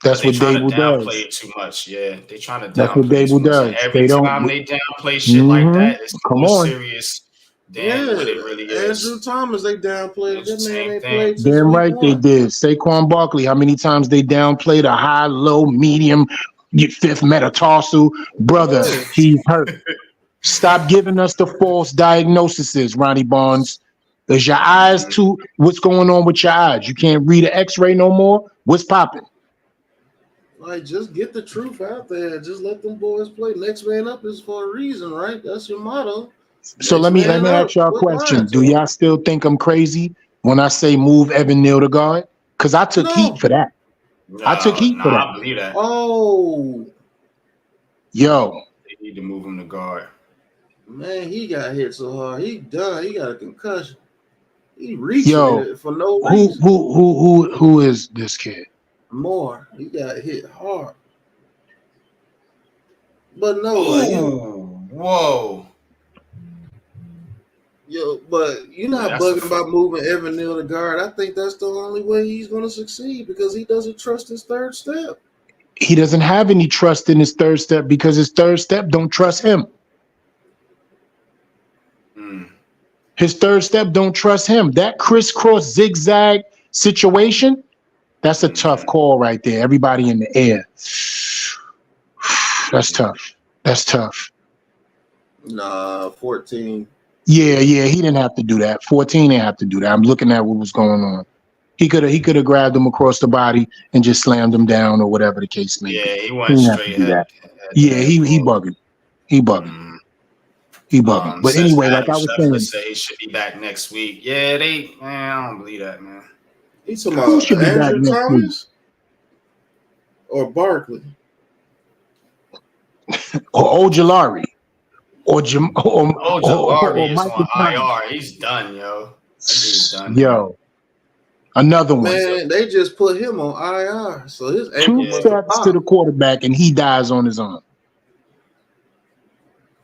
that's what Dable does. Downplay it too much, yeah. They trying to. That's what Dable does. Every time they downplay shit like that, it's more serious than what it really is. Andrew Thomas, they downplayed. That man Same ain't thing. played since Damn week right they 1. did. Saquon Barkley, how many times they downplayed a high, low, medium, fifth metatarsal? Brother, Yeah. he's hurt. Stop giving us the false diagnoses, Ronnie Barnes. Is your eyes too? What's going on with your eyes? You can't read an X-ray no more? What's popping? Like, just get the truth out there. Just let them boys play. Next man up is for a reason, right? That's your motto. So let me ask y'all a question. Do y'all still think I'm crazy when I say move Evan Neal to guard? Because I took heat for that. I took heat for that. I believe that. Oh, yo, they need to move him to guard. Man, he got hit so hard. He done. He got a concussion. He reaching for no reason. Who is this kid? Moore. He got hit hard. But no, whoa. But you're not bugging about moving Evan Neal to guard. I think that's the only way he's going to succeed because he doesn't trust his third step. He doesn't have any trust in his third step because his third step don't trust him. His third step don't trust him. That crisscross zigzag situation, that's a tough call right there. Everybody in the air. That's tough. That's tough. Nah, 14. Yeah, he didn't have to do that. 14 didn't have to do that. I'm looking at what was going on. He could have grabbed him across the body and just slammed him down or whatever the case may be. Yeah, he went straight head. Yeah, he bugging. He bugging. He bugging. But anyway, like I was saying, say he should be back next week. Yeah, I don't believe that, man. He's talking about Andrew Thomas or Barkley or Ojulari or Ojulari is on IR. He's done, yo. He's done. Yo, another one. Man, they just put him on IR, so his ankle 2 steps to the quarterback and he dies on his own.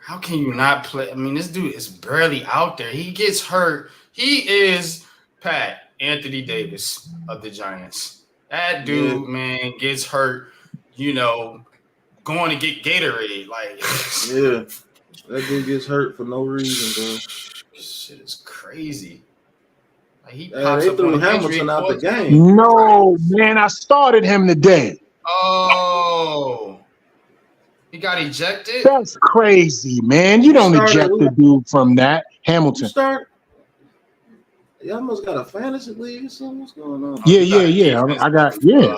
How can you not play? I mean, this dude is barely out there. He gets hurt. He is Anthony Davis of the Giants. That dude, man, gets hurt, going to get Gatorade. Like, yeah, that dude gets hurt for no reason, bro. Shit is crazy. Like, he they threw Hamilton out the game. No, man, I started him today. Oh. He got ejected? That's crazy, man. You don't eject the dude from that. Hamilton. Y'all must got a fantasy league or something. What's going on? Yeah. I got bro.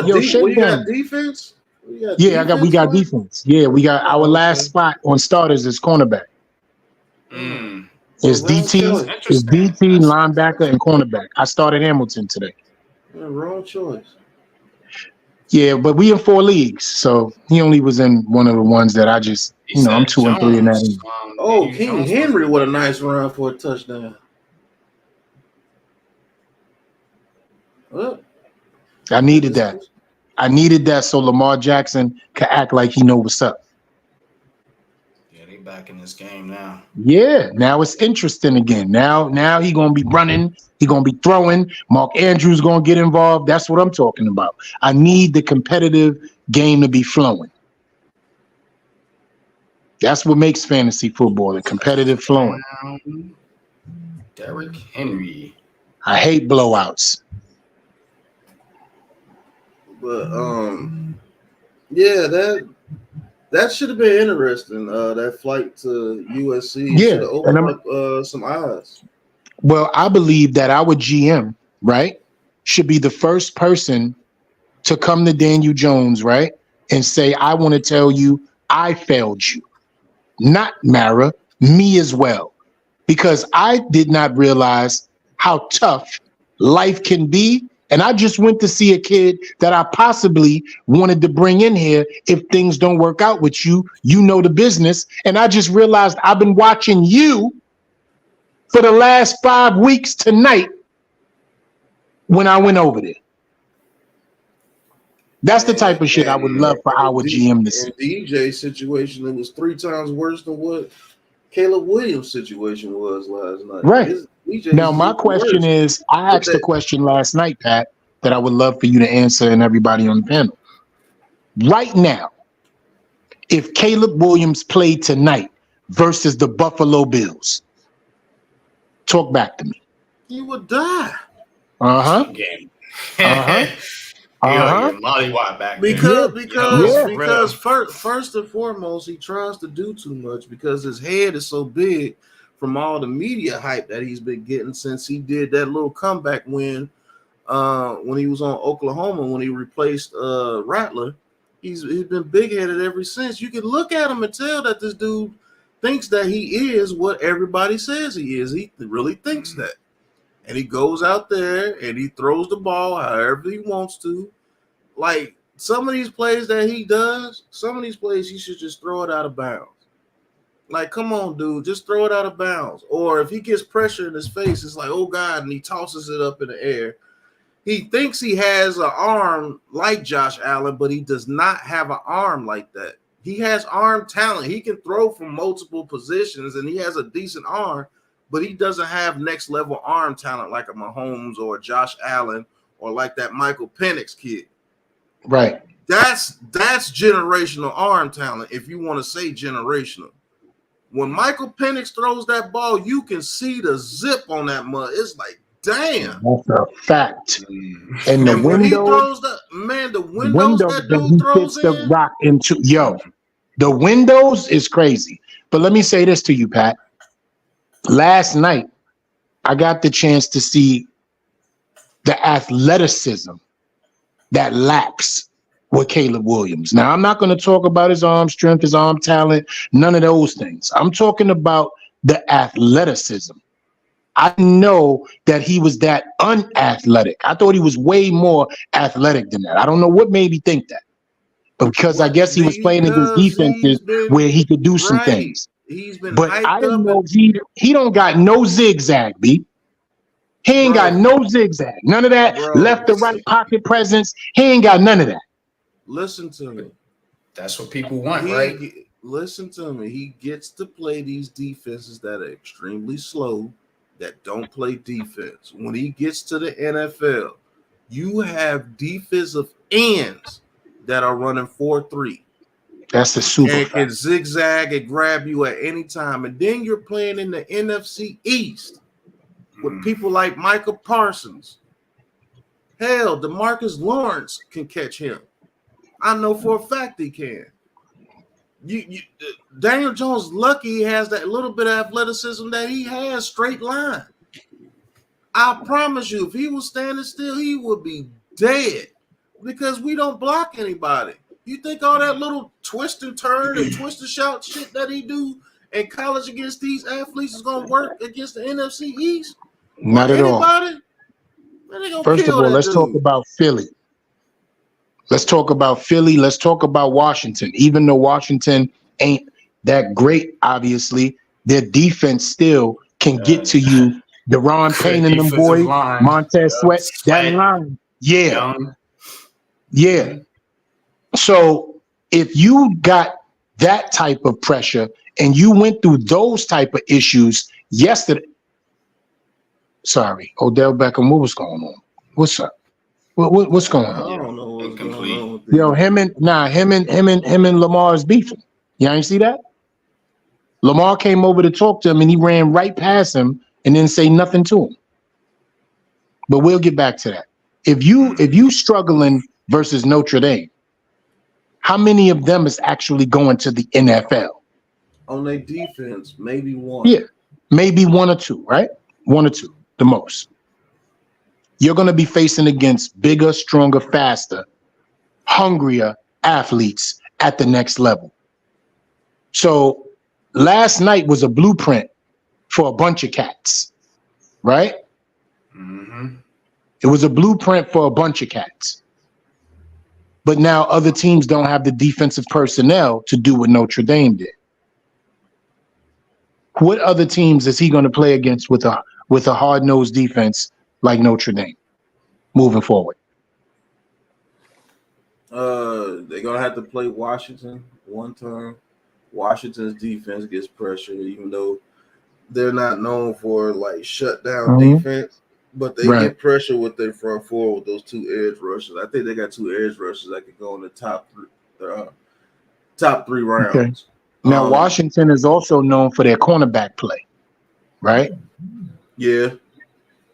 Yo, we got defense? We got defense. Yeah, we got our last spot on starters is cornerback. It's DT, linebacker, and cornerback. I started Hamilton today. Yeah, wrong choice. Yeah, but we in 4 leagues, so he only was in one of the ones that I just, I'm 2 and 3 in that. King Henry, what a nice run for a touchdown. Well, I needed that so Lamar Jackson could act like he know what's up. Yeah, they back in this game now. Yeah, now it's interesting again. Now he gonna be running. He gonna be throwing. Mark Andrews gonna get involved. That's what I'm talking about. I need the competitive game to be flowing. That's what makes fantasy football, the competitive flowing. Derrick Henry. I hate blowouts. But yeah, that should have been interesting. That flight to USC should have opened up some eyes. Well, I believe that our GM, right, should be the first person to come to Daniel Jones, right, and say, I want to tell you I failed you. Not Mara, me as well. Because I did not realize how tough life can be. And I just went to see a kid that I possibly wanted to bring in here if things don't work out with you. You know the business. And I just realized I've been watching you for the last 5 weeks tonight when I went over there. That's the type of shit I would love for our GM to see. In DJ's situation, it was 3 times worse than what Caleb Williams' situation was last night. Right. Now, my question is, I asked the question last night, Pat, that I would love for you to answer and everybody on the panel. Right now, if Caleb Williams played tonight versus the Buffalo Bills, Talk back to me. He would die. Game. Uh-huh. Yeah, mollywop back there. Because first and foremost, he tries to do too much because his head is so big from all the media hype that he's been getting since he did that little comeback win when he was on Oklahoma when he replaced Rattler. He's been big-headed ever since. You can look at him and tell that this dude thinks that he is what everybody says he is. He really thinks that. And he goes out there and he throws the ball however he wants to. Like some of these plays that he does, some of these plays he should just throw it out of bounds. Like, come on, dude, just throw it out of bounds. Or if he gets pressure in his face, it's like, oh God, and he tosses it up in the air. He thinks he has an arm like Josh Allen, but he does not have an arm like that. He has arm talent. He can throw from multiple positions, and he has a decent arm, but he doesn't have next level arm talent like a Mahomes or a Josh Allen or like that Michael Penix kid. Right. That's generational arm talent, if you want to say generational. When Michael Penix throws that ball, you can see the zip on that mud. It's like, damn. That's a fact. And the when he window, throws the windows that dude throws the in. rock into, the windows is crazy. But let me say this to you, Pat. Last night, I got the chance to see the athleticism that lacks with Caleb Williams. Now, I'm not going to talk about his arm strength, his arm talent, none of those things. I'm talking about the athleticism. I know that he was that unathletic. I thought he was way more athletic than that. I don't know what made me think that. But because I guess he was playing against defenses where he could do some things. He's been But hyped I didn't up. know he don't got no zigzag, B. He ain't got no zigzag. None of that left to right pocket presence. He ain't got none of that. Listen to me. That's what people want, right? Listen to me. He gets to play these defenses that are extremely slow, that don't play defense. When he gets to the NFL, you have defensive ends that are running 4-3. That's a super and fact. can zigzag and grab you at any time. And then you're playing in the NFC East with people like Michael Parsons. Hell, DeMarcus Lawrence can catch him. I know for a fact he can. Daniel Jones lucky he has that little bit of athleticism that he has straight line. I promise you, if he was standing still, he would be dead because we don't block anybody. You think all that little twist and turn and twist and shout shit that he do in college against these athletes is going to work against the NFC East? Not at all. Man, First of all, let's talk about Philly. Let's talk about Philly. Let's talk about Washington. Even though Washington ain't that great, obviously, their defense still can get to you. Deron Payne and them boys, Montez Sweat, that line. Yeah. So if you got that type of pressure and you went through those type of issues yesterday, sorry, Odell Beckham, what was going on? What's up? What's going on? I don't know what's going on. Yo, him and Lamar's beefing. You ain't see that? Lamar came over to talk to him and he ran right past him and didn't say nothing to him. But we'll get back to that. If you struggling versus Notre Dame, how many of them is actually going to the NFL? On their defense, maybe one. Yeah, maybe one or two, right? One or two, the most. You're going to be facing against bigger, stronger, faster, hungrier athletes at the next level. So last night was a blueprint for a bunch of cats, right? Mm-hmm. It was a blueprint for a bunch of cats. But now other teams don't have the defensive personnel to do what Notre Dame did. What other teams is he going to play against with a hard-nosed defense like Notre Dame moving forward? They're going to have to play Washington one time. Washington's defense gets pressure, even though they're not known for like shutdown defense, but they get pressure with their front four with those two edge rushers. I think they got two edge rushers that could go in the top three rounds. Okay. Now, Washington is also known for their cornerback play, right? Yeah.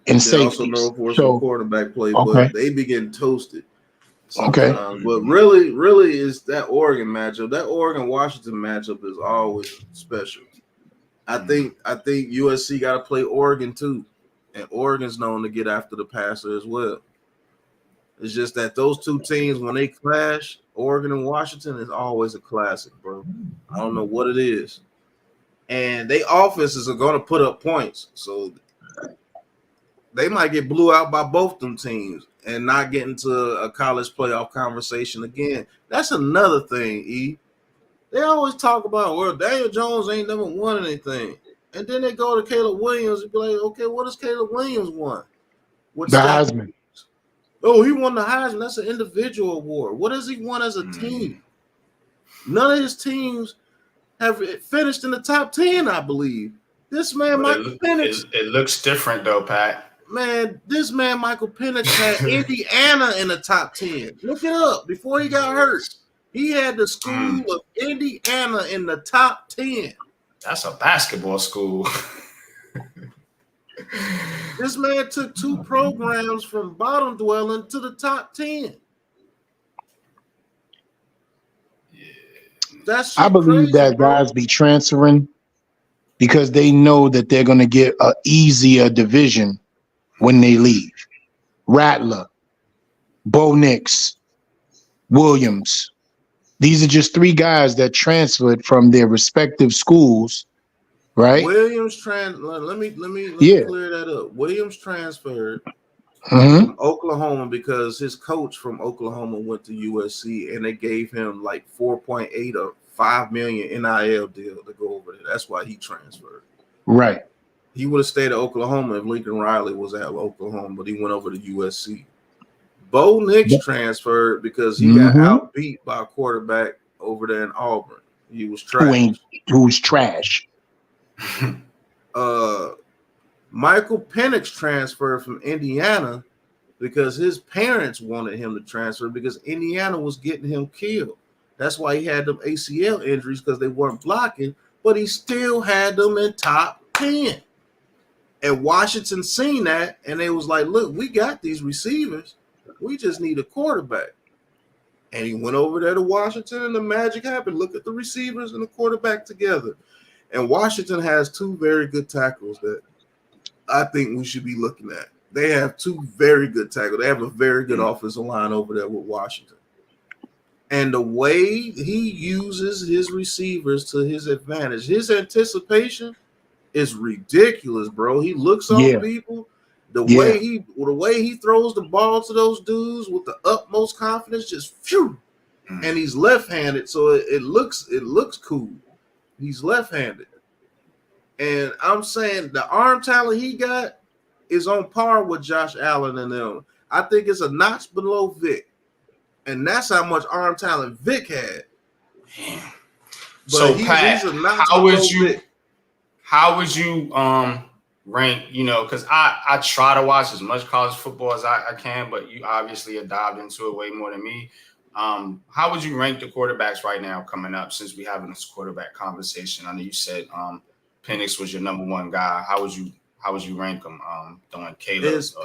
and They're also safeties. known for some So quarterback play, okay, but they be getting toasted okay. sometimes. But really is that Oregon matchup. That Oregon Washington matchup is always special. I think USC got to play Oregon too, and Oregon's known to get after the passer as well. It's just that those two teams, when they clash, Oregon and Washington, is always a classic, bro. I don't know what it is, and they offenses are going to put up points, so they might get blew out by both them teams and not get into a college playoff conversation again. That's another thing, E. They always talk about, well, Daniel Jones ain't never won anything. And then they go to Caleb Williams and be like, okay, what does Caleb Williams won? The Heisman. Oh, he won the Heisman. That's an individual award. What has he won as a team? None of his teams have finished in the top 10, I believe. This man, Michael Penix. It looks different, though, Pat. Man, this man, Michael Penix, had Indiana in the top 10. Look it up before he got hurt. He had the school of Indiana in the top 10. That's a basketball school. This man took two programs from bottom dwelling to the top 10. That's I believe crazy, that guys be transferring because they know that they're going to get an easier division when they leave. Rattler, Bo Nix, Williams. These are just three guys that transferred from their respective schools, right? Williams let me clear that up. Williams transferred from Oklahoma because his coach from Oklahoma went to USC and they gave him like 4.8 or 5 million NIL deal to go over there. That's why he transferred. Right. He would have stayed at Oklahoma if Lincoln Riley was at Oklahoma, but he went over to USC. Bo Nix transferred because he got outbeat by a quarterback over there in Auburn. He was trash. Who's trash. Michael Penix transferred from Indiana because his parents wanted him to transfer because Indiana was getting him killed. That's why he had them ACL injuries because they weren't blocking, but he still had them in top 10. And Washington seen that, and they was like, look, we got these receivers. We just need a quarterback. And he went over there to Washington, and the magic happened. Look at the receivers and the quarterback together. And Washington has two very good tackles that I think we should be looking at. They have two very good tackles. They have a very good offensive line over there with Washington. And the way he uses his receivers to his advantage, his anticipation is ridiculous, bro. He looks on people. The way he throws the ball to those dudes with the utmost confidence, just phew. And he's left-handed, so it looks cool. He's left-handed. And I'm saying the arm talent he got is on par with Josh Allen and them. I think it's a notch below Vic. And that's how much arm talent Vic had. Damn. But So, Pat, how would you rank, because I try to watch as much college football as I can, but you obviously have dived into it way more than me. How would you rank the quarterbacks right now coming up since we're having this quarterback conversation? I know you said Penix was your number one guy. How would you rank them? Throwing Caleb, is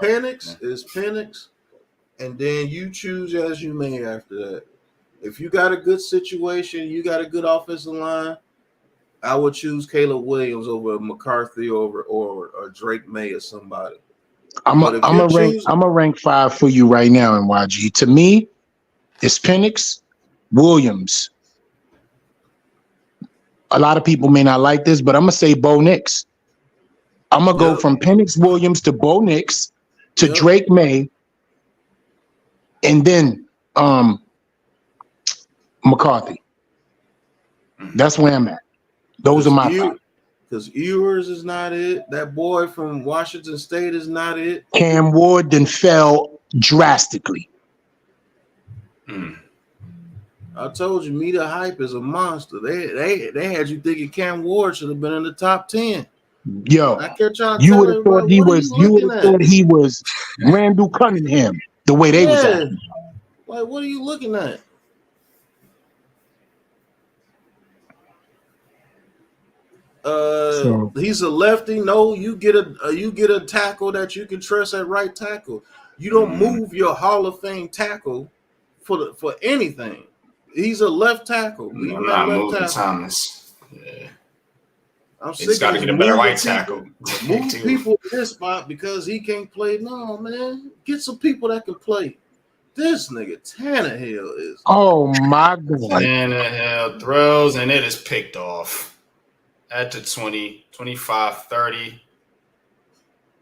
Penix, and then you choose as you may after that. If you got a good situation, you got a good offensive line, I would choose Caleb Williams over McCarthy or Drake May or somebody. I'm a rank 5 for you right now in YG. To me, it's Penix, Williams. A lot of people may not like this, but I'm gonna say Bo Nix. I'm gonna go from Penix Williams to Bo Nix to Drake May, and then McCarthy. That's where I'm at. Those are my 5. Because Ewers is not it. That boy from Washington State is not it. Cam Ward then fell drastically. I told you, Media Hype is a monster. They had you thinking Cam Ward should have been in the top 10. Yo, I kept trying to you tell would have thought he was. You would have thought he was Randall Cunningham. The way they was at. Like, what are you looking at? So He's a lefty. No, you get a tackle that you can trust at right tackle. You don't move your Hall of Fame tackle for anything. He's a left tackle. I'm Leave him at not left moving tackle. Thomas. Yeah. I'm He's sick got of to this get a better moving right tackle. people. Move people in this spot because he can't play. No, man. Get some people that can play. This nigga Tannehill is. oh my God. Tannehill throws, and it is picked off at the 20, 25, 30,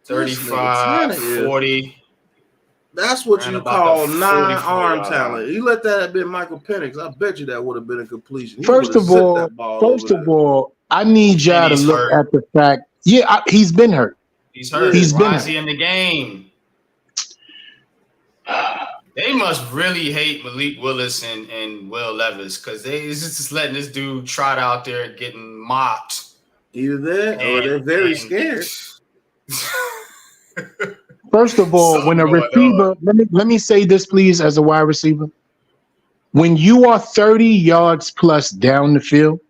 35, Tannehill. 40. That's what Ran you about call the 9-arm 44-yard talent. You let that have been Michael Penix, I bet you that would have been a completion. He First would have of zipped all, that ball over there. I need y'all And to he's look hurt. at the fact. Yeah, he's been hurt. He's hurt. He's been Why is hurt. he in the game? They must really hate Malik Willis and Will Levis because they just letting this dude trot out there getting mocked. Either that or they're very scared. First of all, when a Something going receiver, let me say this, please, as a wide receiver. When you are 30 yards plus down the field,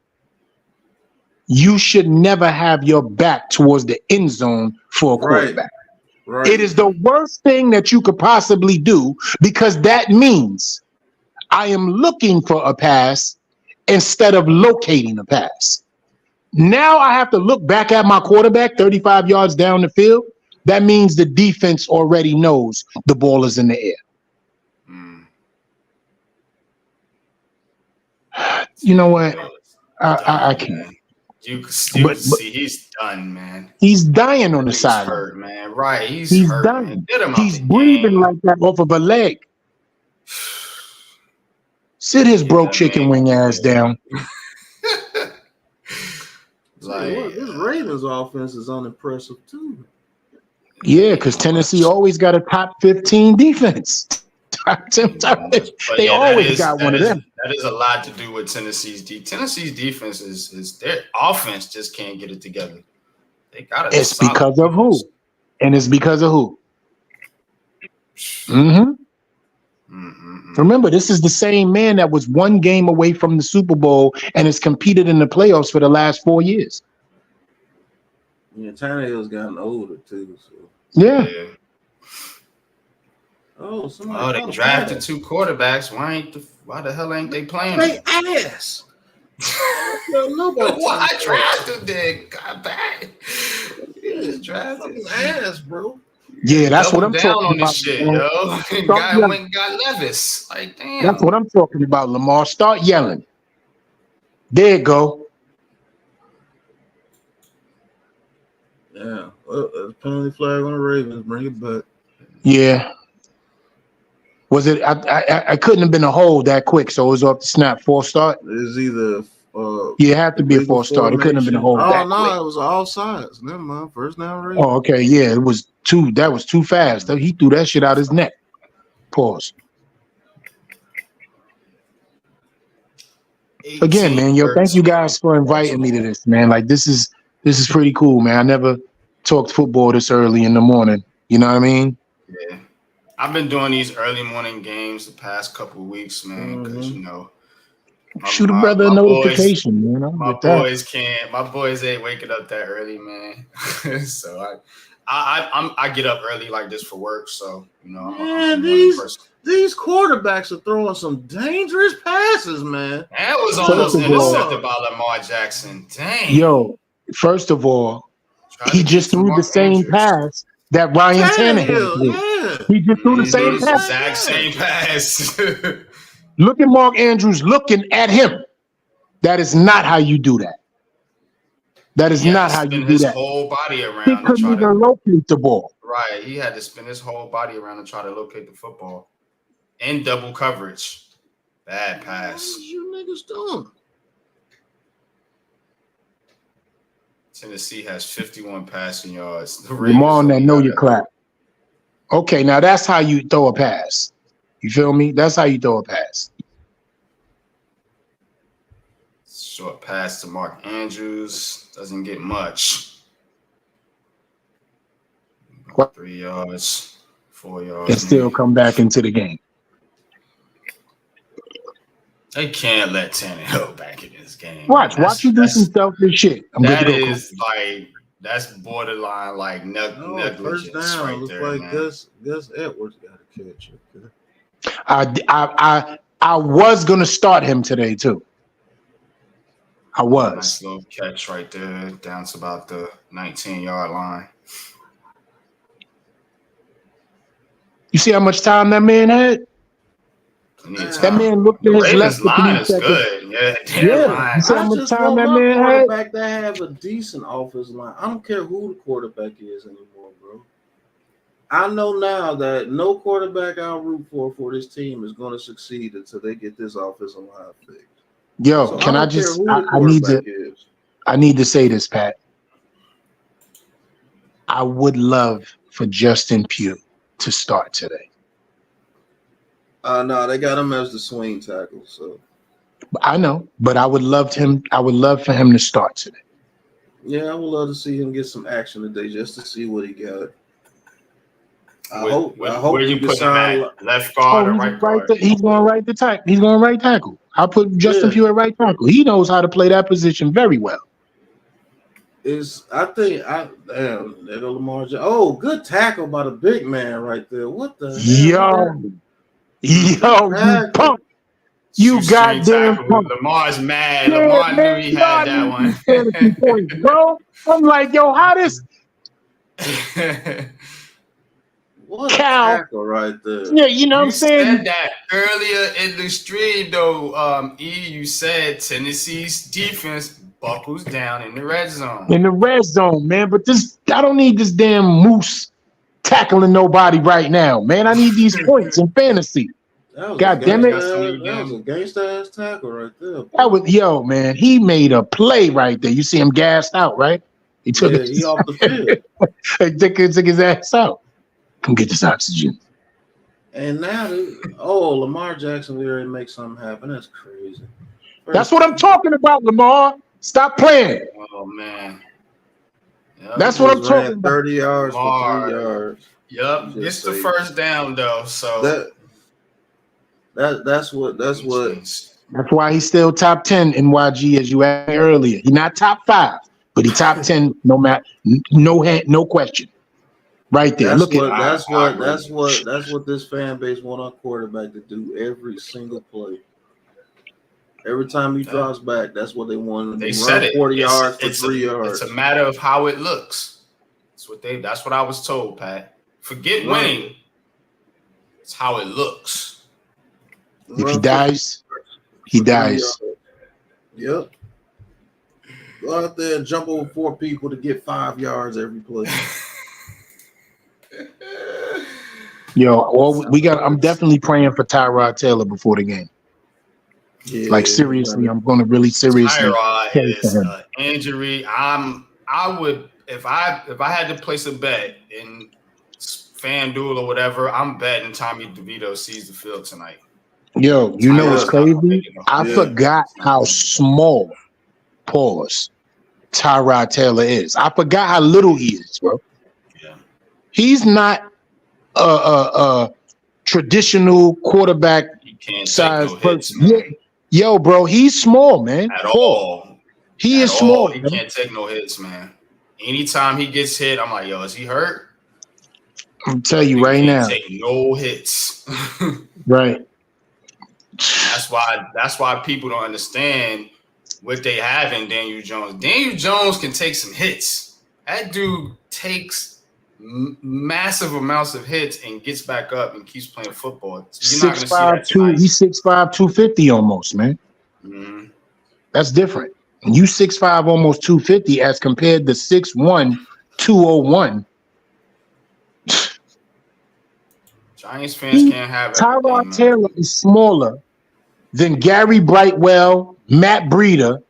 you should never have your back towards the end zone for a quarterback. Right. It is the worst thing that you could possibly do because that means I am looking for a pass instead of locating a pass. Now I have to look back at my quarterback 35 yards down the field. That means the defense already knows the ball is in the air. You know what? I can't. You can see he's done, man. He's dying on the He's sideline. hurt, man. Right. He's hurt, dying. Man. Get him out He's the breathing game. like that off of a leg. Sit his broke chicken wing ass down. Like, this Ravens offense is unimpressive too. Yeah, because Tennessee always got a top 15 defense. They always got one of them. That is a lot to do with Tennessee's defense. Tennessee's defense is their offense just can't get it together. They got it. It's because of who? And it's because of who? Remember, this is the same man that was one game away from the Super Bowl and has competed in the playoffs for the last 4 years. Yeah, Tannehill's gotten older too. So. Yeah. Oh, they drafted 2 quarterbacks. Why the hell ain't they playing? They ass. Why drafted them? God bad. He drafted ass, bro. Yeah, that's what I'm down talking on about. This shit, yo. Guy went and got Levis. Like, damn. That's what I'm talking about, Lamar. Start yelling. There you go. Yeah. Well, penalty flag on the Ravens. Bring it back. Yeah. Was it? I couldn't have been a hold that quick, so it was off the snap. 4 start. It's either. You have to be a 4 start. It couldn't have been a hold. Oh no, it was all sides. Never mind. First down. Ravens. Oh, okay. Yeah, it was 2. That was too fast. He threw that shit out his neck. Pause. Again, man, yo, thank you guys for inviting me to this, man. Like this is pretty cool, man. I never talked football this early in the morning. You know what I mean? Yeah. I've been doing these early morning games the past couple of weeks, man, because you know. Shoot a brother a notification, man. My boys ain't waking up that early, man. So I get up early like this for work. So you know, I'm these quarterbacks are throwing some dangerous passes, man. That was almost intercepted by Lamar Jackson. Dang. Yo, first of all, he just threw the same pass that Ryan Tannehill did. Yeah. He just threw the same pass. Exact same pass. Look at Mark Andrews looking at him. That is not how you do that. That is not how you do that. His whole body around. He couldn't even locate the ball. Right. He had to spin his whole body around and try to locate the football. In double coverage. Bad pass. What you niggas doing? Tennessee has 51 passing yards. Lamar on that know your clap. Okay, now that's how you throw a pass. You feel me? That's how you throw a pass. Short pass to Mark Andrews. Doesn't get much. 3 yards, 4 yards. And still come back into the game. They can't let Tannehill back in this game. Watch you do some selfish shit. I'm good to That go. is like that's borderline like negligence first down. right Looks there, like man. Gus Edwards got to catch it. I was gonna start him today too. I was. Nice little catch right there, down to about the 19-yard line. You see how much time that man had? That man looked at his Ravens left for 3 line is seconds. good. Yeah, Yeah. line. You see how I much just time want that my man had? quarterback to have a decent offensive line. I don't care who the quarterback is anymore, bro. I know now that no quarterback I'll root for this team is going to succeed until they get this offensive line fixed. Yo, So can I don't care just? who the I need to say this, Pat. I would love for Justin Pugh to start today. No, they got him as the swing tackle. So I know, but I would love him. I would love for him to start today. yeah, I would love to see him get some action today just to see what he got. I hope where you put him sign at? Left guard or he's right guard? He's going right the tackle. He's going right tackle. I'll put Justin Pugh at right tackle. He knows how to play that position very well. Damn, there go Lamar Jackson. Oh, good tackle by the big man right there. What the hell? You punk. You goddamn punk. Lamar's mad. Lamar knew he had that one. Points, bro. I'm like, yo, how this What cow a tackle right there. Yeah, you know what I'm saying? You said that earlier in the stream, though. You said Tennessee's defense buckles down in the red zone. In the red zone, man. But I don't need this damn moose tackling nobody right now, man. I need these points in fantasy. God damn it. That was a gangsta ass tackle right there. Man, he made a play right there. You see him gassed out, right? He took he off the field. He took his ass out. Come get this oxygen. And now, Lamar Jackson, we already make something happen. That's crazy. That's what I'm talking about, Lamar. Stop playing. Oh, man. Yep, that's what I'm talking about. 30 yards for 3 yards. Yep, it's the first down though. So that's why he's still top 10 in YG, as you asked me earlier. He's not top 5, but he's top 10 no matter no question. Right there. That's what this fan base want our quarterback to do every single play. Every time he drops back, that's what they want. They said it. 40 yards for 3 yards. It's a matter of how it looks. That's what I was told, Pat. Forget winning. It's how it looks. If he dies, he dies. Yep. Go out there and jump over 4 people to get 5 yards every play. I'm definitely praying for Tyrod Taylor before the game. Yeah, like seriously, I'm going to really seriously. Tyrod is an injury. I would if I had to place a bet in FanDuel or whatever, I'm betting Tommy DeVito sees the field tonight. Yo, you know what's crazy? I forgot how small, Tyrod Taylor is. I forgot how little he is, bro. Yeah. He's not a traditional quarterback size person. Yo, bro, he's small, man. At all. He is small. He can't take no hits, man. Anytime he gets hit, I'm like, yo, is he hurt? I'm telling you right now. Take no hits. Right. That's why people don't understand what they have in Daniel Jones. Daniel Jones can take some hits. That dude takes massive amounts of hits and gets back up and keeps playing football. You're not gonna see that tonight. He's 6'5", 250 almost, man. Mm-hmm. That's different. And you 6'5", almost 250 as compared to 6'1", 201. Giants fans can't have it. Tyrod Taylor is smaller than Gary Brightwell, Matt Breida,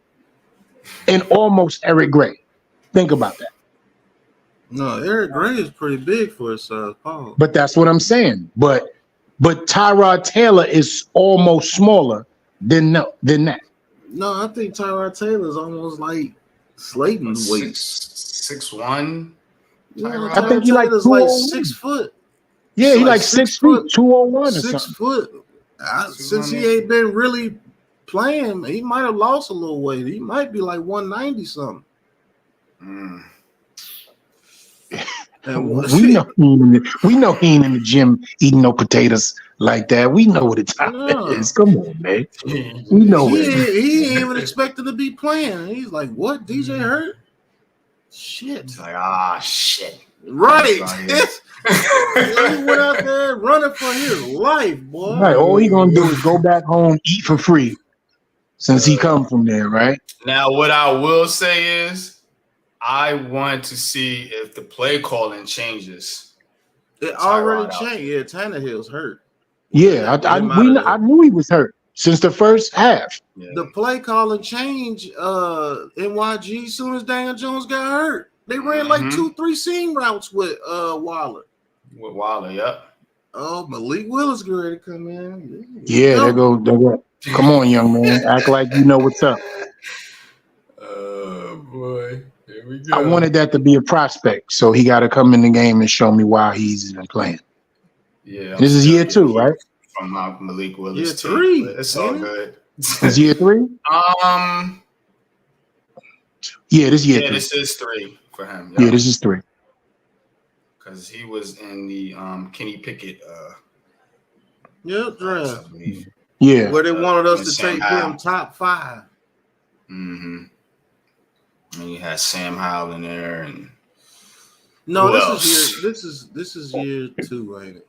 and almost Eric Gray. Think about that. No, Eric Gray is pretty big for his size, Paul. But that's what I'm saying. But Tyrod Taylor is almost smaller than that. No, I think Tyrod Taylor is almost like Slayton weight. 6'1". Yeah, I think he like 6 foot. Yeah, he like 6 feet, 201 or 6 something. foot. Since he ain't been really playing, he might have lost a little weight. He might be like 190 something. And we know he ain't in the gym eating no potatoes like that. We know what the time is. Come on, man. We know it. He ain't even expected to be playing. He's like, what? DJ hurt? Shit. It's like, shit. Right. He went out there running for his life, boy. Right. All he gonna do is go back home, eat for free, since he come from there, right? Now, what I will say is, I want to see if the play calling changes. It already changed. Yeah, Tannehill's hurt. Yeah, I knew he was hurt since the first half. Yeah. The play calling changed NYG as soon as Daniel Jones got hurt. They ran like 2-3 seam routes with Waller. With Waller, yep. Oh, Malik Willis getting ready to come in. Yeah, there go. Come on, young man. Act like you know what's up. Oh, boy. Here we go. I wanted that to be a prospect, so he got to come in the game and show me why he's even playing. Yeah. This is year 2, right? From Malik Willis. Year 3. It's all good. It's year 3? Yeah, this is year 3. This is 3 for him. Yeah, this is 3. Because he was in the Kenny Pickett draft. I believe. Yeah. Where they wanted us to Sam take Howell. him top 5. And you had Sam Howell in there, and no, who this is year 2, ain't it?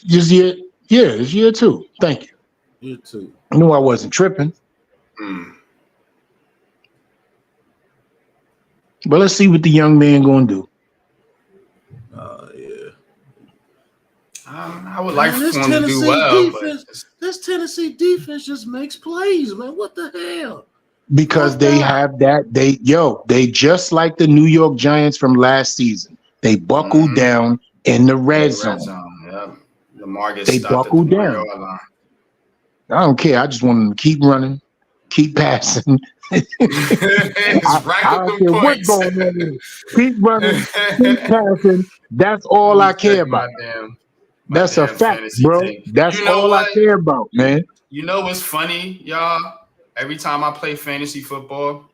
This year, yeah, it's year 2. Thank you. Year 2. I knew I wasn't tripping. But let's see what the young man gonna do. Yeah. I would like for this him to do Tennessee well. defense, this Tennessee defense just makes plays, man. What the hell? Because they have that, they just like the New York Giants from last season. They buckled down in the red zone. Yeah. Lamar gets They stopped buckled at the down. 1-yard line. I don't care. I just want them to keep running, keep passing. I don't care what's going on. Keep running, keep passing. That's all I care about. That's a fact, bro. That's all I care about, man. You know what's funny, y'all? Every time I play fantasy football,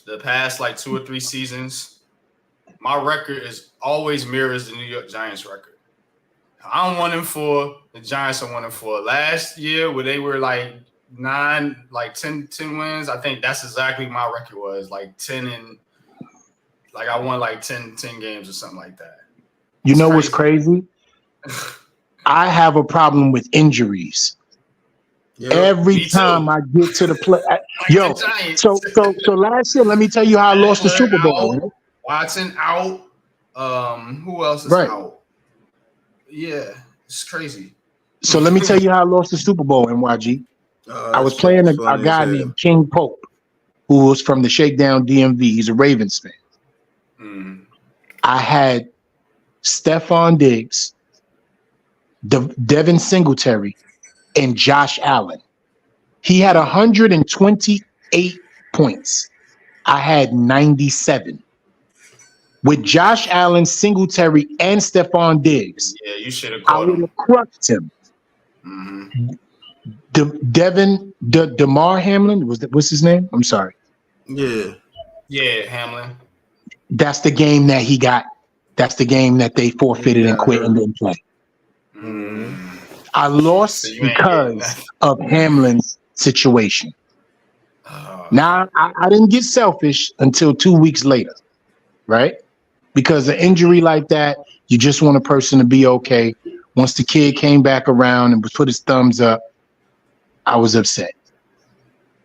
the past like 2 or 3 seasons, my record is always mirrors the New York Giants record. I'm 1-4. The Giants are 1-4. Last year, where they were like 10 wins, I think that's exactly my record was like 10 and like I won like 10 games or something like that. You know what's crazy? I have a problem with injuries. Yeah, every time I get to the play, so last year, let me tell you how I lost the Super Bowl. Right? Watson out. Who else is out? Yeah, it's crazy. So let me tell you how I lost the Super Bowl, NYG. I was playing a guy named King Pope, who was from the Shakedown DMV. He's a Ravens fan. I had Stephon Diggs, Devin Singletary, and Josh Allen. He had 128 points. I had 97. With Josh Allen, Singletary, and Stephon Diggs, you should have caught him. I would have crushed him. DeMar Hamlin, what's his name? I'm sorry. Yeah, Hamlin. That's the game that he got. That's the game that they forfeited and quit and didn't play. I lost because of Hamlin's situation. Now, I didn't get selfish until 2 weeks later, right? Because an injury like that, you just want a person to be okay. Once the kid came back around and put his thumbs up, I was upset.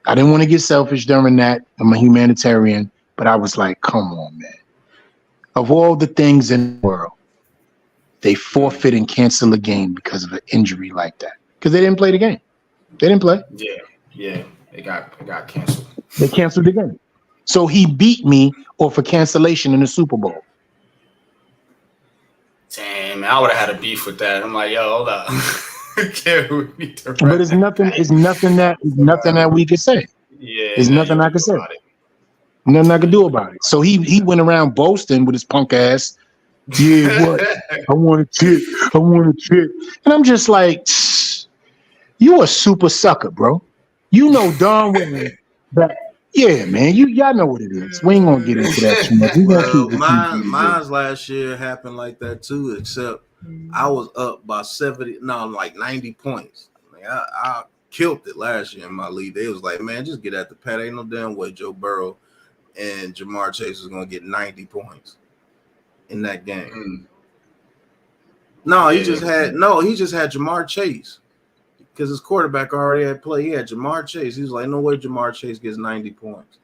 I didn't want to get selfish during that. I'm a humanitarian, but I was like, come on, man. Of all the things in the world, they forfeit and cancel a game because of an injury like that. Because they didn't play the game. They didn't play. Yeah. It got canceled. They canceled the game. So he beat me off a cancellation in the Super Bowl. Damn, I would have had a beef with that. I'm like, yo, hold up. But it's nothing that we can say. Yeah. There's nothing I can say. Nothing I can do about it. So he went around boasting with his punk ass. Yeah, what? I want a chip. And I'm just like, you a super sucker, bro. You know darn well that. Yeah, man. Y'all know what it is. We ain't gonna get into that too much. We gonna keep Well, it PG today. mine's last year happened like that too, except I was up by 70, no, like 90 points. Like I killed it last year in my league. They was like, man, just get at the pad. Ain't no damn way Joe Burrow and Jamar Chase is gonna get 90 points in that game. No, he just had Jamar Chase because his quarterback already had played. He had Jamar Chase. He was like, no way Jamar Chase gets 90 points.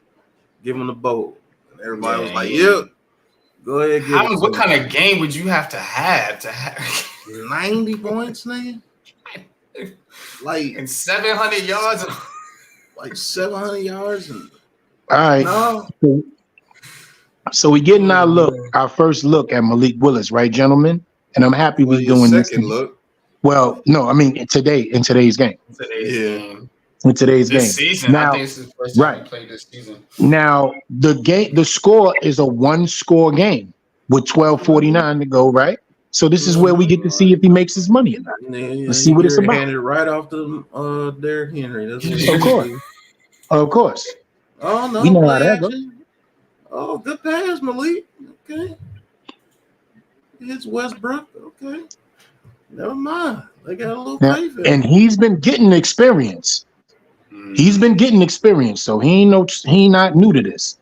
Give him the bowl. And everybody was like, yep. Go ahead. What kind of game would you have to have 90 points, nigga? Like and 700 yards? Like 700 yards. And all right. No. So we getting our first look at Malik Willis, right, gentlemen? And I'm happy we're doing this. Look. Well, no, I mean in today's game. In today's game. Season. Now, I think this is the first time he played this season. Now the score is a 1-score game with 12:49 to go, right? So this is where we get to see if he makes his money or not. Let's see what it's about. Handed right off to Derrick Henry. That's what of course. Oh no, we know how that goes. Oh, good pass, Malik. Okay. It's Westbrook. Okay. Never mind. They got a little play for him. And he's been getting experience. He's been getting experience, so he not new to this.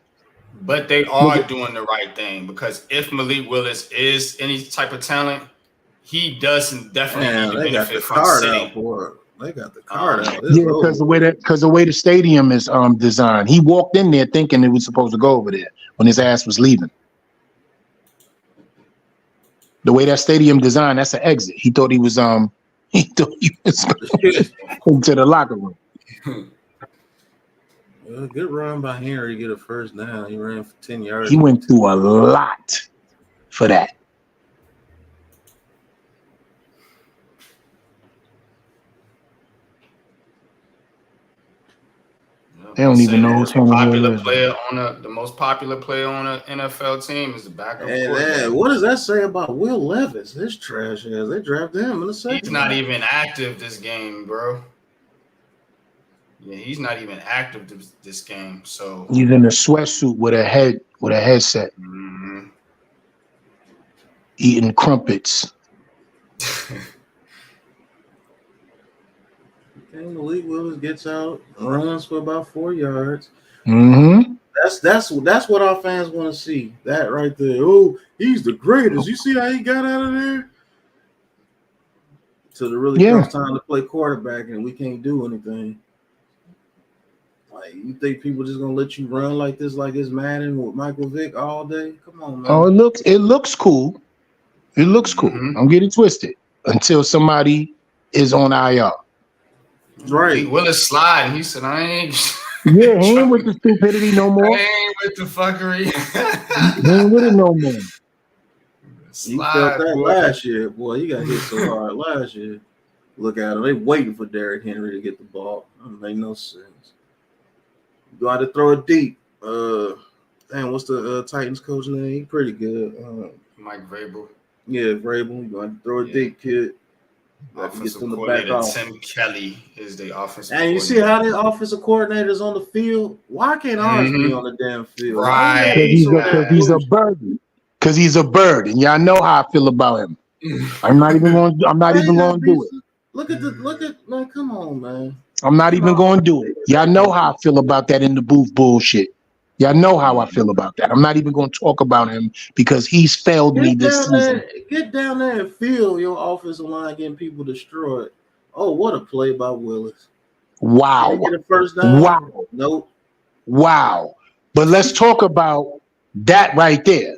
But they are doing the right thing because if Malik Willis is any type of talent, he doesn't definitely need to benefit from sitting. They got the card out. Yeah, because the way the stadium is designed, he walked in there thinking it was supposed to go over there when his ass was leaving. The way that stadium designed, that's an exit. He thought he was into the locker room. Well, good run by Henry to get a first down. He ran for 10 yards. He went through a lot for that. They don't even know who's the most popular player on an NFL team is the backup. Hey, what does that say about Will Levis? His trash ass. They drafted him in the second. He's not even active this game, bro. Yeah, he's not even active this game. So he's in a sweatsuit with a headset, eating crumpets. Malik Willis gets out, runs for about 4 yards. That's what our fans want to see. That right there. Oh, he's the greatest. You see how he got out of there? So the really first time to play quarterback, and we can't do anything. Like, you think people just gonna let you run like this, like it's Madden with Michael Vick all day? Come on, man. Oh, it looks cool. It looks cool. Don't get it twisted. Until somebody is on IR. Right. Willis slide. He said, I ain't. Yeah, he ain't with the stupidity no more. I ain't with the fuckery. He ain't with it no more. You felt that last year. Boy, he got hit so hard last year. Look at him. They waiting for Derrick Henry to get the ball. That make no sense. You got to throw it deep. Damn, what's the Titans coach name? He pretty good. Mike Vrabel. Yeah, Vrabel. You got to throw it deep, kid. Offensive coordinator Tim Kelly is the offensive. And you see how the offensive coordinator is on the field? Why can't ours be on the damn field? Right. Because he's a bird. Because he's a bird, and y'all know how I feel about him. I'm not even going to do it. Look at man. Come on, man. I'm not even going to do it. Y'all know how I feel about that in the booth bullshit. Y'all know how I feel about that. I'm not even going to talk about him because he's failed me this season. Get down there and feel your offensive line getting people destroyed. Oh, what a play by Willis. Wow. Get a first down? Wow. Nope. Wow. But let's talk about that right there.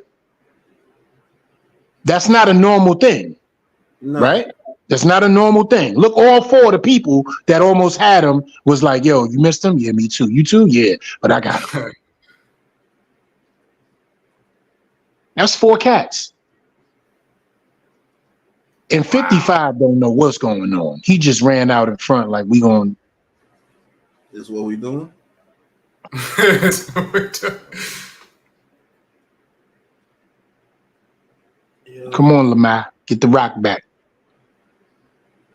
That's not a normal thing, right? That's not a normal thing. Look, all four of the people that almost had him was like, yo, you missed him? Yeah, me too. You too? Yeah, but I got him. That's 4 cats. And 55 don't know what's going on. He just ran out in front like we going. This is what we doing? Come on, Lamar. Get the rock back.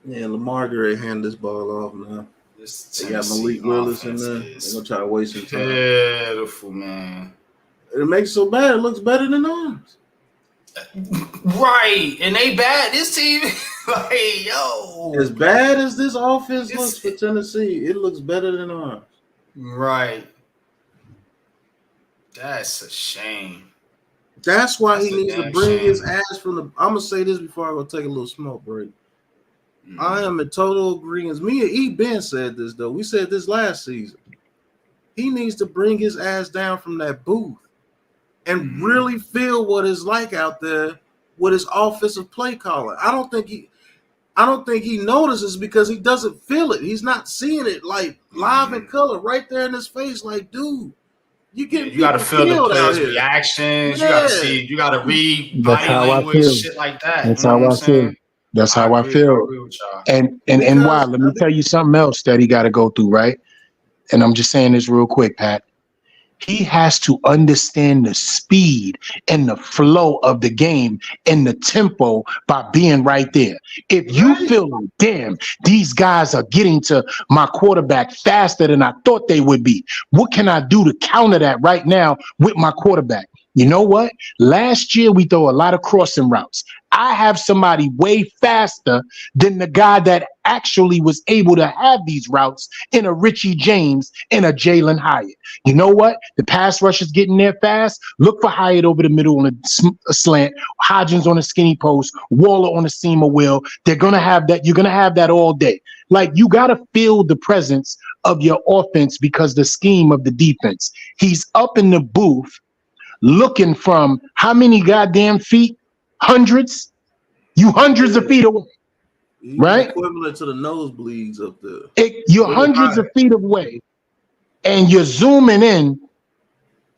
Yeah, Lamar Gray hand this ball off now. This They got Tennessee Malik Willis in offense there. They're is gonna try to waste some time. pitiful, man. It makes it so bad. It looks better than ours. Right, and they bad. This team, like, yo, As bad as this offense looks for Tennessee, it looks better than ours. right. That's a shame. That's why That's he a needs to damn bring shame. his ass from the. I'm gonna say this before I go take a little smoke break. I am in total agreement. Me and E. Ben said this though. We said this last season. He needs to bring his ass down from that booth and really feel what it's like out there with his offensive play calling. I don't think he notices because he doesn't feel it. He's not seeing it like live in color right there in his face. Like, dude, you got to feel the players' here. reactions. Yeah. You got to see. You got to read That's body how I language, feel. shit like that. That's you know how what I I'm saying? feel. That's how I I feel. agree with y'all. And why? Let me tell you something else that he got to go through, right? And I'm just saying this real quick, Pat. He has to understand the speed and the flow of the game and the tempo by being right there. If you feel like, damn, these guys are getting to my quarterback faster than I thought they would be, what can I do to counter that right now with my quarterback? You know what? Last year, we throw a lot of crossing routes. I have somebody way faster than the guy that actually was able to have these routes in a Richie James and a Jalen Hyatt. You know what? The pass rush is getting there fast. Look for Hyatt over the middle on a slant, Hodgins on a skinny post, Waller on a seam of will. They're going to have that. You're going to have that all day. Like, you got to feel the presence of your offense because the scheme of the defense. He's up in the booth looking from how many goddamn feet? Hundreds? You hundreds of feet away. He's right? Equivalent to the nosebleeds up there. You're hundreds of feet away and you're zooming in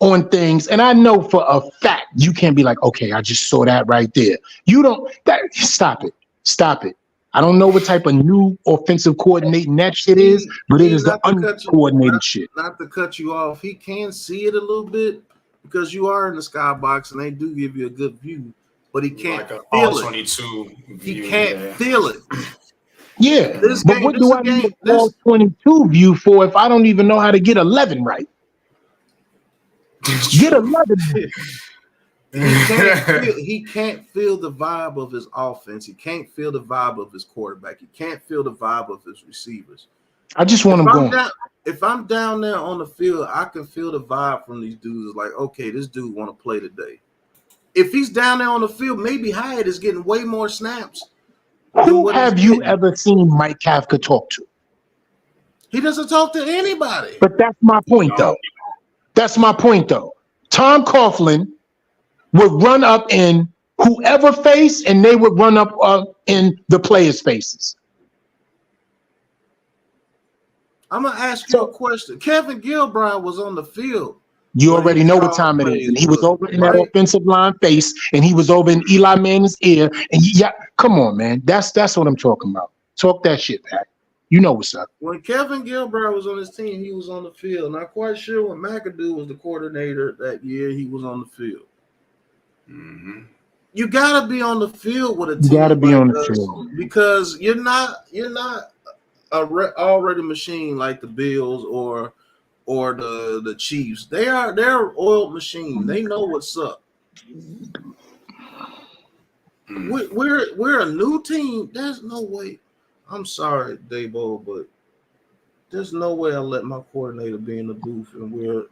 on things. And I know for a fact, you can't be like, okay, I just saw that right there. You don't, stop it. Stop it. I don't know what type of new offensive coordinating that shit is, but it is the uncoordinated shit. Not to cut you off, he can see it a little bit because you are in the skybox and they do give you a good view, but he can't like feel it. 22 view, he can't feel it. Yeah, but what do I need a all 22 view for if I don't even know how to get 11 right? Get 11. He can't feel the vibe of his offense. He can't feel the vibe of his quarterback. He can't feel the vibe of his receivers. I just want him going. If I'm down there on the field, I can feel the vibe from these dudes. Like, okay, this dude want to play today. If he's down there on the field, maybe Hyatt is getting way more snaps. Who have you ever seen Mike Kafka talk to? He doesn't talk to anybody. But that's my point, though. That's my point, though. Tom Coughlin would run up in whoever face, and they would run up in the players' faces. I'm gonna ask you a question. Kevin Gilbride was on the field. You already know what time it is. And he was over in that offensive line face, and he was over in Eli Manning's ear. And come on, man. That's what I'm talking about. Talk that shit, Pat. You know what's up. When Kevin Gilbride was on his team, he was on the field. Not quite sure when McAdoo was the coordinator that year, he was on the field. Mm-hmm. You gotta be on the field with a team. You gotta be on the field because you're not already machine like the Bills or the Chiefs. They're an oiled machine. They know what's up. We're a new team. There's no way. I'm sorry, Dabo, but there's no way I'll let my coordinator be in the booth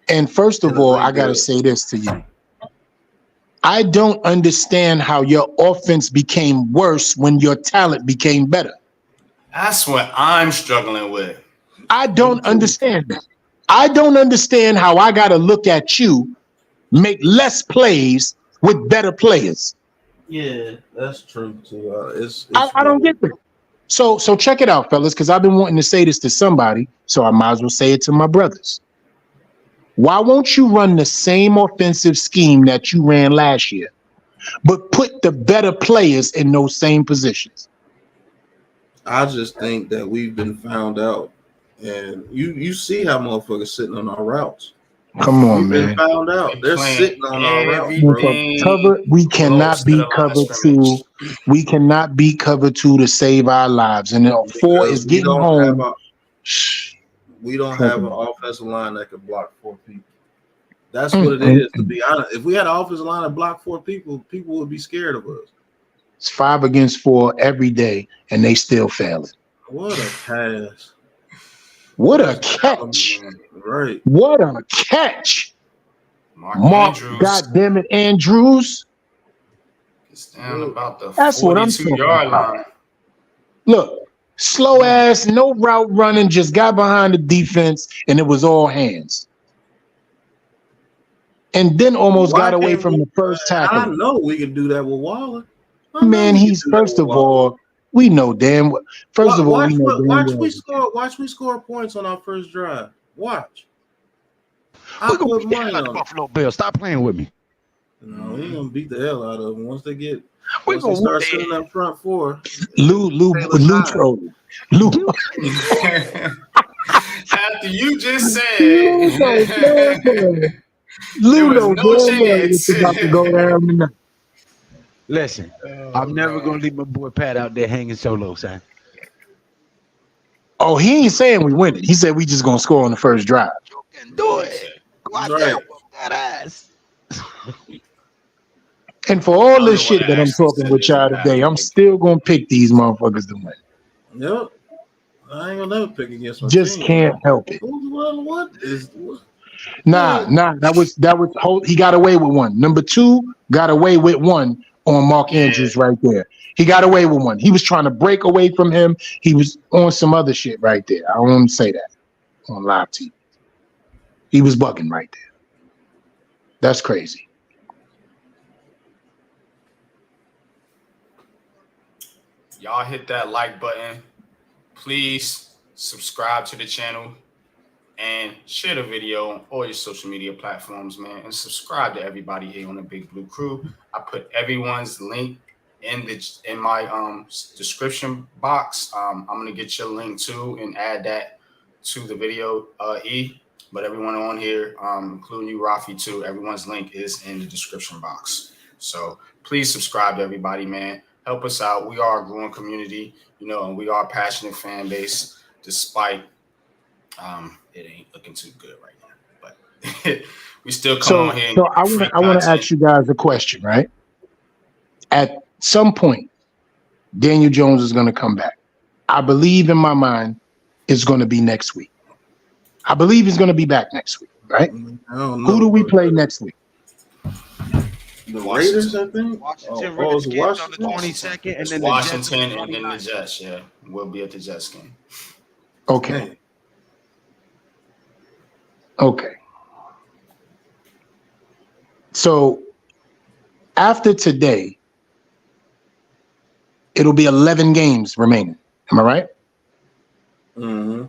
and first of all, I gotta say this to you. I don't understand how your offense became worse when your talent became better. That's what I'm struggling with. I don't understand that. I don't understand how I got to look at you make less plays with better players. Yeah, that's true too. I don't get that. So check it out, fellas, because I've been wanting to say this to somebody, so I might as well say it to my brothers. Why won't you run the same offensive scheme that you ran last year, but put the better players in those same positions? I just think that we've been found out, and you see how motherfuckers sitting on our routes. Come on, man. Been found out. They're sitting on our routes. We cannot beat cover two. We cannot beat cover two to save our lives. And 4 is getting home. We don't have an offensive line that can block 4 people. That's Mm, what it is, to be honest. If we had an offensive line that blocked 4 people, people would be scared of us. It's 5 against 4 every day, and they still failing. What a pass. What a catch. Right. What a catch. Mark Andrews. Goddamn it, Andrews. It's down about the That's what I'm 42-yard talking line. Look, slow ass, no route running, just got behind the defense, and it was all hands. And then almost got away from the first tackle. I know we can do that with Waller. Man, he's first of all, we know damn well. First of all, we know watch we score points on our first drive. Watch. We're gonna beat the hell out of the Buffalo Bills. Stop playing with me. No, we gonna beat the hell out of them once they start sitting up front 4. Lou trolling. Lou. After you just said Lou knows it's about to go down tonight. Listen, I'm never gonna leave my boy Pat out there hanging solo, son. Oh, he ain't saying we win it. He said we just gonna score on the first drive. You can do it. Go out there and whoop that ass. And for all this shit that I'm talking with y'all today, I'm still gonna pick these motherfuckers to win. Yep. I ain't gonna never pick against my Just team. can't help it. What? Nah. That was he got away with one. Number 2 got away with one on Mark Andrews right there. He got away with one. He was trying to break away from him. He was on some other shit right there. I don't want to say that on live TV. He was bugging right there. That's crazy. Y'all hit that like button. Please subscribe to the channel and share the video on all your social media platforms, man. And subscribe to everybody here on the Big Blue Crew. I put everyone's link in my description box. I'm gonna get your link too and add that to the video. But everyone on here, including you, Rafi, too, everyone's link is in the description box. So please subscribe to everybody, man. Help us out. We are a growing community, and we are a passionate fan base, despite it ain't looking too good right now. But we still come on here. So I want to ask you guys a question, right? At some point, Daniel Jones is going to come back. I believe in my mind it's going to be next week. I believe he's going to be back next week, right? I don't know. Who do we play next week? The Raiders, I think. Washington Redskins on the 22nd, and then Washington and then the Jets. Yeah, we'll be at the Jets game. Okay. So after today, it'll be 11 games remaining. Am I right? Mm-hmm.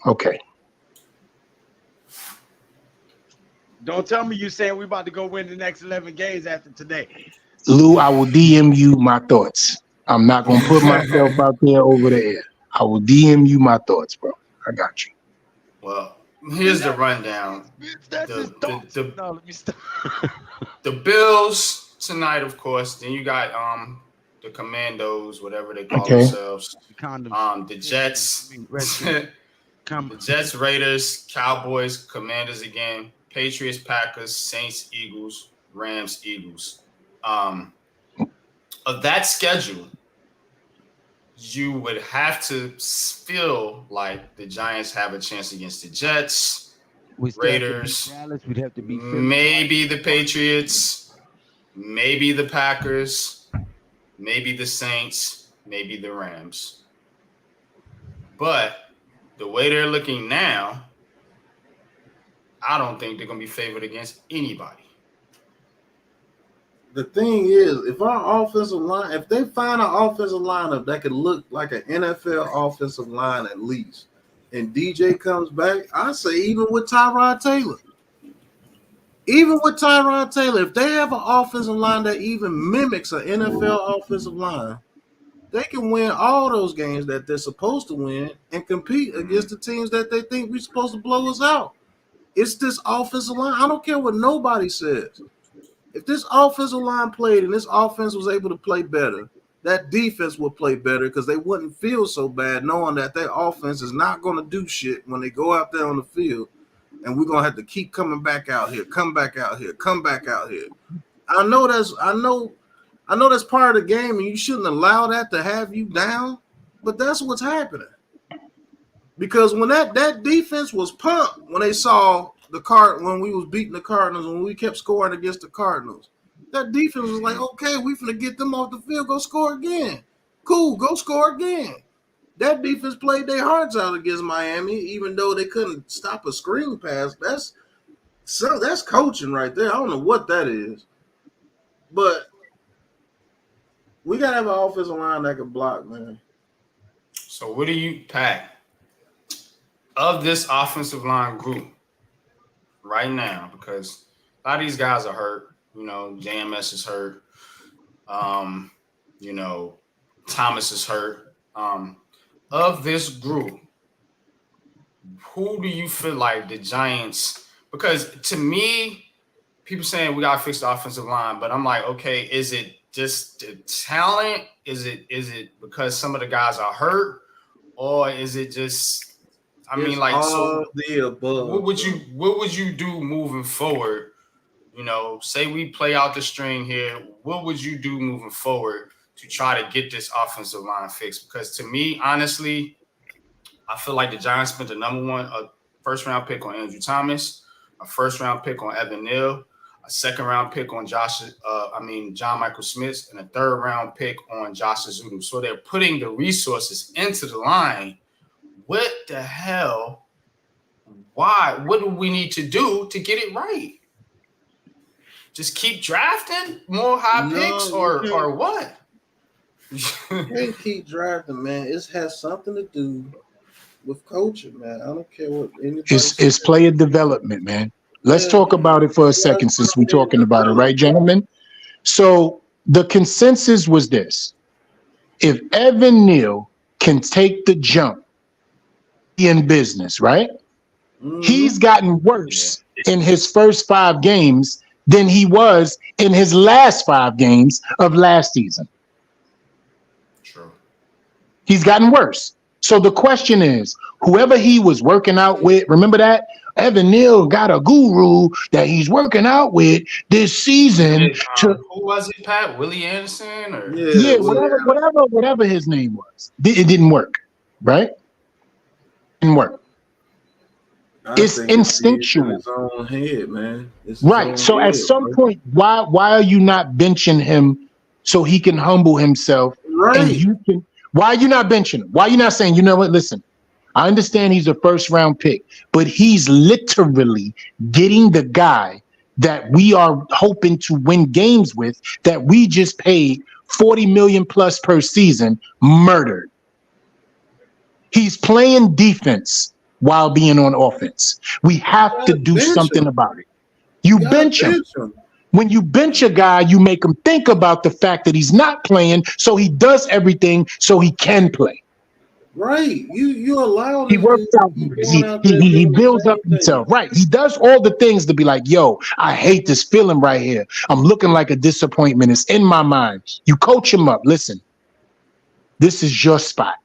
Okay. Don't tell me you're saying we're about to go win the next 11 games after today. Lou, I will DM you my thoughts. I'm not going to put myself out there over the air. I will DM you my thoughts, bro. I got you. Well, here's the rundown. No, let me stop. The Bills tonight, of course. Then you got the Commandos, whatever they call themselves. The Jets. The Jets, Raiders, Cowboys, Commanders again. Patriots, Packers, Saints, Eagles, Rams, Eagles. Of that schedule, you would have to feel like the Giants have a chance against the Jets, Raiders, We'd have to beat maybe the Patriots, maybe the Packers, maybe the Saints, maybe the Rams. But the way they're looking now, I don't think they're going to be favored against anybody. The thing is, if our offensive line, if they find an offensive lineup that could look like an NFL offensive line at least, and DJ comes back, I say even with Tyrod Taylor, if they have an offensive line that even mimics an NFL offensive line, they can win all those games that they're supposed to win and compete against the teams that they think we're supposed to blow us out. It's this offensive line. I don't care what nobody says. If this offensive line played and this offense was able to play better, that defense would play better because they wouldn't feel so bad knowing that their offense is not going to do shit when they go out there on the field, and we're going to have to keep coming back out here, come back out here, come back out here. I know that's part of the game, and you shouldn't allow that to have you down, but that's what's happening. Because when that defense was pumped, when they saw when we was beating the Cardinals, when we kept scoring against the Cardinals, that defense was like, okay, we finna get them off the field, go score again. Cool, go score again. That defense played their hearts out against Miami, even though they couldn't stop a screen pass. That's coaching right there. I don't know what that is. But we gotta have an offensive line that can block, man. So what do you, Pat, of this offensive line group right now? Because a lot of these guys are hurt. You know, JMS is hurt. You know, Thomas is hurt. Of this group, who do you feel like the Giants? Because to me, people saying we gotta fix the offensive line, but I'm like, okay, is it just the talent? Is it because some of the guys are hurt, or is it just? I mean, like, so the above. What would you do moving forward? You know, say we play out the string here. What would you do moving forward to try to get this offensive line fixed? Because to me, honestly, I feel like the Giants spent the a first-round pick on Andrew Thomas, a first-round pick on Evan Neal, a second-round pick on John Michael Smith, and a third-round pick on Josh Azudu. So they're putting the resources into the line. What the hell? Why? What do we need to do to get it right? Just keep drafting more high picks or what? You can't keep drafting, man. It has something to do with coaching, man. I don't care what anybody It's player development, man. Let's talk about it for a second since we're talking about it, right, gentlemen? So the consensus was this. If Evan Neal can take the jump in business, right? Mm-hmm. He's gotten worse in his first 5 games than he was in his last 5 games of last season. True. He's gotten worse. So the question is, whoever he was working out with, remember that? Evan Neal got a guru that he's working out with this season. Who was it, Pat? Willie Anderson? Or? Yeah, whatever his name was. It didn't work, right? Didn't work. It's instinctual. It's his own head, man. Right. So at some point, why are you not benching him so he can humble himself? Right. And why are you not benching him? Why are you not saying, you know what, listen, I understand he's a first round pick, but he's literally getting the guy that we are hoping to win games with, that we just paid $40 million plus per season, murdered. He's playing defense while being on offense. We have to do something about it. You bench him. When you bench a guy, you make him think about the fact that he's not playing, so he does everything so he can play. Right. You allow him. He works out. He builds up himself. Right. He does all the things to be like, yo, I hate this feeling right here. I'm looking like a disappointment. It's in my mind. You coach him up. Listen, this is your spot.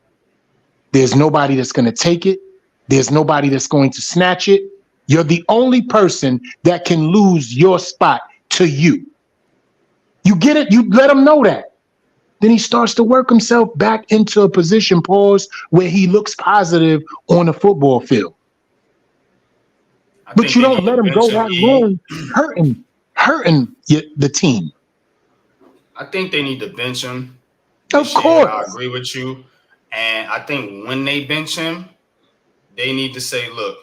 There's nobody that's going to take it. There's nobody that's going to snatch it. You're the only person that can lose your spot to you. You get it? You let him know that. Then he starts to work himself back into a position, pause, where he looks positive on the football field. But you don't let him go that long, hurting the team. I think they need to bench him. Of course. I agree with you. And I think when they bench him, they need to say, look,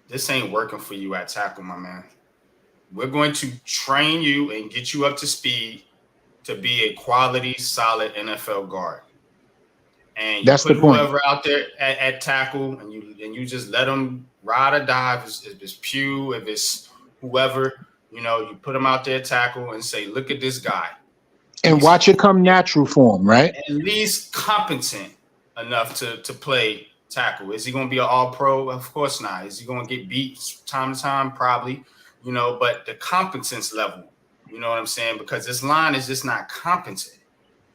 this ain't working for you at tackle, my man. We're going to train you and get you up to speed to be a quality, solid NFL guard. And you put whoever out there at tackle, and you just let them ride or die. If it's Pugh, if it's whoever, you put them out there at tackle and say, look at this guy. And watch it come natural for him, right? At least competent enough to play tackle. Is he going to be an all-pro? Of course not. Is he going to get beat time to time? Probably. But the competence level, you know what I'm saying? Because this line is just not competent.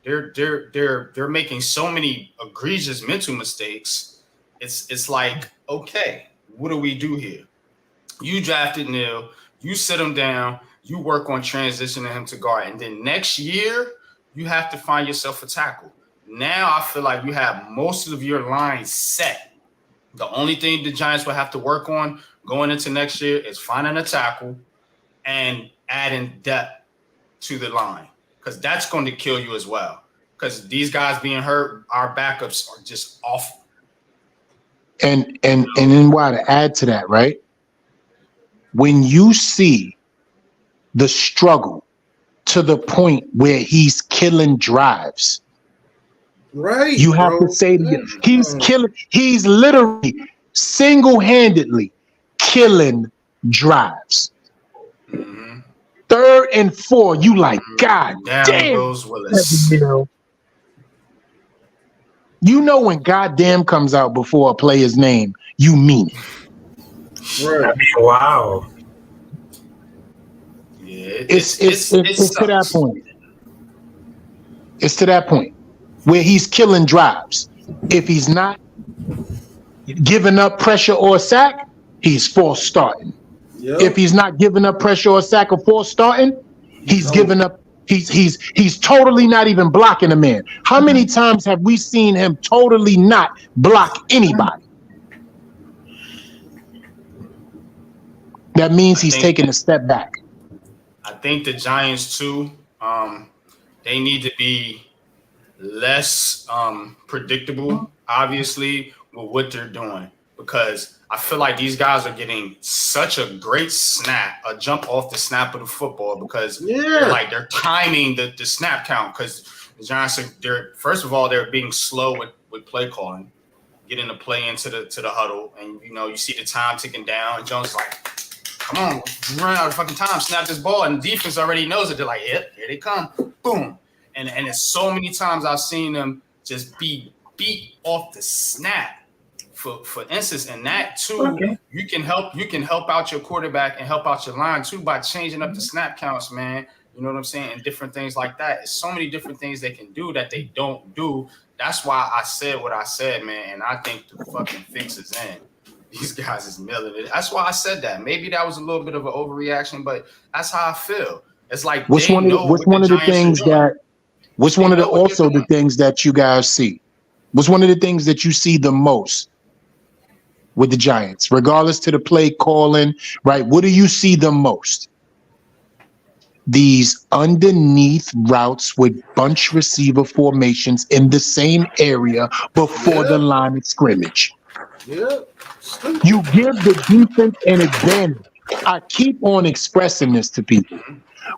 they're making so many egregious mental mistakes. It's like, okay, what do we do here? You drafted Neil, you sit him down, you work on transitioning him to guard, and then next year you have to find yourself a tackle. Now I feel like you have most of your line set. The only thing the Giants will have to work on going into next year is finding a tackle and adding depth to the line, because that's going to kill you as well. Because these guys being hurt, our backups are just awful. And then why to add to that, right? When you see the struggle to the point where he's killing drives, Right. you have to say to you, he's literally single-handedly killing drives. Mm-hmm. 3rd and 4, you like, God damn. Goes Willis. You know when goddamn comes out before a player's name, you mean it. Right. Wow. Yeah, It's to that point. It's to that point where he's killing drives. If he's not giving up pressure or a sack, he's false starting. Yep. If he's not giving up pressure or a sack or false starting, he's giving up. He's totally not even blocking a man. How many times have we seen him totally not block anybody? That means he's taking a step back. I think the Giants too, they need to be less predictable, obviously, with what they're doing, because I feel like these guys are getting such a great snap, a jump off the snap of the football, because they're timing the snap count, because the Giants first of all, they're being slow with play calling, getting the play into the huddle, and you see the time ticking down, and Jones is like, come on, run out of fucking time, snap this ball, and the defense already knows it. They're like, yep, here they come, boom. And it's so many times I've seen them just be beat off the snap. For instance, and that too, you can help out your quarterback and help out your line too by changing up the snap counts, man. You know what I'm saying? And different things like that. It's so many different things they can do that they don't do. That's why I said what I said, man. And I think the fucking fix is in. These guys is milling it. That's why I said that. Maybe that was a little bit of an overreaction, but that's how I feel. It's like What's one of the things that you guys see? What's one of the things that you see the most with the Giants, regardless to the play calling, right? What do you see the most? These underneath routes with bunch receiver formations in the same area before the line of scrimmage. Yeah. You give the defense an advantage. I keep on expressing this to people.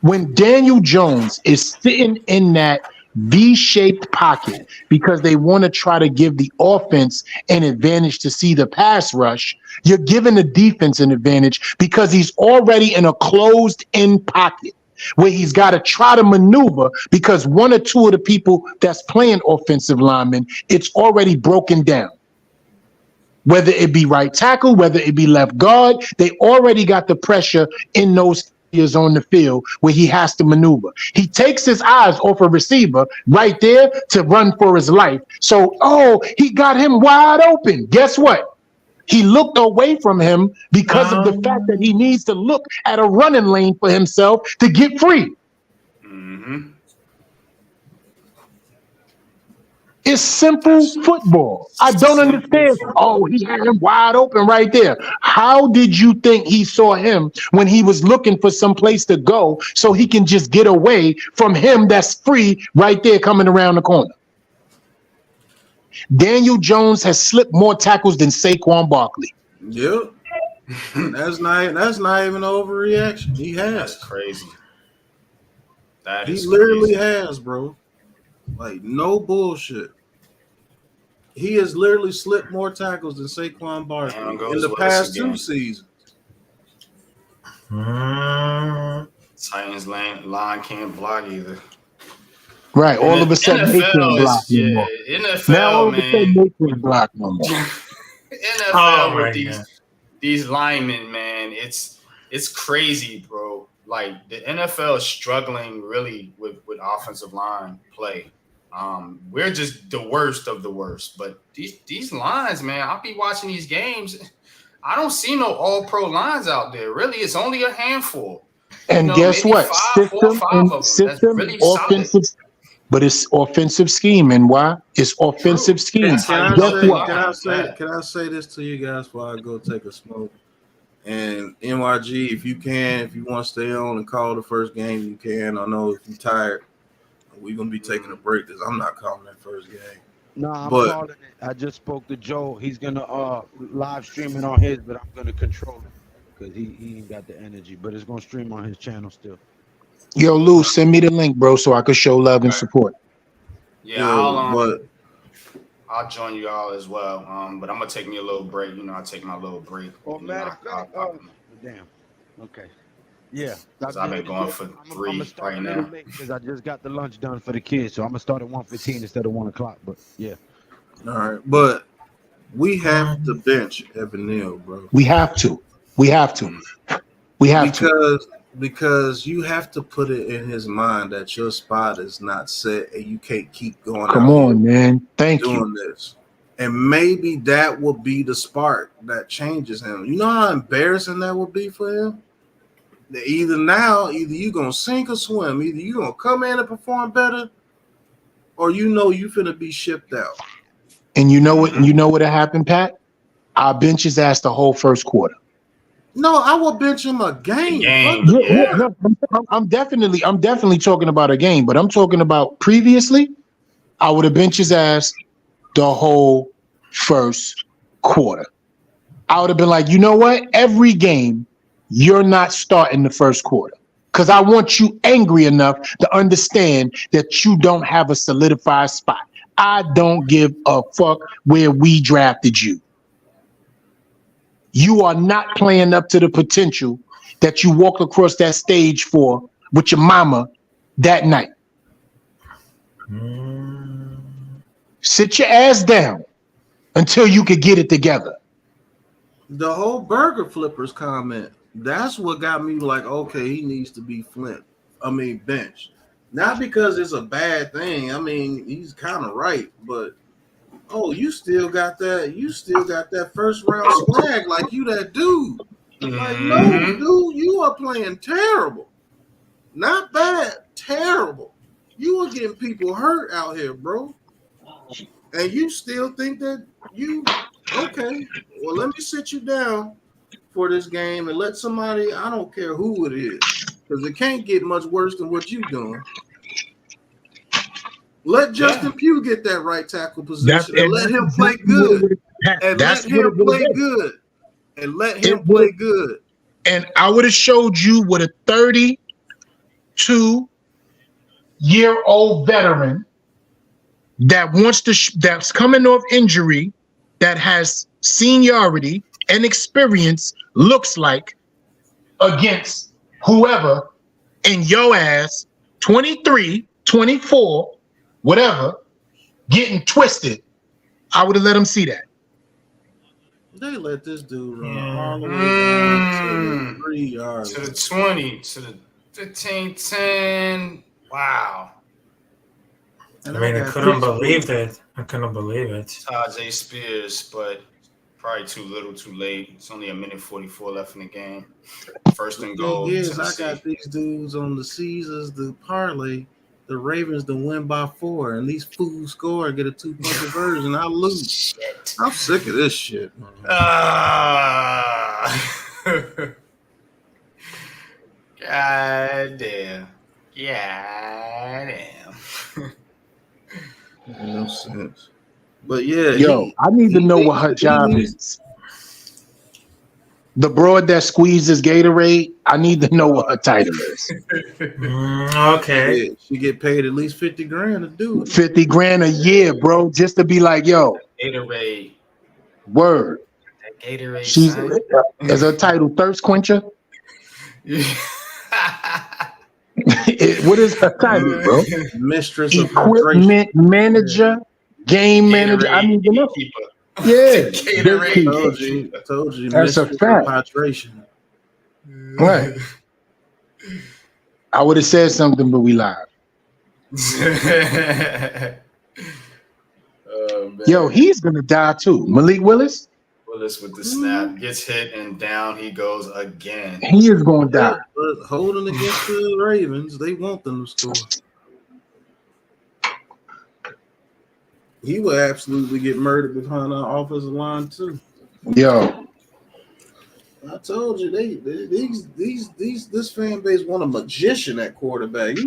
When Daniel Jones is sitting in that V-shaped pocket because they want to try to give the offense an advantage to see the pass rush, you're giving the defense an advantage because he's already in a closed-in pocket where he's got to try to maneuver because one or two of the people that's playing offensive linemen, it's already broken down. Whether it be right tackle, whether it be left guard, they already got the pressure in those areas on the field where he has to maneuver. He takes his eyes off a receiver right there to run for his life. So, he got him wide open. Guess what? He looked away from him because of the fact that he needs to look at a running lane for himself to get free. Mm-hmm. It's simple football. I don't understand. He had him wide open right there. How did you think he saw him when he was looking for some place to go so he can just get away from him that's free right there coming around the corner? Daniel Jones has slipped more tackles than Saquon Barkley. Yep. That's not even an overreaction. He has. That's crazy. He literally has, bro. Like, no bullshit. He has literally slipped more tackles than Saquon Barkley in the past 2 seasons. Titans line can't block either. Right. All of a sudden, they can't block no more. NFL, now all of a sudden, they can't block no more. NFL with these linemen, man, it's crazy, bro. Like, the NFL is struggling really with offensive line play. We're just the worst of the worst. But these lines, man, I'll be watching these games. I don't see no all-pro lines out there. Really, it's only a handful. And guess Maybe what? four or five of them. That's really Offensive, solid. but it's offensive scheme. And why? It's offensive scheme. That's how you Guess build what? lines. Can I say this to you guys before I go take a smoke? And NYG, if you want to stay on and call the first game, you can. I know if you're tired, we're gonna be taking a break because I'm not calling that first game. No, I'm calling it. I just spoke to Joe. He's gonna live stream it on his, but I'm gonna control it because he ain't got the energy. But it's gonna stream on his channel still. Yo, Lou, send me the link, bro, so I could show love and support. Yeah, I'll join you all as well. But I'm gonna take me a little break. I take my little break. Matter of fact, damn. Okay. Yeah, I've been going for 3 right now because I just got the lunch done for the kids, so I'm gonna start at 1:15 instead of 1 o'clock. But yeah, all right. But we have to bench Evan Neal, bro. We have to. Because you have to put it in his mind that your spot is not set and you can't keep going. Come on, man. Thank you. Doing this. And maybe that will be the spark that changes him. You know how embarrassing that would be for him? Either you're going to sink or swim. Either you're going to come in and perform better, or you finna be shipped out. And you know what happened, Pat? Our bench his ass the whole first quarter. No, I will bench him a game. Yeah. I'm definitely talking about a game, but I'm talking about previously, I would have benched his ass the whole first quarter. I would have been like, you know what? Every game, you're not starting the first quarter because I want you angry enough to understand that you don't have a solidified spot. I don't give a fuck where we drafted you. You are not playing up to the potential that you walked across that stage for with your mama that night. Sit your ass down until you could get it together. The whole burger flippers comment, that's what got me like, okay, he needs to be benched. Not because it's a bad thing. I mean, he's kind of right, but you still got that first round swag like you that dude. Like, no, dude, you are playing terrible. Not bad, terrible. You are getting people hurt out here, bro. And you still think that okay, well, let me sit you down for this game and let somebody, I don't care who it is, because it can't get much worse than what you doing. Let Justin Pugh get that right tackle position and let him play good. And let him play good. And let him play good. And I would have showed you what a 32-year-old veteran that that's coming off injury, that has seniority and experience looks like against whoever in your ass, 23, 24, whatever, getting twisted. I would have let him see that. They let this dude run all the way down to the 3 yards. To the 20, to the 15, 10. Wow. I mean, I couldn't believe it. Tajay Spears, but probably too little, too late. It's only 1:44 left in the game. First and goal. Yes, I got these dudes on the Caesars, the parlay, the Ravens to win by 4, and these fools score and get a 2-point conversion. I lose. Shit. I'm sick of this shit, man. God damn. God damn. No sense. But yeah, I need to know what her job is. The broad that squeezes Gatorade, I need to know what her title is. Okay. Yeah, she get paid at least $50,000 to do it. $50,000 a year, bro, just to be like, yo. Gatorade. Word. That Gatorade. She's is her title Thirst Quencher? What is her title, bro? Mistress Equipment manager, game manager. I need to know. Yeah, Gatorade. I told you. That's a fact. Hydration. Right. I would have said something, but we live. Oh, man. Yo, he's gonna die too. Malik Willis, Willis with the snap gets hit and down he goes again. he is gonna die. But holding against the Ravens, they want them to score. He will absolutely get murdered behind our offensive line too. Yo, I told you this fan base want a magician at quarterback.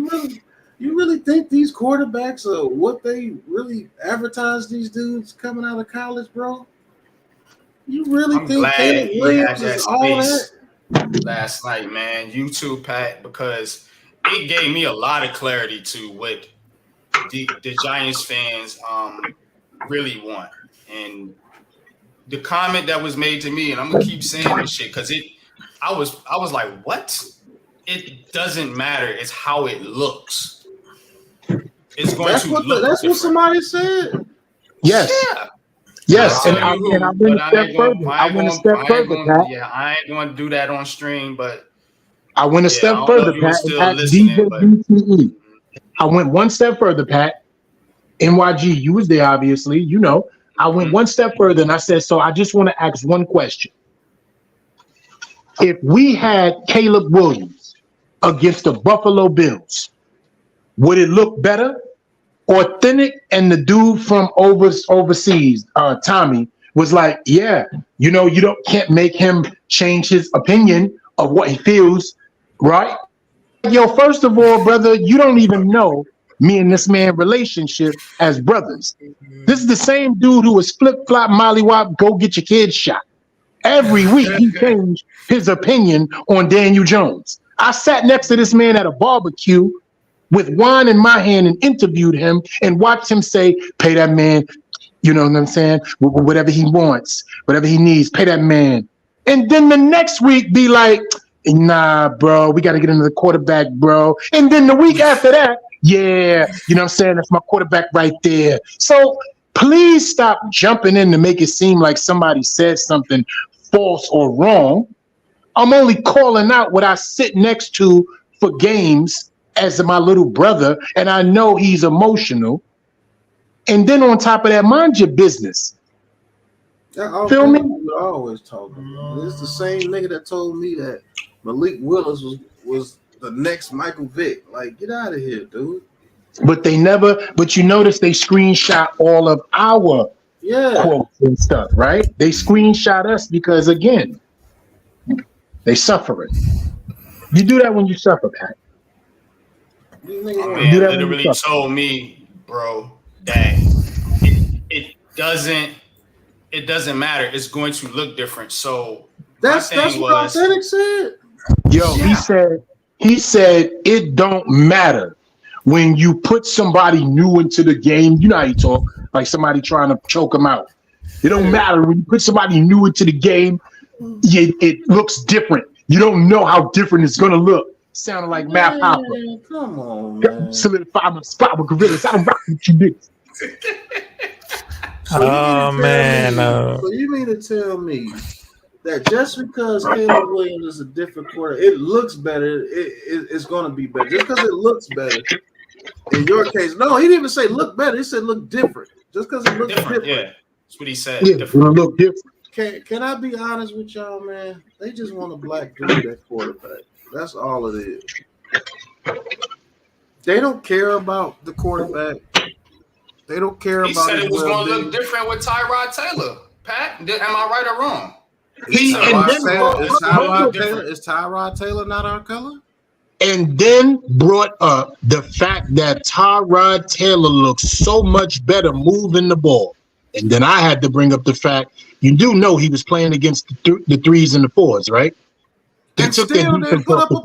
You really think these quarterbacks are what they really advertise these dudes coming out of college, bro? You really I'm think glad Caleb he had Williams that is all that? space last night, man. You too, Pat, because it gave me a lot of clarity to what the Giants fans really want. And the comment that was made to me, and I'm gonna keep saying this shit because I was like, what? It doesn't matter. It's how it looks. It's going That's to what look that's what different. somebody said. yes, Yeah. yes, I'll and tell you I who, went but a step further. I went a step further, Pat. Yeah, I ain't going to do that on stream, but I went a yeah, step I don't know further, if you were Pat, and still asked listening, but DJBTE. I went one step further, Pat. NYG, you was there, obviously. You know, I went one step further, and I said, so I just want to ask one question. If we had Caleb Williams against the Buffalo Bills, would it look better? Authentic and the dude from overseas, Tommy, was like, yeah, you know, can't make him change his opinion of what he feels, right? Yo, first of all, brother, you don't even know me and this man relationship as brothers. This is the same dude who was flip-flop, mollywop, go get your kids shot. Every week he changed his opinion on Daniel Jones. I sat next to this man at a barbecue with wine in my hand and interviewed him and watched him say, pay that man, you know what I'm saying? Whatever he wants, whatever he needs, pay that man. And then the next week be like, nah, bro, we got to get into the quarterback, bro. And then the week after that, yeah, you know what I'm saying? That's my quarterback right there. So please stop jumping in to make it seem like somebody said something false or wrong. I'm only calling out what I sit next to for games as my little brother, and I know he's emotional. And then on top of that, mind your business. Feel me? I always talk about. This is the same nigga that told me that Malik Willis was the next Michael Vick. Like, get out of here, dude. But you notice they screenshot all of our quotes and stuff, right? They screenshot us because, again, they suffering. You do that when you suffer, Pat. my man literally told me, bro, that it doesn't matter. It's going to look different. So that's what Authentic said. Yo, yeah. he said it don't matter when you put somebody new into the game. You know how you talk, like somebody trying to choke them out. It don't matter when you put somebody new into the game. It looks different. You don't know how different it's gonna look. Sounding like Matt Hopper. Come on, man. Solidify my spot with gorillas. I don't rock with you niggas. So you mean to tell me that just because Caleb Williams is a different quarter, it looks better, it's going to be better. Just because it looks better, in your case, no, he didn't even say look better. He said look different. Just because it looks different. Yeah, that's what he said. Yeah, it's gonna look different. Can I be honest with y'all, man? They just want a black dude at quarterback. That's all it is. They don't care about the quarterback. They don't care he about. He said it was going to look different with Tyrod Taylor. Pat, am I right or wrong? Is Tyrod Taylor not our color? And then brought up the fact that Tyrod Taylor looks so much better moving the ball. And then I had to bring up the fact, you do know he was playing against the threes and the fours, right? And still didn't put up a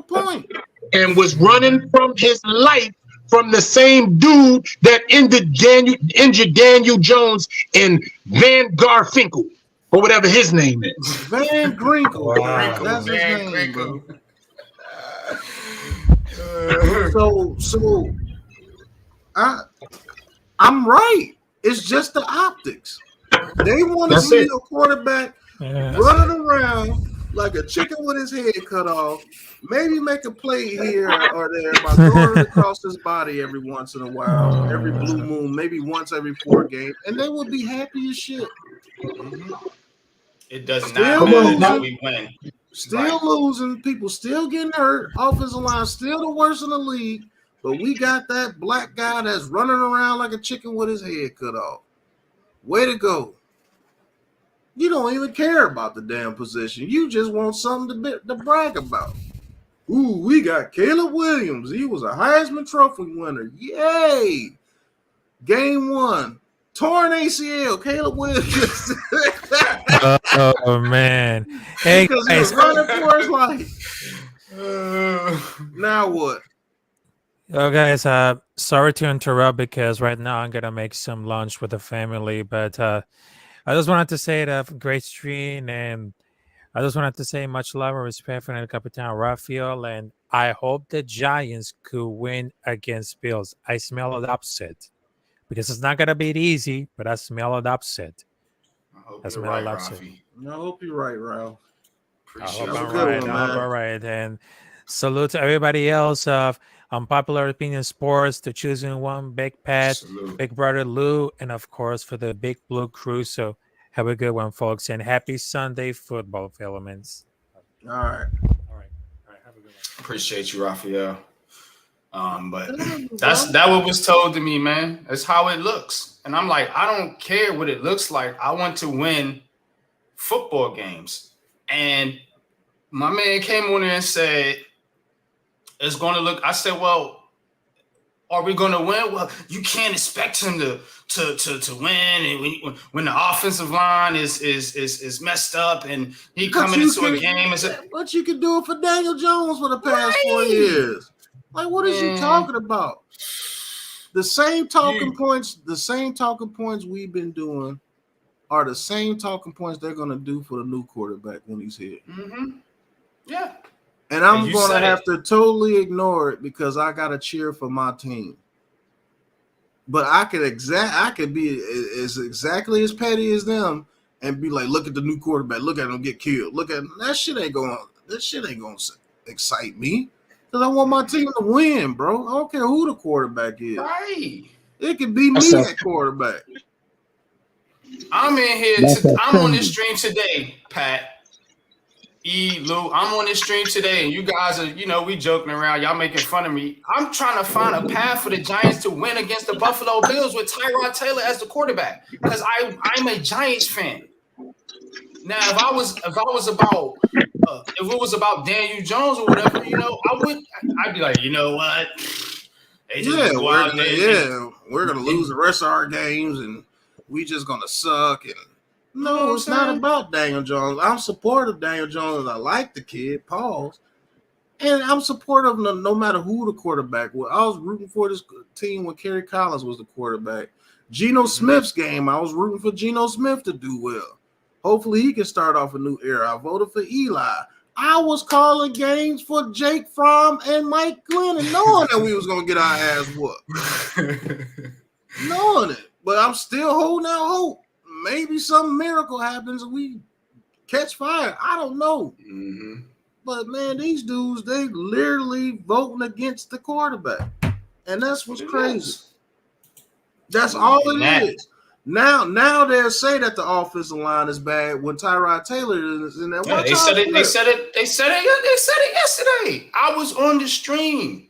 point. And was running from his life from the same dude that injured Daniel Jones and Van Garfinkel, or whatever his name is. Van Grinkle. Wow. That's his Van name, Grinkle. So I'm right. It's just the optics. They want to see a quarterback running around like a chicken with his head cut off. Maybe make a play here or there by throwing it across his body every once in a while, every blue moon, maybe once every 4 games, and they would be happy as shit. Mm-hmm. It does Still not matter that losing. we win. Still losing. People still getting hurt. Offensive line still the worst in the league. But we got that black guy that's running around like a chicken with his head cut off. Way to go. You don't even care about the damn position. You just want something to brag about. Ooh, we got Caleb Williams. He was a Heisman Trophy winner. Yay! Game 1. Torn ACL. Caleb Williams. Oh man! Hey because he was guys, running for his life. Now what? oh guys, sorry to interrupt because right now I'm gonna make some lunch with the family, but I just wanted to say that great stream, and I just wanted to say much love and respect for the Capitan Rafael, and I hope the Giants could win against Bills. I smell an upset because it's not gonna be easy, but I smell an upset. I hope That's you're my right, love, Rafi. I hope you're right, Ralph. I Appreciate hope Have a I'm good right. one, I hope man. I'm right. And salute to everybody else of Unpopular Opinion Sports, to Choosing One, Big Pat, Salute. Big Brother Lou, and of course for the Big Blue Crew. So have a good one, folks, and happy Sunday football, Filaments. All right. All right. Have a good one. Appreciate you, Raphael. But Bro. that what was told to me, man. That's how it looks. And I'm like, I don't care what it looks like. I want to win football games. And my man came on there and said, it's going to look, I said, well, are we going to win? Well, you can't expect him to win. And when the offensive line is messed up and he coming into a game. But you can do it for Daniel Jones for the past 4 years. Like, what is you talking about? The same talking points we've been doing are the same talking points they're going to do for the new quarterback when he's here. Mm-hmm. Yeah. And I'm going to have to totally ignore it because I got to cheer for my team. But I could be as exactly as petty as them and be like, look at the new quarterback, look at him get killed. Look at him. That shit ain't going to excite me because I want my team to win, bro. I don't care who the quarterback is. Right. It could be me at quarterback. I'm in here. I'm on this stream today, Pat. Lou, I'm on this stream today, and you guys are, we joking around. Y'all making fun of me. I'm trying to find a path for the Giants to win against the Buffalo Bills with Tyrod Taylor as the quarterback because I'm a Giants fan. Now, if it was about Daniel Jones or whatever, I'd be like, you know what? We're gonna lose the rest of our games, and we just gonna suck. And no, it's not about Daniel Jones. I'm supportive of Daniel Jones. I like the kid, pause. And I'm supportive of no matter who the quarterback was. I was rooting for this team when Kerry Collins was the quarterback. Geno Smith's game, I was rooting for Geno Smith to do well. Hopefully he can start off a new era. I voted for Eli. I was calling games for Jake Fromm and Mike Glennon, knowing that we was going to get our ass whooped. Knowing it. But I'm still holding out hope. Maybe some miracle happens and we catch fire. I don't know. Mm-hmm. But, man, these dudes, they literally voting against the quarterback. And that's what's crazy. That's all it is. Now they'll say that the offensive line is bad when Tyrod Taylor is in there. Yeah, they said it yesterday. I was on the stream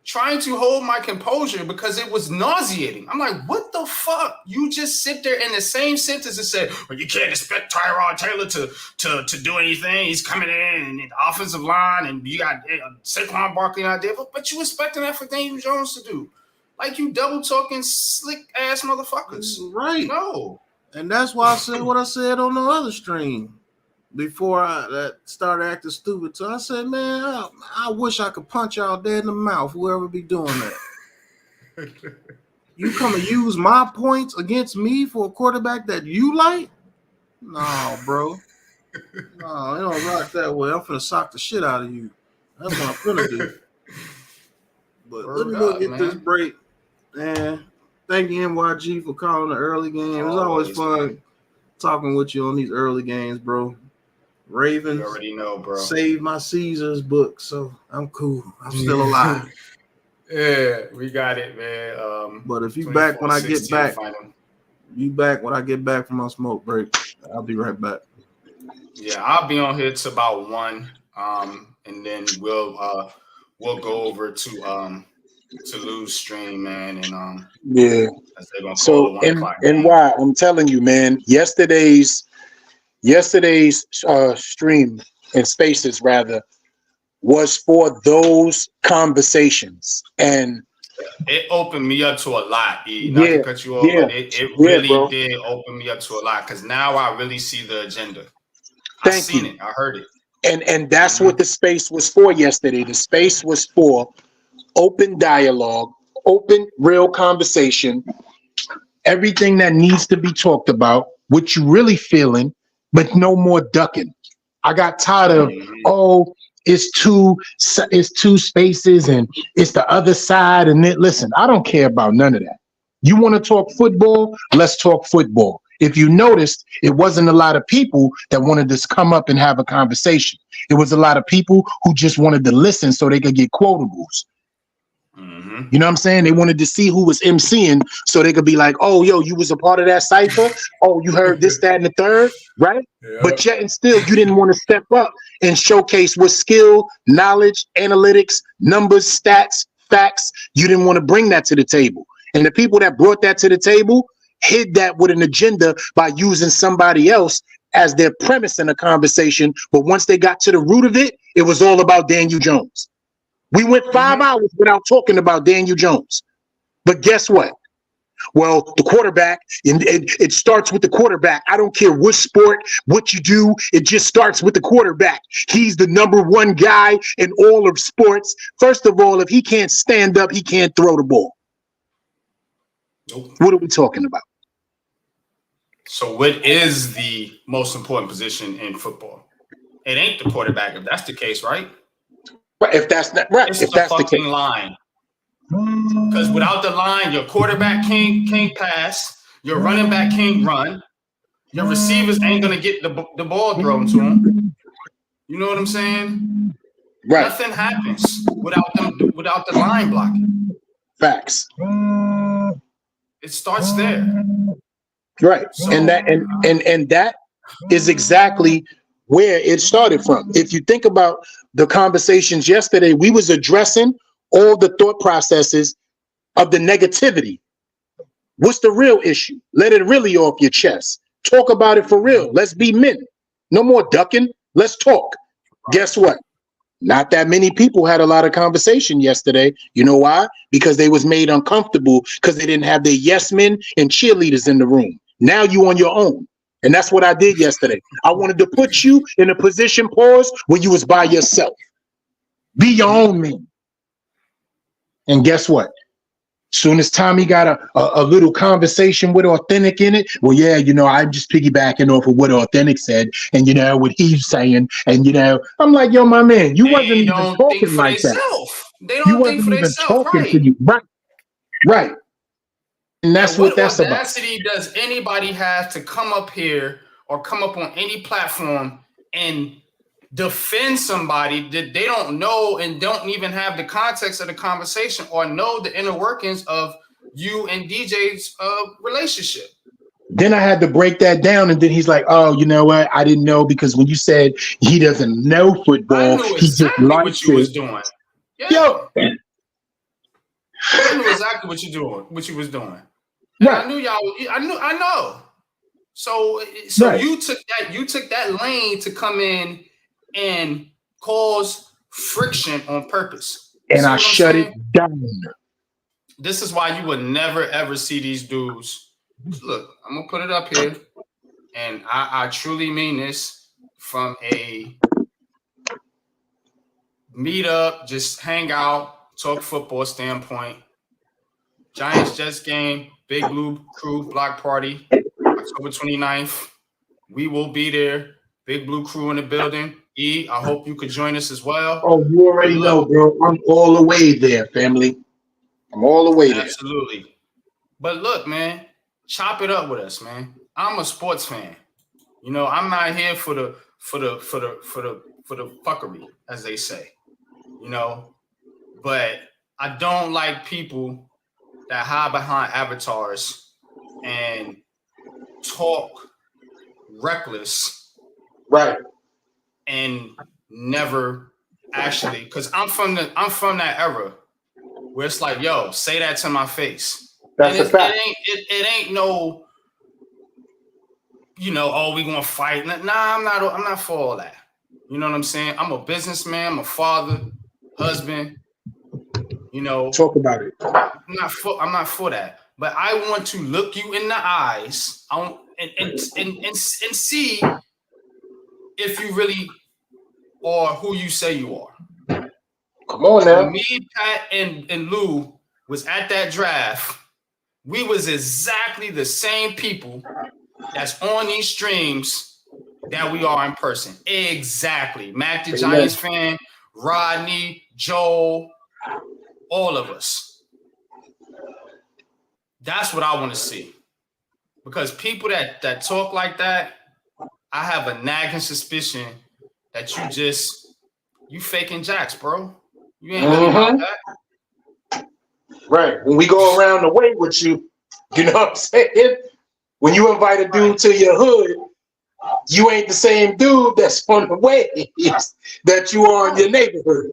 trying to hold my composure because it was nauseating. I'm like, what the fuck? You just sit there in the same sentence and say, well, you can't expect Tyrod Taylor to do anything. He's coming in and the offensive line and you got Saquon Barkley out there, but you expecting that for Daniel Jones to do. Like you double talking slick ass motherfuckers. Right. No. And that's why I said what I said on the other stream before I started acting stupid. So I said, man, I wish I could punch y'all dead in the mouth, whoever be doing that. You come and use my points against me for a quarterback that you like? No, bro. No, it don't rock that way. I'm finna sock the shit out of you. That's what I'm finna do. But let me go get this break. And thank you, NYG, for calling the early game. It's always fun talking with you on these early games, bro. Ravens. You already know, bro. Save my Caesars book, so I'm cool. I'm still alive. Yeah, we got it, man. But if you back when I get 24-16 back, final. you back when I get back from my smoke break. I'll be right back. Yeah, I'll be on here to about 1, and then we'll go over to Lou's stream, man, and Yeah. as they're gonna call So the 1 o'clock and game. why I'm telling you, man, yesterday's stream and spaces rather was for those conversations. And It opened me up to a lot, E. Not to cut you off, yeah, but it yeah, really bro. did open me up to a lot because now I really see the agenda. I Thank seen you. it. I heard it. And that's what the space was for yesterday. The space was for open dialogue, open, real conversation, everything that needs to be talked about, what you really feeling, but no more ducking. I got tired of, oh, it's two spaces and it's the other side. And then, listen, I don't care about none of that. You want to talk football? Let's talk football. If you noticed, it wasn't a lot of people that wanted to come up and have a conversation. It was a lot of people who just wanted to listen so they could get quotables. You know what I'm saying? They wanted to see who was emceeing so they could be like, oh, yo, you was a part of that cipher. Oh, you heard this, that, and the third, right? Yep. But yet and still, you didn't want to step up and showcase what skill, knowledge, analytics, numbers, stats, facts. You didn't want to bring that to the table. And the people that brought that to the table hid that with an agenda by using somebody else as their premise in a conversation. But once they got to the root of it, it was all about Daniel Jones. We went 5 hours without talking about Daniel Jones. But guess what? Well, the quarterback, and it starts with the quarterback. I don't care what sport, what you do, it just starts with the quarterback. He's the number one guy in all of sports. First of all, if he can't stand up, he can't throw the ball. Nope. What are we talking about? So what is the most important position in football? It ain't the quarterback if that's the case, right? Right, if that's not right, It's if the that's the fucking case. line. Because without the line, your quarterback can't pass, your running back can't run, your receivers ain't gonna get the ball thrown to them. You know what I'm saying? Right. Nothing happens without the line blocking. Facts. It starts there. Right. So, And that is exactly where it started from. If you think about the conversations yesterday, we was addressing all the thought processes of the negativity. What's the real issue? Let it really off your chest. Talk about it for real. Let's be men. No more ducking. Let's talk. Guess what? Not that many people had a lot of conversation yesterday. You know why? Because they was made uncomfortable because they didn't have their yes men and cheerleaders in the room. Now you on your own. And that's what I did yesterday. I wanted to put you in a position, pause, where you was by yourself. Be your own man. And guess what? Soon as Tommy got a little conversation with Authentic in it, well, yeah, you know, I'm just piggybacking off of what Authentic said, and you know what he's saying, and you know, I'm like, yo, my man, you wasn't even talking like that. They You don't think wasn't for even themselves, talking right? to you, right? And that's what that's about. What audacity does anybody have to come up here or come up on any platform and defend somebody that they don't know and don't even have the context of the conversation or know the inner workings of you and DJ's relationship? Then I had to break that down, and then he's like, "Oh, you know what? I didn't know because when you said he doesn't know football, I knew he just exactly likes what you it." was doing. Yeah. Yo, I knew exactly what you was doing. And right. I knew y'all. I know. So Right. you took that lane to come in and cause friction on purpose. And I shut it down. This is why you would never ever see these dudes. Look, I'm gonna put it up here, and I truly mean this from a meet up, just hang out, talk football standpoint. Giants Jets game, Big Blue Crew block party, October 29th. We will be there. Big Blue Crew in the building. E, I hope you could join us as well. Oh, you already know, bro. I'm all the way there, family. I'm all the way there. Absolutely. But look, man, chop it up with us, man. I'm a sports fan. You know, I'm not here for for the fuckery, as they say, you know. But I don't like people that hide behind avatars and talk reckless, Right. and never actually, because I'm from that era where it's like, yo, say that to my face. That's and a fact. It ain't no, you know, oh, we gonna fight. Nah, I'm not for all that. You know what I'm saying? I'm a businessman, I'm a father, husband, you know. Talk about it. I'm not for that. But I want to look you in the eyes and see if you really are who you say you are. Come on now. When me, Pat, and Lou was at that draft, we was exactly the same people that's on these streams that we are in person. Exactly. Mac the Giants fan, Rodney, Joel, all of us. That's what I want to see. Because people that talk like that, I have a nagging suspicion that you faking jacks, bro. You ain't really about that. Right. When we go around the way with you, you know what I'm saying? When you invite a dude to your hood, you ain't the same dude that's on the way that you are in your neighborhood.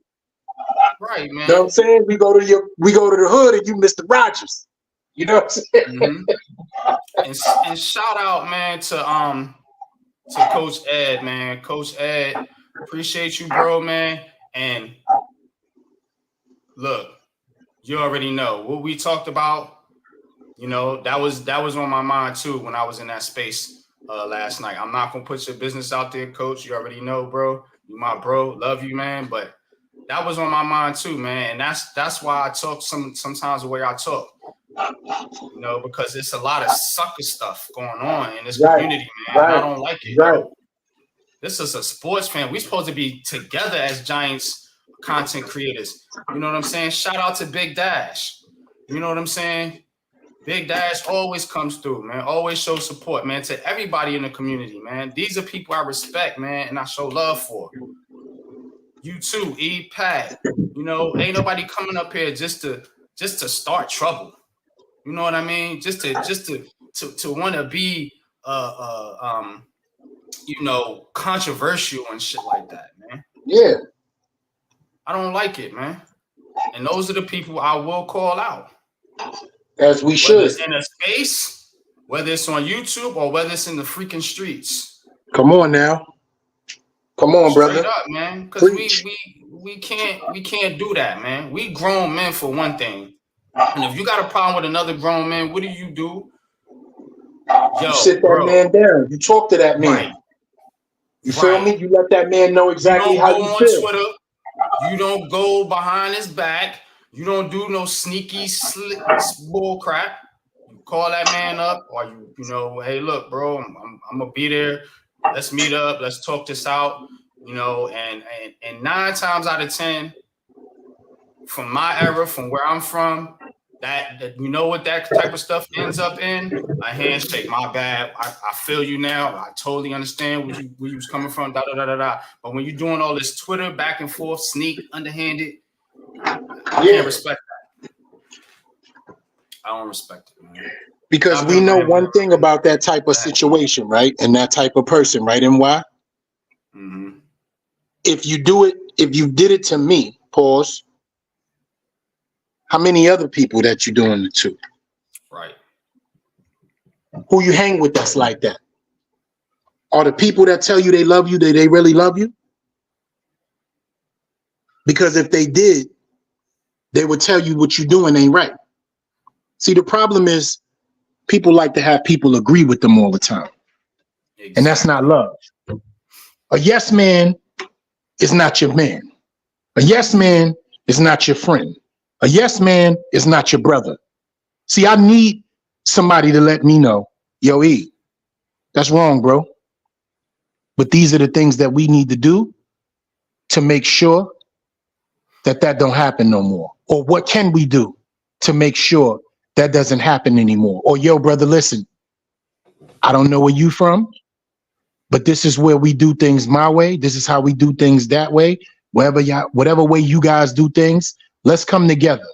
Right, man. You know what I'm saying? We go to the hood and you Mr. Rogers. You know what I'm saying? Mm-hmm. And shout out, man, to Coach Ed, man. Coach Ed, appreciate you, bro, man. And look, you already know what we talked about. You know, that was on my mind too when I was in that space last night. I'm not gonna put your business out there, Coach. You already know, bro. You my bro, love you, man. But that was on my mind too, man. And that's why I talk sometimes the way I talk. You know, because it's a lot of sucker stuff going on in this community, man. I don't like it. Bro. This is a sports fan. We're supposed to be together as Giants content creators. You know what I'm saying? Shout out to Big Dash. You know what I'm saying? Big Dash always comes through, man. Always shows support, man, to everybody in the community, man. These are people I respect, man, and I show love for. You too, E. Pat. You know, ain't nobody coming up here just to start trouble. You know what I mean? Just to want to be you know, controversial and shit like that, man. Yeah. I don't like it, man. And those are the people I will call out. As we should. Whether it's in a space, whether it's on YouTube, or whether it's in the freaking streets. Come on now. Come on, Straight brother. up, man. Because we can't do that, man. We grown men for one thing. And if you got a problem with another grown man, what do? Yo, you sit that man down. You talk to that man. Right. You feel me? You let that man know exactly how you feel. Twitter. You don't go behind his back. You don't do no sneaky bull crap. You call that man up, or you know, hey, look, bro, I'm gonna be there. Let's meet up. Let's talk this out. You know, and 9 times out of 10, from my era, from where I'm from, that you know what that type of stuff ends up in? A handshake. My bad. I feel you now. I totally understand where you was coming from. Da da da da da. But when you're doing all this Twitter back and forth, sneak, underhanded, I can't respect that. I don't respect it, man. Because we know one thing about that type of situation, right? And that type of person, right? And why? Mm-hmm. If you did it to me, pause. How many other people that you doing it to? Right. Who you hang with that's like that? Are the people that tell you they love you, they really love you? Because if they did, they would tell you what you're doing ain't right. See, the problem is people like to have people agree with them all the time. Exactly. And that's not love. A yes man is not your man. A yes man is not your friend. A yes man is not your brother. See, I need somebody to let me know, yo, E, that's wrong, bro. But these are the things that we need to do to make sure that don't happen no more. Or what can we do to make sure that doesn't happen anymore? Or, yo, brother, listen, I don't know where you from, but this is where we do things my way. This is how we do things that way. Whatever way you guys do things, let's come together.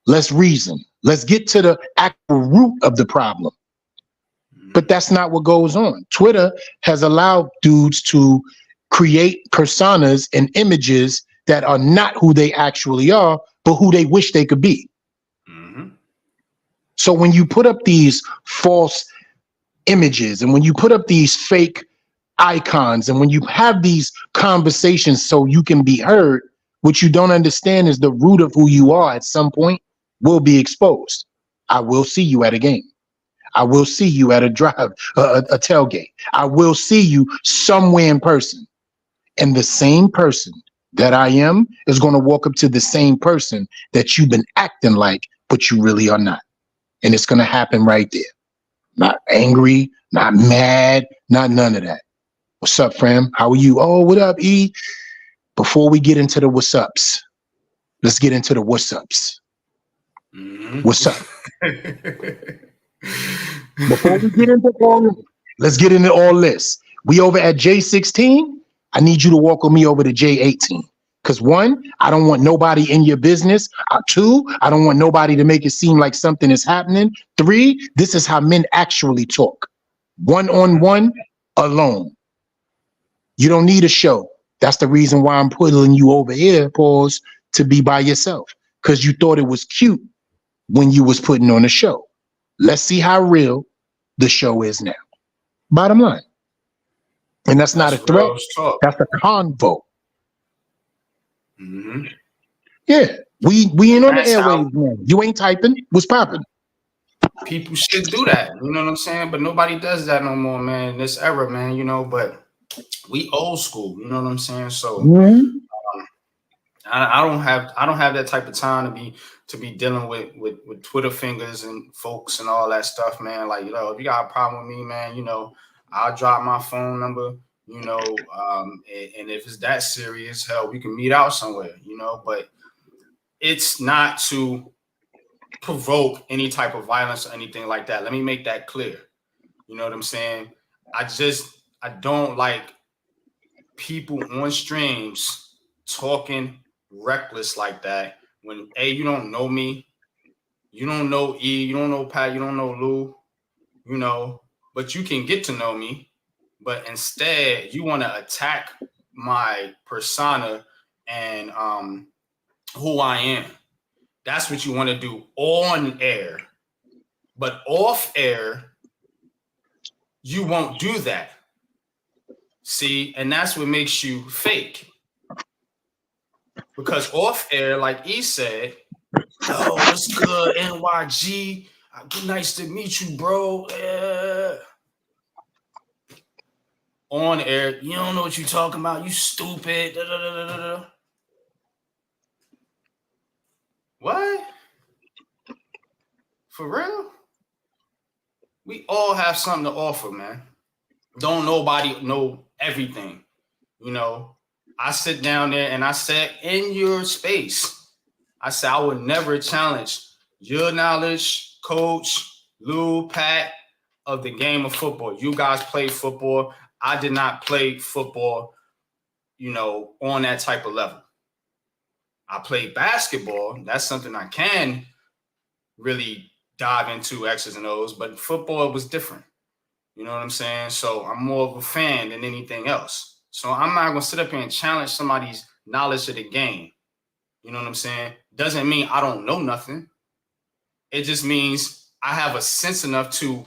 Let's reason. Let's get to the actual root of the problem. But that's not what goes on. Twitter has allowed dudes to create personas and images that are not who they actually are, but who they wish they could be. Mm-hmm. So when you put up these false images and when you put up these fake icons and when you have these conversations so you can be heard, what you don't understand is the root of who you are at some point will be exposed. I will see you at a game. I will see you at a tailgate. I will see you somewhere in person. And the same person that I am is going to walk up to the same person that you've been acting like, but you really are not. And it's going to happen right there. Not angry, not mad, not none of that. What's up, fam? How are you? Oh, what up, E? Before we get into the what's ups, let's get into the what's ups. Mm-hmm. What's up? Before we get into all, let's get into all this. We over at J16. I need you to walk with me over to J18. Because 1, I don't want nobody in your business. 2, I don't want nobody to make it seem like something is happening. 3, this is how men actually talk. One-on-one, alone. You don't need a show. That's the reason why I'm putting you over here, pause, to be by yourself. Because you thought it was cute when you was putting on a show. Let's see how real the show is now. Bottom line. And that's not a threat. That's a convo. Mm-hmm. Yeah. We ain't on the airwaves, man. You ain't typing. What's popping? People should do that. You know what I'm saying? But nobody does that no more, man. In this era, man, you know, but we old school, you know what I'm saying? So I don't have that type of time to be dealing with Twitter fingers and folks and all that stuff, man. Like, you know, if you got a problem with me, man, you know, I'll drop my phone number, you know, and if it's that serious, hell, we can meet out somewhere, you know, but it's not to provoke any type of violence or anything like that. Let me make that clear. You know what I'm saying? I don't like people on streams talking reckless like that when A, you don't know me, you don't know E, you don't know Pat, you don't know Lou, you know, but you can get to know me. But instead, you want to attack my persona and who I am. That's what you want to do on air. But off air, you won't do that. See, and that's what makes you fake. Because off air, like E said, yo, what's good, NYG? Nice to meet you, bro. On air, you don't know what you're talking about. You stupid. Da, da, da, da, da. What? For real? We all have something to offer, man. Don't nobody know everything. You know, I sit down there and I said, in your space, I said, I would never challenge your knowledge, Coach, Lou, Pat, of the game of football. You guys play football. I did not play football, you know, on that type of level. I played basketball. That's something I can really dive into, X's and O's, but football was different. You know what I'm saying? So I'm more of a fan than anything else. So I'm not going to sit up here and challenge somebody's knowledge of the game. You know what I'm saying? Doesn't mean I don't know nothing. It just means I have a sense enough to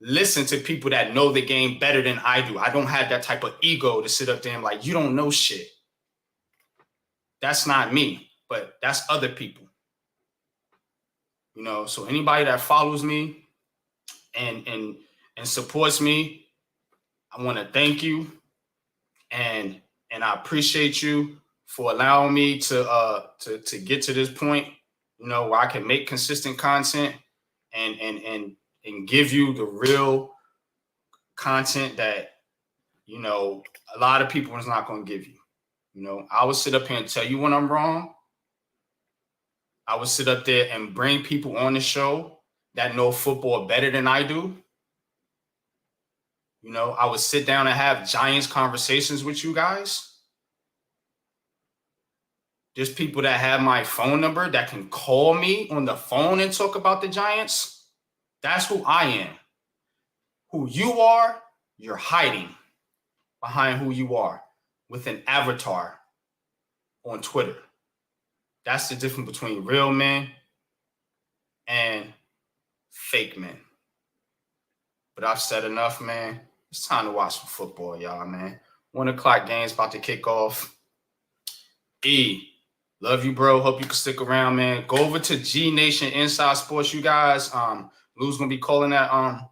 listen to people that know the game better than I do. I don't have that type of ego to sit up there and like, you don't know shit. That's not me, but that's other people. You know, so anybody that follows me and supports me, I want to thank you. And I appreciate you for allowing me to get to this point, you know, where I can make consistent content and give you the real content that, you know, a lot of people is not going to give you. You know, I would sit up here and tell you when I'm wrong. I would sit up there and bring people on the show that know football better than I do. You know, I would sit down and have Giants conversations with you guys. There's people that have my phone number that can call me on the phone and talk about the Giants. That's who I am. Who you are, you're hiding behind who you are with an avatar on Twitter. That's the difference between real men and fake men. But I've said enough, man. It's time to watch some football, y'all, man. 1 o'clock game's about to kick off. Love you, bro. Hope you can stick around, man. Go over to G Nation Inside Sports, you guys. Lou's gonna be calling that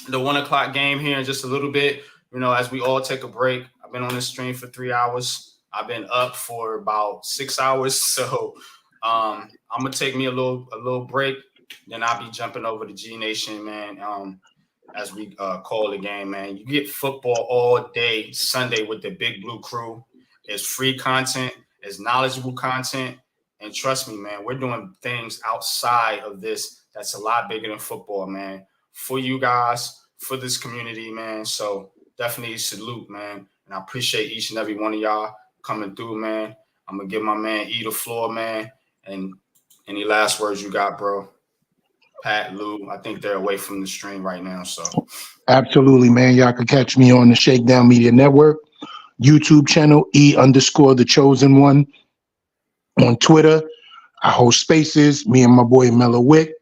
the 1 o'clock game here in just a little bit. You know, as we all take a break. I've been on this stream for 3 hours. I've been up for about 6 hours. So I'm gonna take me a little break. Then I'll be jumping over to G Nation, man. As we call the game, man. You get football all day Sunday with the Big Blue Crew. It's free content. It's knowledgeable content. And trust me, man, we're doing things outside of this that's a lot bigger than football, man. For you guys, for this community, man. So definitely salute, man. And I appreciate each and every one of y'all coming through, man. I'm going to give my man E the floor, man. And any last words you got, bro? Pat, Lou, I think they're away from the stream right now. So Absolutely, man. Y'all can catch me on the Shakedown Media Network YouTube channel, E_the Chosen One. On Twitter, I host spaces, me and my boy Mellow Wick.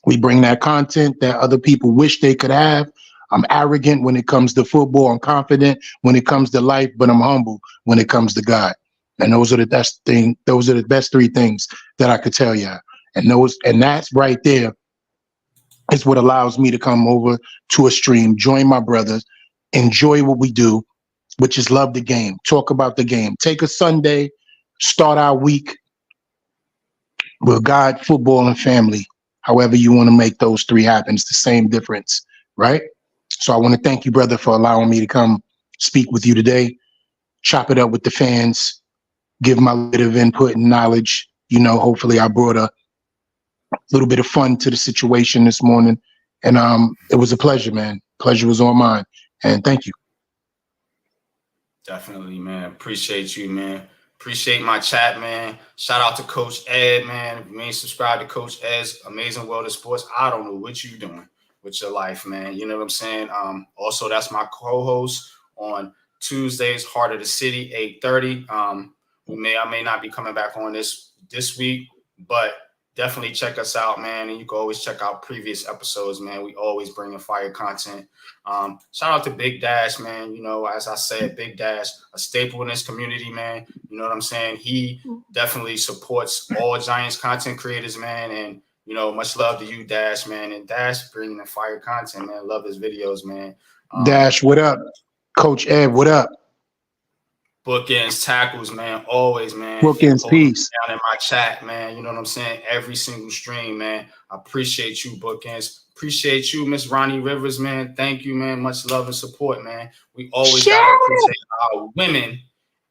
We bring that content that other people wish they could have. I'm arrogant when it comes to football. I'm confident when it comes to life, but I'm humble when it comes to God. And those are the best thing. Those are the best 3 things that I could tell you. And that's right there is what allows me to come over to a stream, join my brothers, enjoy what we do, which is love the game, talk about the game, take a Sunday, start our week with God, football, and family. However you want to make those 3 happen, it's the same difference, right? So I want to thank you, brother, for allowing me to come speak with you today, chop it up with the fans, give my bit of input and knowledge. You know, hopefully I brought a little bit of fun to the situation this morning. And it was a pleasure, man. Pleasure was on mine. And thank you. Definitely, man. Appreciate you, man. Appreciate my chat, man. Shout out to Coach Ed, man. If you ain't subscribed to Coach Ed's Amazing World of Sports, I don't know what you doing with your life, man. You know what I'm saying? Also, that's my co-host on Tuesdays, Heart of the City, 8:30. We may or may not be coming back on this week, but definitely check us out, man. And you can always check out previous episodes, man. We always bring in fire content. Shout out to Big Dash, man. You know, as I said, Big Dash, a staple in this community, man. You know what I'm saying? He definitely supports all Giants content creators, man. And, you know, much love to you, Dash, man. And Dash bringing in fire content, man. Love his videos, man. Dash, what up? Coach Ed, what up? Bookends, tackles, man. Always, man. Bookends, peace. Down in my chat, man. You know what I'm saying? Every single stream, man. I appreciate you, Bookends. Appreciate you, Miss Ronnie Rivers, man. Thank you, man. Much love and support, man. We always gotta appreciate our women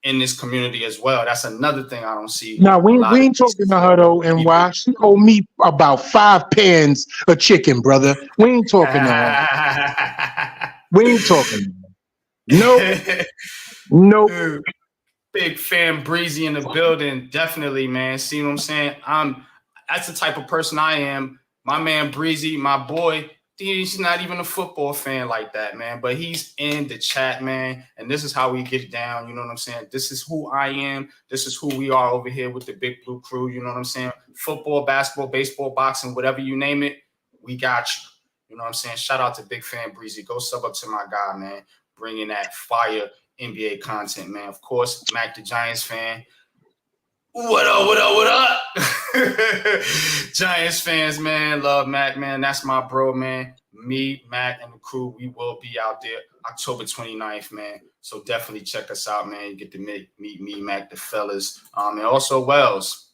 in this community as well. That's another thing I don't see. Now, we ain't talking to her, though, and why she owe me about 5 pans of chicken, brother. We ain't talking to her. We ain't talking to her. Nope. Big fan Breezy in the building. Definitely, man. See what I'm saying? That's the type of person I am. My man Breezy, my boy, he's not even a football fan like that, man. But he's in the chat, man. And this is how we get down. You know what I'm saying? This is who I am. This is who we are over here with the Big Blue Crew. You know what I'm saying? Football, basketball, baseball, boxing, whatever you name it, we got you. You know what I'm saying? Shout out to Big Fan Breezy. Go sub up to my guy, man. Bringing that fire NBA content, man. Of course, Mac the Giants fan. What up, what up, what up? Giants fans, man. Love Mac, man. That's my bro, man. Me, Mac, and the crew, we will be out there October 29th, man. So definitely check us out, man. You get to meet me, Mac, the fellas. And also Wells.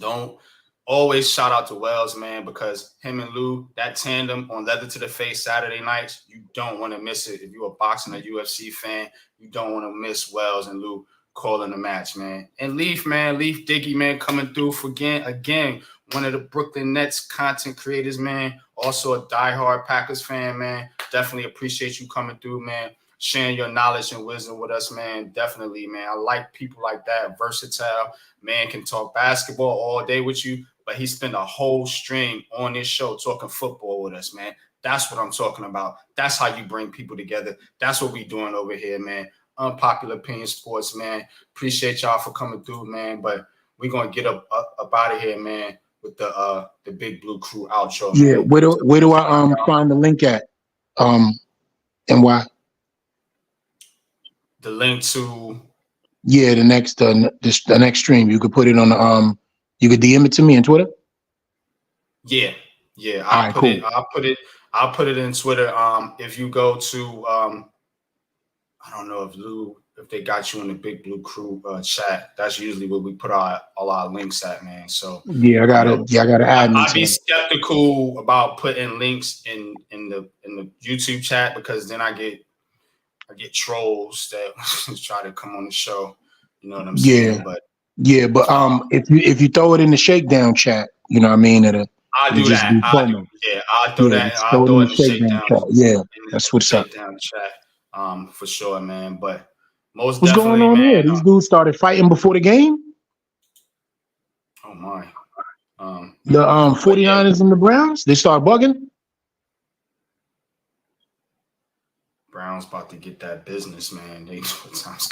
Don't always shout out to Wells, man, because him and Lou, that tandem on Leather to the Face Saturday nights, you don't want to miss it. If you're a boxing or UFC fan, you don't want to miss Wells and Lou calling the match, man. And Leaf, man, Leaf Diggy, man, coming through for again, one of the Brooklyn Nets content creators, man. Also a diehard Packers fan, man. definitely appreciate you coming through, man. Sharing your knowledge and wisdom with us, man. Definitely, man. I like people like that, versatile. Man can talk basketball all day with you, but he spent a whole stream on this show talking football with us, man. That's what I'm talking about. That's how you bring people together. That's what we doing over here, man. Unpopular Opinion Sports, man. Appreciate y'all for coming through, man. But we're gonna get up out of here, man, with the Big Blue Crew outro. Yeah, Man. where do I find the link at? And why? The link to the next stream. You could put it on the you could DM it to me on Twitter. Yeah. I'll put it in Twitter. If you go to I don't know if they got you in the Big Blue Crew chat. That's usually where we put all our links at, man. So I gotta add me. I'd be skeptical about putting links in the YouTube chat, because then I get trolls that try to come on the show. You know what I'm saying? But if you throw it in the shakedown chat, you know what I mean? I'll do that. I'll throw that. I'll throw it in the shakedown chat. Yeah, that's what's up. Shakedown chat, for sure, man. But what's going on here? These dudes started fighting before the game. Oh my. The 49ers and the Browns, they start bugging. Browns about to get that business, man.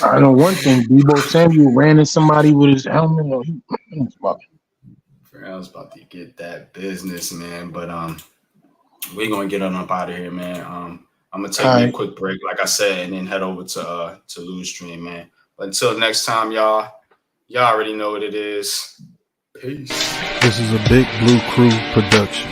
I know one thing. Deebo Samuel ran in somebody with his helmet. Browns about to get that business, man. But we're gonna get on up out of here, man. I'm gonna take a quick break, like I said, and then head over to Lou's stream, man. But until next time, y'all already know what it is. Peace. This is a Big Blue Crew production.